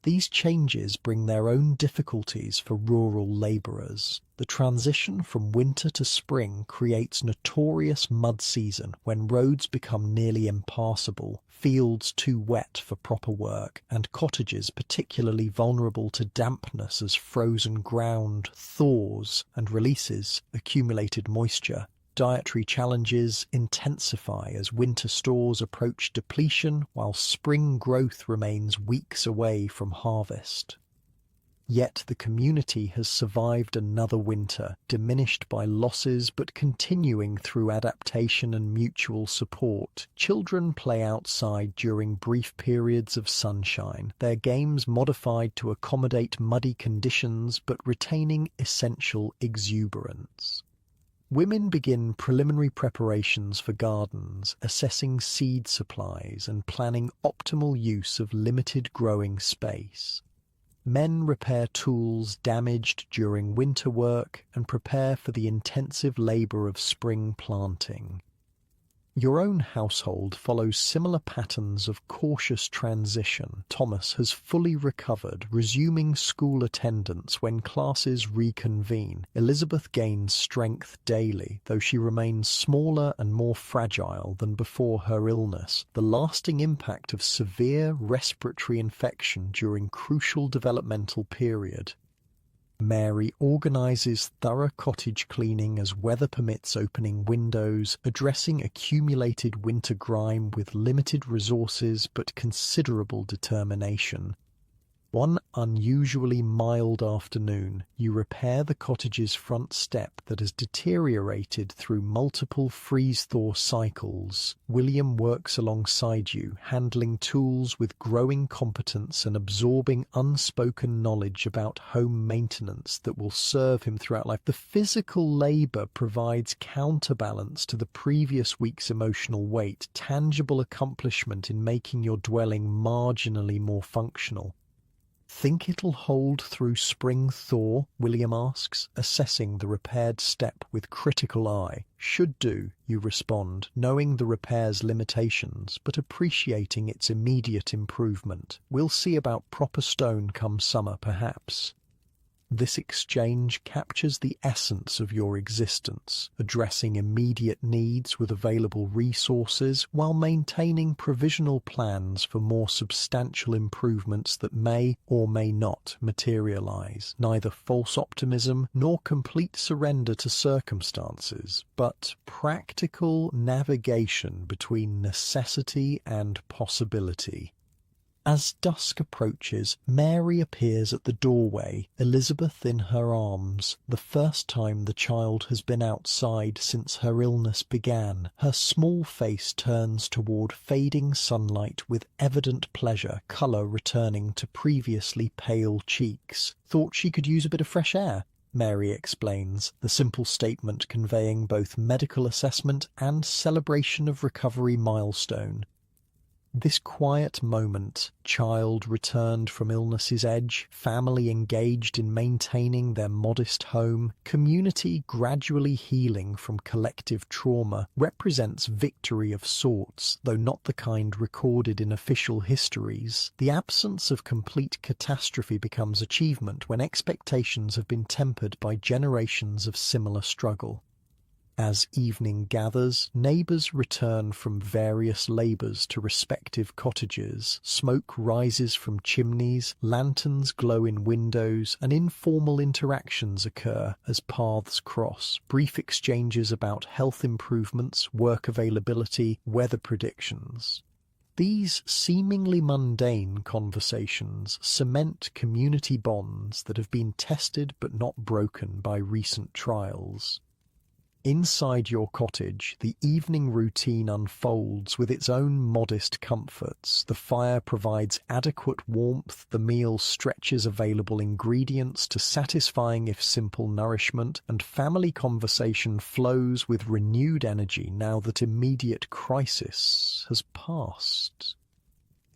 S1: These changes bring their own difficulties for rural labourers. The transition from winter to spring creates notorious mud season when roads become nearly impassable, fields too wet for proper work, and cottages particularly vulnerable to dampness as frozen ground thaws and releases accumulated moisture. Dietary challenges intensify as winter stores approach depletion while spring growth remains weeks away from harvest. Yet the community has survived another winter, diminished by losses but continuing through adaptation and mutual support. Children play outside during brief periods of sunshine, their games modified to accommodate muddy conditions but retaining essential exuberance. Women begin preliminary preparations for gardens, assessing seed supplies and planning optimal use of limited growing space. Men repair tools damaged during winter work and prepare for the intensive labor of spring planting. Your own household follows similar patterns of cautious transition. Thomas has fully recovered, resuming school attendance when classes reconvene. Elizabeth gains strength daily, though she remains smaller and more fragile than before her illness. The lasting impact of severe respiratory infection during crucial developmental period. Mary organises thorough cottage cleaning as weather permits, opening windows, addressing accumulated winter grime with limited resources but considerable determination. One unusually mild afternoon, you repair the cottage's front step that has deteriorated through multiple freeze-thaw cycles. William works alongside you, handling tools with growing competence and absorbing unspoken knowledge about home maintenance that will serve him throughout life. The physical labour provides counterbalance to the previous week's emotional weight, tangible accomplishment in making your dwelling marginally more functional. Think it'll hold through spring thaw? William asks, assessing the repaired step with critical eye. Should do, you respond, knowing the repair's limitations, but appreciating its immediate improvement. We'll see about proper stone come summer, perhaps. This exchange captures the essence of your existence, addressing immediate needs with available resources while maintaining provisional plans for more substantial improvements that may or may not materialize. Neither false optimism nor complete surrender to circumstances, but practical navigation between necessity and possibility. As dusk approaches, Mary appears at the doorway, Elizabeth in her arms, the first time the child has been outside since her illness began. Her small face turns toward fading sunlight with evident pleasure, colour returning to previously pale cheeks. Thought she could use a bit of fresh air, Mary explains, the simple statement conveying both medical assessment and celebration of recovery milestone. This quiet moment, child returned from illness's edge, family engaged in maintaining their modest home, community gradually healing from collective trauma, represents victory of sorts, though not the kind recorded in official histories. The absence of complete catastrophe becomes achievement when expectations have been tempered by generations of similar struggle. As evening gathers, neighbours return from various labours to respective cottages. Smoke rises from chimneys, lanterns glow in windows, and informal interactions occur as paths cross. Brief exchanges about health improvements, work availability, weather predictions. These seemingly mundane conversations cement community bonds that have been tested but not broken by recent trials. Inside your cottage, the evening routine unfolds with its own modest comforts. The fire provides adequate warmth, the meal stretches available ingredients to satisfying if simple nourishment, and family conversation flows with renewed energy now that immediate crisis has passed.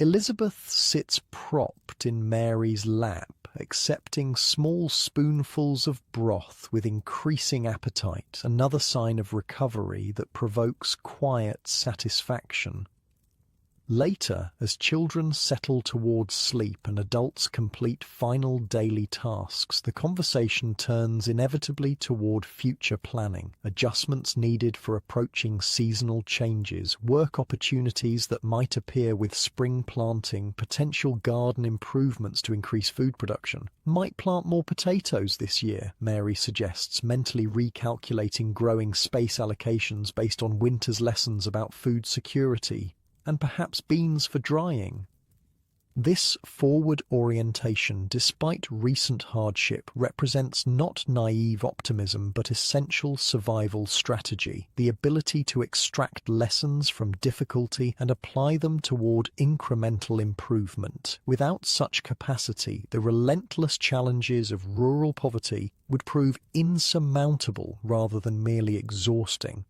S1: Elizabeth sits propped in Mary's lap, accepting small spoonfuls of broth with increasing appetite, another sign of recovery that provokes quiet satisfaction. Later, as children settle towards sleep and adults complete final daily tasks, the conversation turns inevitably toward future planning, adjustments needed for approaching seasonal changes, work opportunities that might appear with spring planting, potential garden improvements to increase food production. Might plant more potatoes this year, Mary suggests, mentally recalculating growing space allocations based on winter's lessons about food security. And perhaps beans for drying. This forward orientation, despite recent hardship, represents not naive optimism but essential survival strategy, the ability to extract lessons from difficulty and apply them toward incremental improvement. Without such capacity, the relentless challenges of rural poverty would prove insurmountable rather than merely exhausting.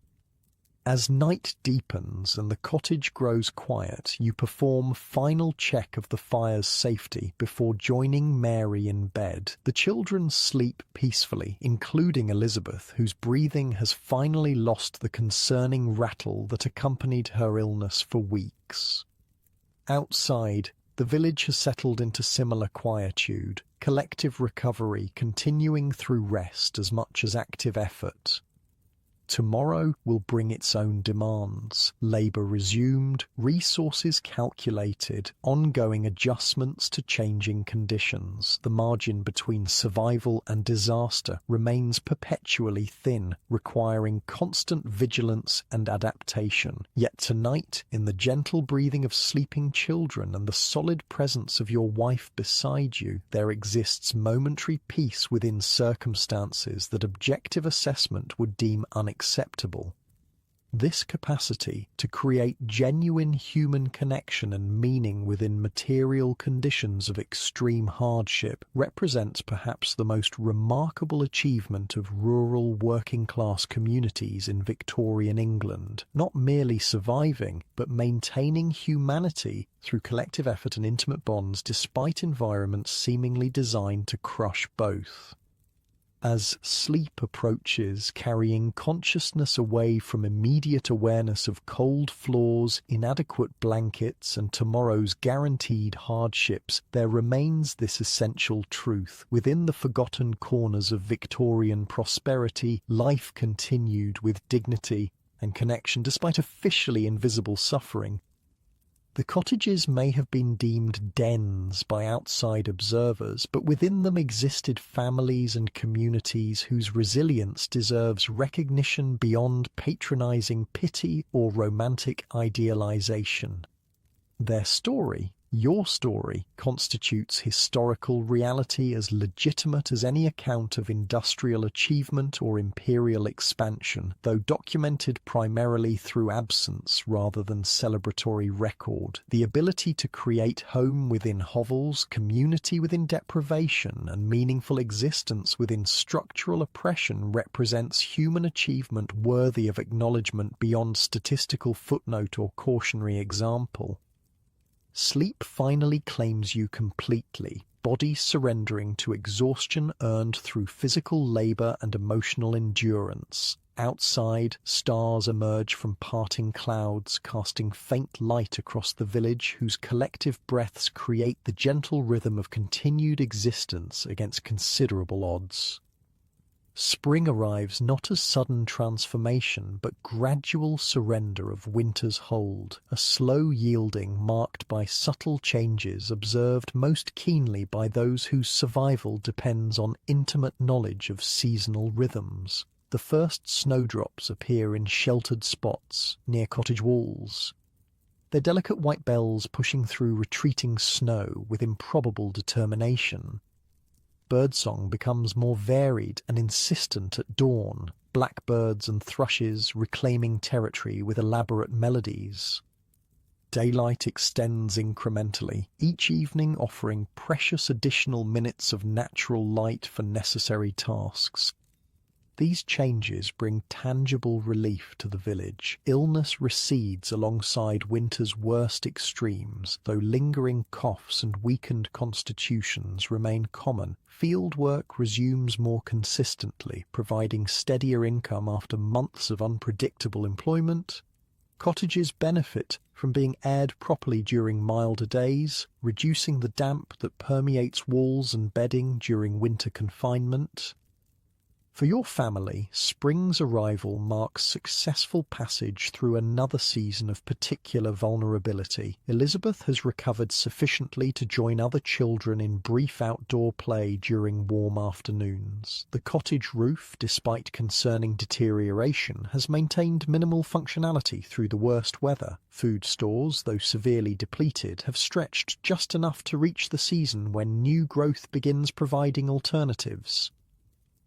S1: As night deepens and the cottage grows quiet, you perform final check of the fire's safety before joining Mary in bed. The children sleep peacefully, including Elizabeth, whose breathing has finally lost the concerning rattle that accompanied her illness for weeks. Outside, the village has settled into similar quietude, collective recovery continuing through rest as much as active effort. Tomorrow will bring its own demands, labour resumed, resources calculated, ongoing adjustments to changing conditions. The margin between survival and disaster remains perpetually thin, requiring constant vigilance and adaptation. Yet tonight, in the gentle breathing of sleeping children and the solid presence of your wife beside you, there exists momentary peace within circumstances that objective assessment would deem unacceptable. This capacity to create genuine human connection and meaning within material conditions of extreme hardship represents perhaps the most remarkable achievement of rural working-class communities in Victorian England, not merely surviving, but maintaining humanity through collective effort and intimate bonds despite environments seemingly designed to crush both. As sleep approaches, carrying consciousness away from immediate awareness of cold floors, inadequate blankets, and tomorrow's guaranteed hardships, there remains this essential truth. Within the forgotten corners of Victorian prosperity, life continued with dignity and connection despite officially invisible suffering. The cottages may have been deemed dens by outside observers, but within them existed families and communities whose resilience deserves recognition beyond patronizing pity or romantic idealization. Their story, your story, constitutes historical reality as legitimate as any account of industrial achievement or imperial expansion, though documented primarily through absence rather than celebratory record. The ability to create home within hovels, community within deprivation, and meaningful existence within structural oppression represents human achievement worthy of acknowledgement beyond statistical footnote or cautionary example. Sleep finally claims you completely, body surrendering to exhaustion earned through physical labor and emotional endurance. Outside, stars emerge from parting clouds, casting faint light across the village, whose collective breaths create the gentle rhythm of continued existence against considerable odds. Spring arrives not as sudden transformation, but gradual surrender of winter's hold, a slow yielding marked by subtle changes observed most keenly by those whose survival depends on intimate knowledge of seasonal rhythms. The first snowdrops appear in sheltered spots near cottage walls, their delicate white bells pushing through retreating snow with improbable determination. Birdsong becomes more varied and insistent at dawn, blackbirds and thrushes reclaiming territory with elaborate melodies. Daylight extends incrementally, each evening offering precious additional minutes of natural light for necessary tasks. These changes bring tangible relief to the village. Illness recedes alongside winter's worst extremes, though lingering coughs and weakened constitutions remain common. Fieldwork resumes more consistently, providing steadier income after months of unpredictable employment. Cottages benefit from being aired properly during milder days, reducing the damp that permeates walls and bedding during winter confinement. For your family, spring's arrival marks successful passage through another season of particular vulnerability. Elizabeth has recovered sufficiently to join other children in brief outdoor play during warm afternoons. The cottage roof, despite concerning deterioration, has maintained minimal functionality through the worst weather. Food stores, though severely depleted, have stretched just enough to reach the season when new growth begins providing alternatives.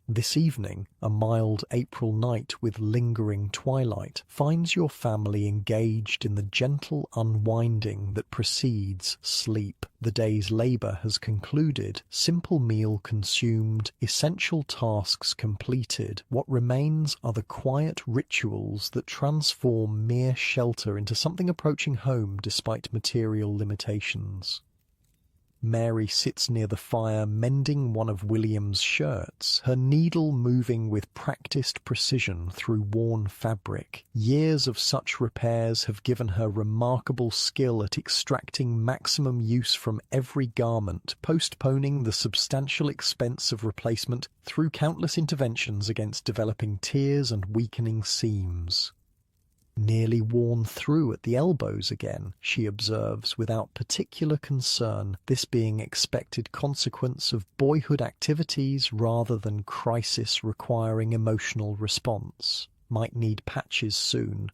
S1: This evening, a mild April night with lingering twilight finds your family engaged in the gentle unwinding that precedes sleep. The day's labour has concluded, simple meal consumed, essential tasks completed. What remains are the quiet rituals that transform mere shelter into something approaching home despite material limitations. Mary sits near the fire mending one of William's shirts, her needle moving with practiced precision through worn fabric. Years of such repairs have given her remarkable skill at extracting maximum use from every garment, postponing the substantial expense of replacement through countless interventions against developing tears and weakening seams. Nearly worn through at the elbows again, she observes without particular concern, this being expected consequence of boyhood activities rather than crisis requiring emotional response. Might need patches soon.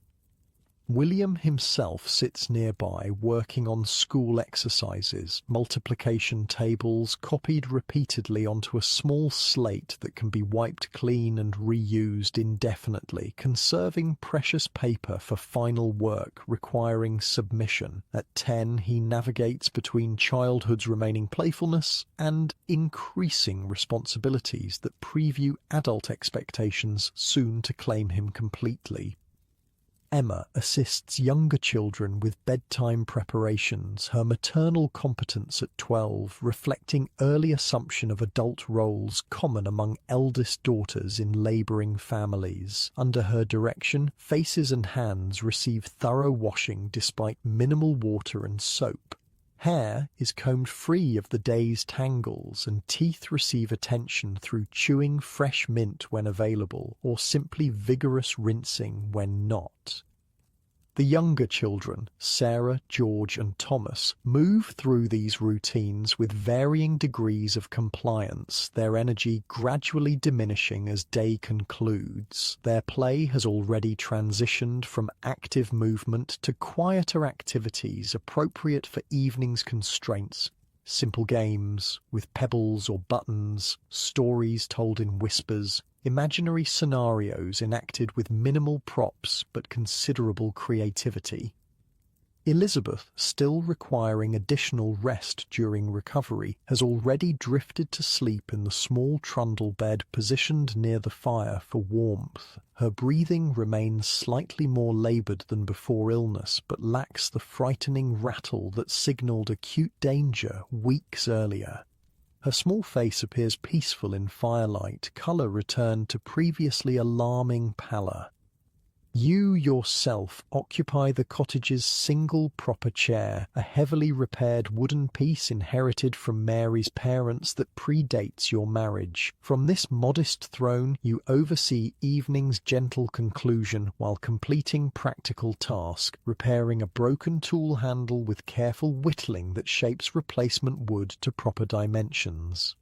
S1: William himself sits nearby working on school exercises, multiplication tables copied repeatedly onto a small slate that can be wiped clean and reused indefinitely, conserving precious paper for final work requiring submission. At 10, he navigates between childhood's remaining playfulness and increasing responsibilities that preview adult expectations soon to claim him completely. Emma assists younger children with bedtime preparations, her maternal competence at 12 reflecting early assumption of adult roles common among eldest daughters in labouring families. Under her direction, faces and hands receive thorough washing despite minimal water and soap. Hair is combed free of the day's tangles, and teeth receive attention through chewing fresh mint when available, or simply vigorous rinsing when not. The younger children, Sarah, George and Thomas, move through these routines with varying degrees of compliance, their energy gradually diminishing as day concludes. Their play has already transitioned from active movement to quieter activities appropriate for evening's constraints. Simple games with pebbles or buttons, stories told in whispers, imaginary scenarios enacted with minimal props but considerable creativity. Elizabeth, still requiring additional rest during recovery, has already drifted to sleep in the small trundle bed positioned near the fire for warmth. Her breathing remains slightly more laboured than before illness, but lacks the frightening rattle that signalled acute danger weeks earlier. Her small face appears peaceful in firelight, colour returned to previously alarming pallor. You yourself occupy the cottage's single proper chair, a heavily repaired wooden piece inherited from Mary's parents that predates your marriage. From this modest throne you oversee evening's gentle conclusion while completing practical task, repairing a broken tool handle with careful whittling that shapes replacement wood to proper dimensions.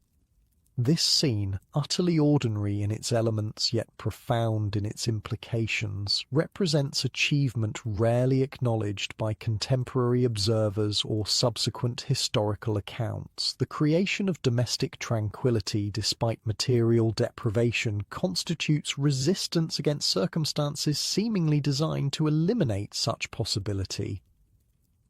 S1: This scene, utterly ordinary in its elements yet profound in its implications, represents achievement rarely acknowledged by contemporary observers or subsequent historical accounts. The creation of domestic tranquility despite material deprivation constitutes resistance against circumstances seemingly designed to eliminate such possibility.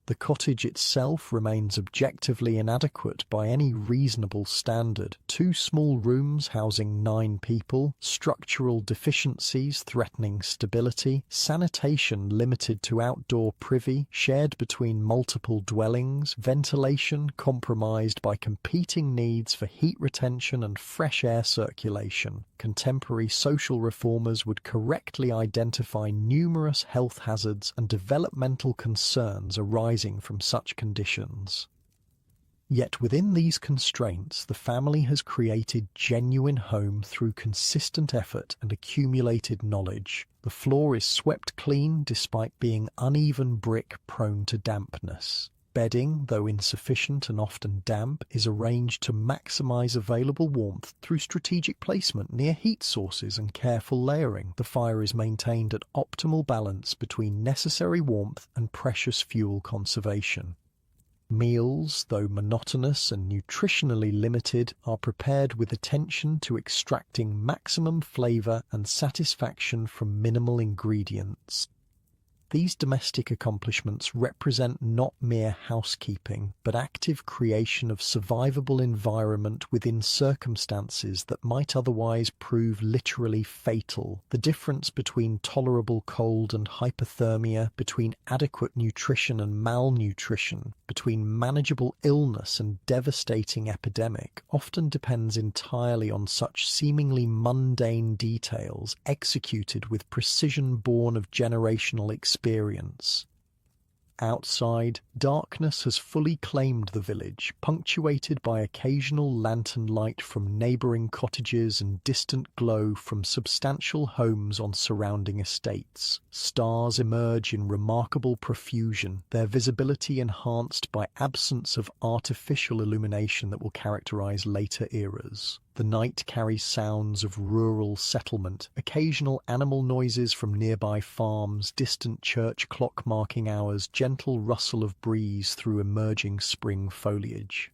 S1: The cottage itself remains objectively inadequate by any reasonable standard. 2 small rooms housing 9 people, structural deficiencies threatening stability, sanitation limited to outdoor privy, shared between multiple dwellings, ventilation compromised by competing needs for heat retention and fresh air circulation. Contemporary social reformers would correctly identify numerous health hazards and developmental concerns arising from such conditions. Yet within these constraints, the family has created genuine home through consistent effort and accumulated knowledge. The floor is swept clean despite being uneven brick prone to dampness. Bedding, though insufficient and often damp, is arranged to maximize available warmth through strategic placement near heat sources and careful layering. The fire is maintained at optimal balance between necessary warmth and precious fuel conservation. Meals, though monotonous and nutritionally limited, are prepared with attention to extracting maximum flavor and satisfaction from minimal ingredients. These domestic accomplishments represent not mere housekeeping, but active creation of survivable environment within circumstances that might otherwise prove literally fatal. The difference between tolerable cold and hypothermia, between adequate nutrition and malnutrition, between manageable illness and devastating epidemic, often depends entirely on such seemingly mundane details executed with precision born of generational experience. Outside, darkness has fully claimed the village, punctuated by occasional lantern light from neighbouring cottages and distant glow from substantial homes on surrounding estates. Stars emerge in remarkable profusion, their visibility enhanced by absence of artificial illumination that will characterise later eras. The night carries sounds of rural settlement, occasional animal noises from nearby farms, distant church clock marking hours, gentle rustle of breeze through emerging spring foliage.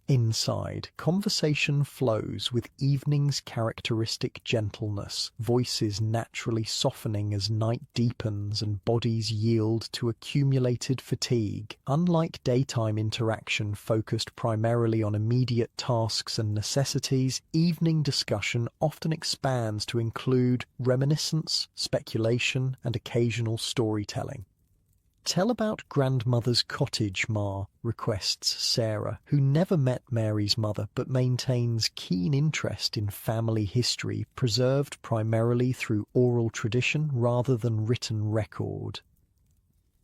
S1: Inside, conversation flows with evening's characteristic gentleness, voices naturally softening as night deepens and bodies yield to accumulated fatigue. Unlike daytime interaction focused primarily on immediate tasks and necessities, evening discussion often expands to include reminiscence, speculation, and occasional storytelling. "Tell about grandmother's cottage, Ma," requests Sarah, who never met Mary's mother but maintains keen interest in family history preserved primarily through oral tradition rather than written record.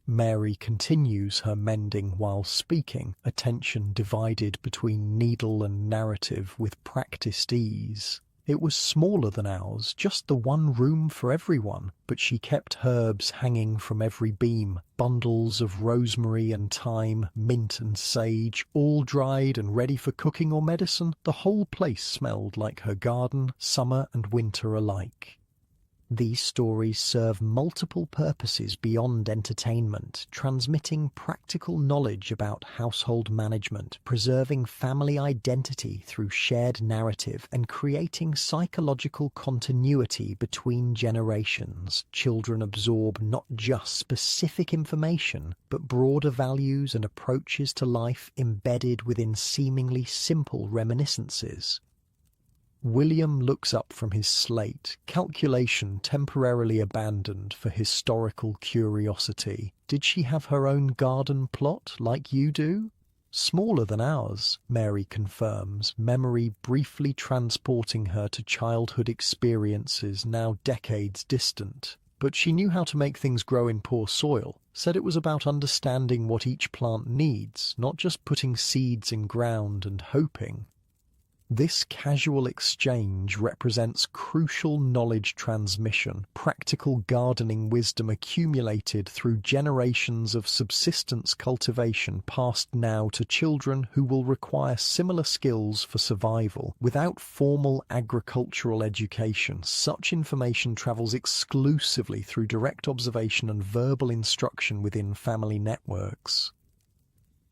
S1: Mary continues her mending while speaking, attention divided between needle and narrative with practiced ease. It was smaller than ours, just the one room for everyone, but she kept herbs hanging from every beam, bundles of rosemary and thyme, mint and sage, all dried and ready for cooking or medicine. The whole place smelled like her garden, summer and winter alike. These stories serve multiple purposes beyond entertainment, transmitting practical knowledge about household management, preserving family identity through shared narrative, and creating psychological continuity between generations. Children absorb not just specific information, but broader values and approaches to life embedded within seemingly simple reminiscences. William looks up from his slate, calculation temporarily abandoned for historical curiosity. Did she have her own garden plot, like you do? Smaller than ours, Mary confirms, memory briefly transporting her to childhood experiences now decades distant. But she knew how to make things grow in poor soil, said it was about understanding what each plant needs, not just putting seeds in ground and hoping. This casual exchange represents crucial knowledge transmission, practical gardening wisdom accumulated through generations of subsistence cultivation passed now to children who will require similar skills for survival. Without formal agricultural education, such information travels exclusively through direct observation and verbal instruction within family networks.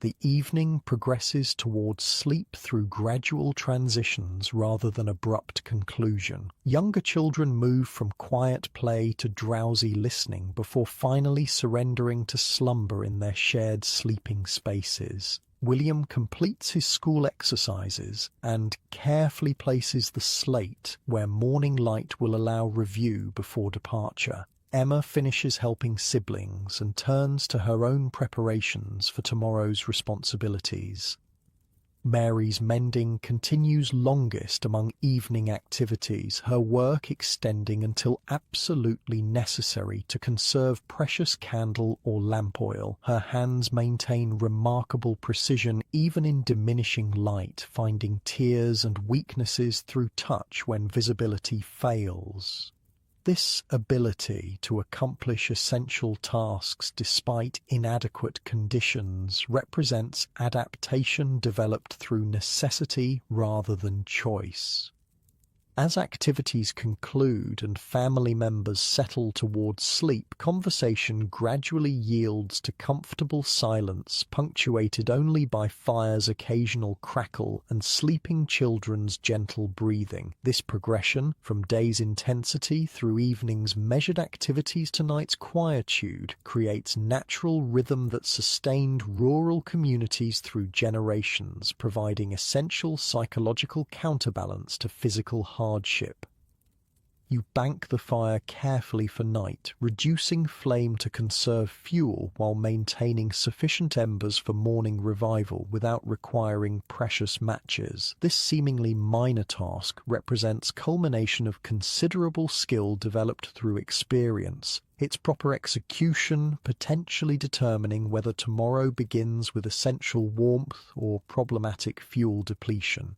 S1: The evening progresses towards sleep through gradual transitions rather than abrupt conclusion. Younger children move from quiet play to drowsy listening before finally surrendering to slumber in their shared sleeping spaces. William completes his school exercises and carefully places the slate where morning light will allow review before departure. Emma finishes helping siblings and turns to her own preparations for tomorrow's responsibilities. Mary's mending continues longest among evening activities, her work extending until absolutely necessary to conserve precious candle or lamp oil. Her hands maintain remarkable precision even in diminishing light, finding tears and weaknesses through touch when visibility fails. This ability to accomplish essential tasks despite inadequate conditions represents adaptation developed through necessity rather than choice. As activities conclude and family members settle towards sleep, conversation gradually yields to comfortable silence, punctuated only by fire's occasional crackle and sleeping children's gentle breathing. This progression, from day's intensity through evening's measured activities to night's quietude, creates natural rhythm that sustained rural communities through generations, providing essential psychological counterbalance to physical hardship. You bank the fire carefully for night, reducing flame to conserve fuel while maintaining sufficient embers for morning revival without requiring precious matches. This seemingly minor task represents culmination of considerable skill developed through experience, its proper execution potentially determining whether tomorrow begins with essential warmth or problematic fuel depletion.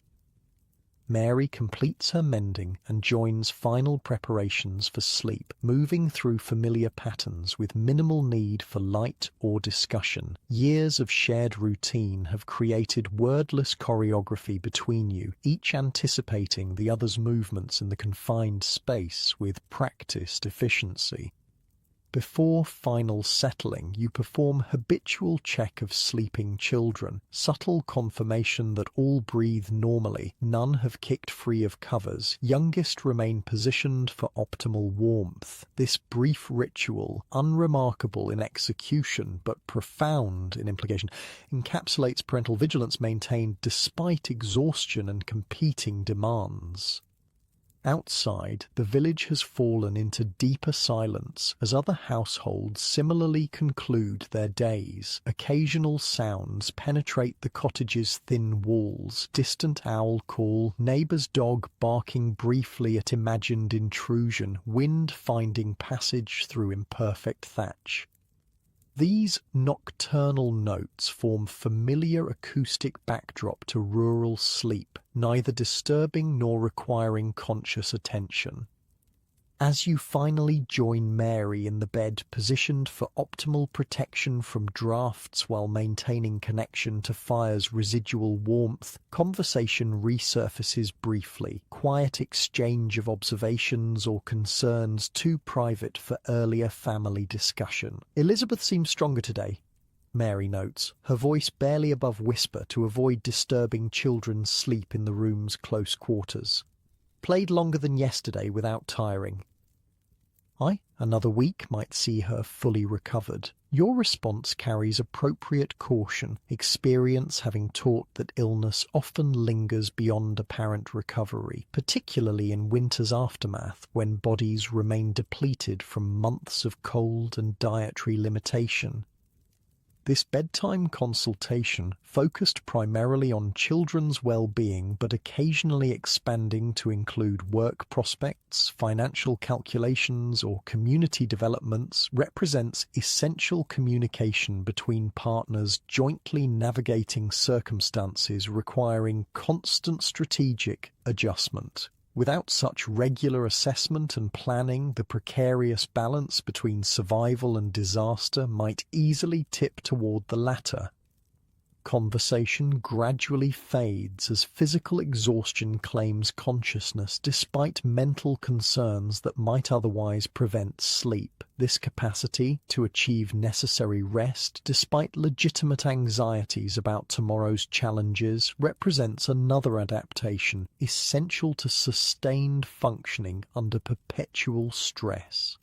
S1: Mary completes her mending and joins final preparations for sleep, moving through familiar patterns with minimal need for light or discussion. Years of shared routine have created wordless choreography between you, each anticipating the other's movements in the confined space with practiced efficiency. Before final settling, you perform habitual check of sleeping children, subtle confirmation that all breathe normally, none have kicked free of covers, youngest remain positioned for optimal warmth. This brief ritual, unremarkable in execution but profound in implication, encapsulates parental vigilance maintained despite exhaustion and competing demands. Outside, the village has fallen into deeper silence as other households similarly conclude their days. Occasional sounds penetrate the cottage's thin walls, distant owl call, neighbour's dog barking briefly at imagined intrusion, wind finding passage through imperfect thatch. These nocturnal notes form familiar acoustic backdrop to rural sleep, neither disturbing nor requiring conscious attention. As you finally join Mary in the bed positioned for optimal protection from drafts while maintaining connection to fire's residual warmth, conversation resurfaces briefly, quiet exchange of observations or concerns too private for earlier family discussion. Elizabeth seems stronger today, Mary notes, her voice barely above whisper to avoid disturbing children's sleep in the room's close quarters. Played longer than yesterday without tiring. Another week might see her fully recovered. Your response carries appropriate caution, experience having taught that illness often lingers beyond apparent recovery, particularly in winter's aftermath when bodies remain depleted from months of cold and dietary limitation. This bedtime consultation focused primarily on children's well-being but occasionally expanding to include work prospects, financial calculations or community developments represents essential communication between partners jointly navigating circumstances requiring constant strategic adjustment. Without such regular assessment and planning, the precarious balance between survival and disaster might easily tip toward the latter. Conversation gradually fades as physical exhaustion claims consciousness despite mental concerns that might otherwise prevent sleep. This capacity to achieve necessary rest despite legitimate anxieties about tomorrow's challenges represents another adaptation essential to sustained functioning under perpetual stress.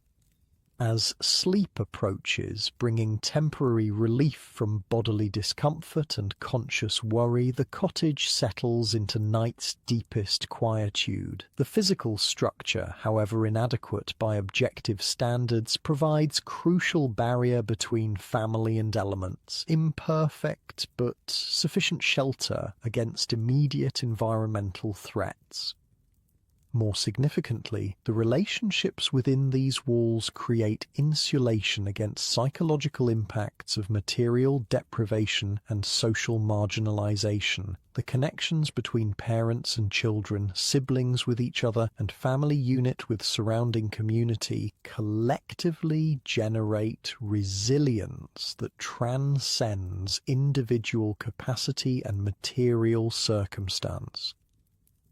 S1: As sleep approaches, bringing temporary relief from bodily discomfort and conscious worry, the cottage settles into night's deepest quietude. The physical structure, however inadequate by objective standards, provides crucial barrier between family and elements, imperfect but sufficient shelter against immediate environmental threats. More significantly, the relationships within these walls create insulation against psychological impacts of material deprivation and social marginalization. The connections between parents and children, siblings with each other, and family unit with surrounding community collectively generate resilience that transcends individual capacity and material circumstance.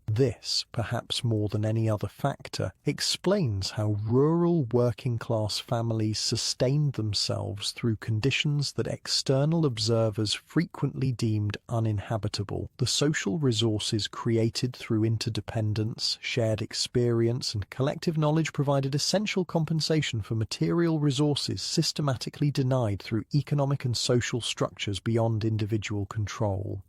S1: This, perhaps more than any other factor, explains how rural working-class families sustained themselves through conditions that external observers frequently deemed uninhabitable. The social resources created through interdependence, shared experience, and collective knowledge provided essential compensation for material resources systematically denied through economic and social structures beyond individual control.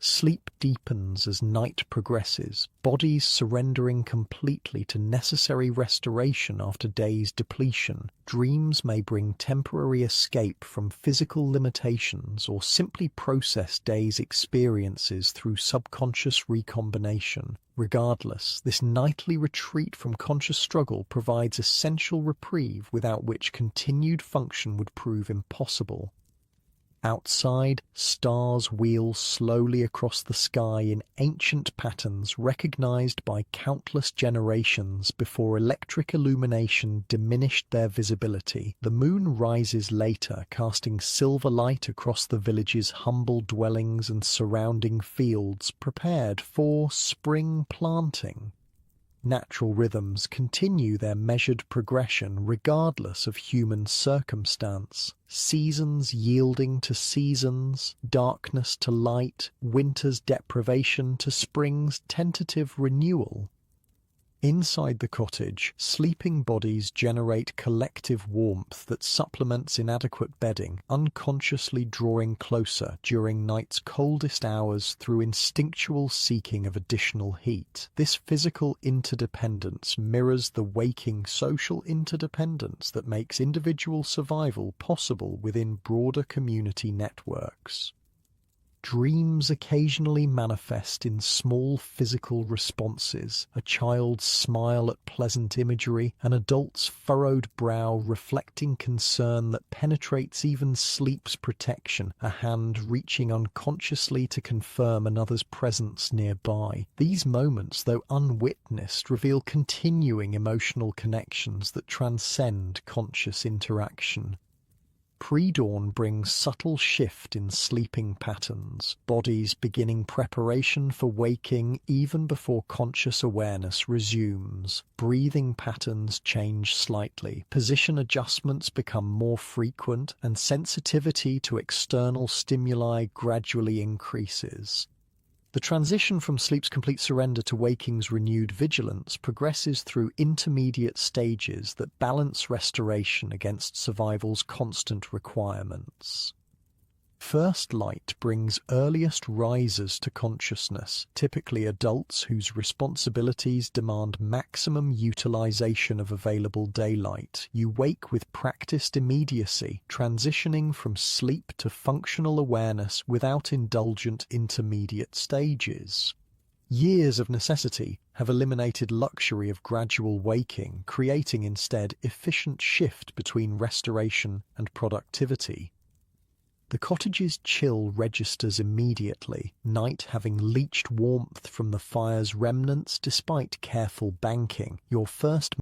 S1: Sleep deepens as night progresses, bodies surrendering completely to necessary restoration after days' depletion. Dreams may bring temporary escape from physical limitations or simply process days' experiences through subconscious recombination. Regardless, this nightly retreat from conscious struggle provides essential reprieve without which continued function would prove impossible. Outside, stars wheel slowly across the sky in ancient patterns recognized by countless generations before electric illumination diminished their visibility. The moon rises later, casting silver light across the village's humble dwellings and surrounding fields prepared for spring planting. Natural rhythms continue their measured progression regardless of human circumstance, seasons yielding to seasons, darkness to light, winter's deprivation to spring's tentative renewal. Inside the cottage, sleeping bodies generate collective warmth that supplements inadequate bedding, unconsciously drawing closer during night's coldest hours through instinctual seeking of additional heat. This physical interdependence mirrors the waking social interdependence that makes individual survival possible within broader community networks. Dreams occasionally manifest in small physical responses, a child's smile at pleasant imagery, an adult's furrowed brow reflecting concern that penetrates even sleep's protection, a hand reaching unconsciously to confirm another's presence nearby. These moments, though unwitnessed, reveal continuing emotional connections that transcend conscious interaction. Pre-dawn brings subtle shift in sleeping patterns, bodies beginning preparation for waking even before conscious awareness resumes. Breathing patterns change slightly, position adjustments become more frequent, and sensitivity to external stimuli gradually increases. The transition from sleep's complete surrender to waking's renewed vigilance progresses through intermediate stages that balance restoration against survival's constant requirements. First light brings earliest risers to consciousness, typically adults whose responsibilities demand maximum utilization of available daylight. You wake with practiced immediacy, transitioning from sleep to functional awareness without indulgent intermediate stages. Years of necessity have eliminated luxury of gradual waking, creating instead efficient shift between restoration and productivity. The cottage's chill registers immediately, night having leached warmth from the fire's remnants despite careful banking. Your first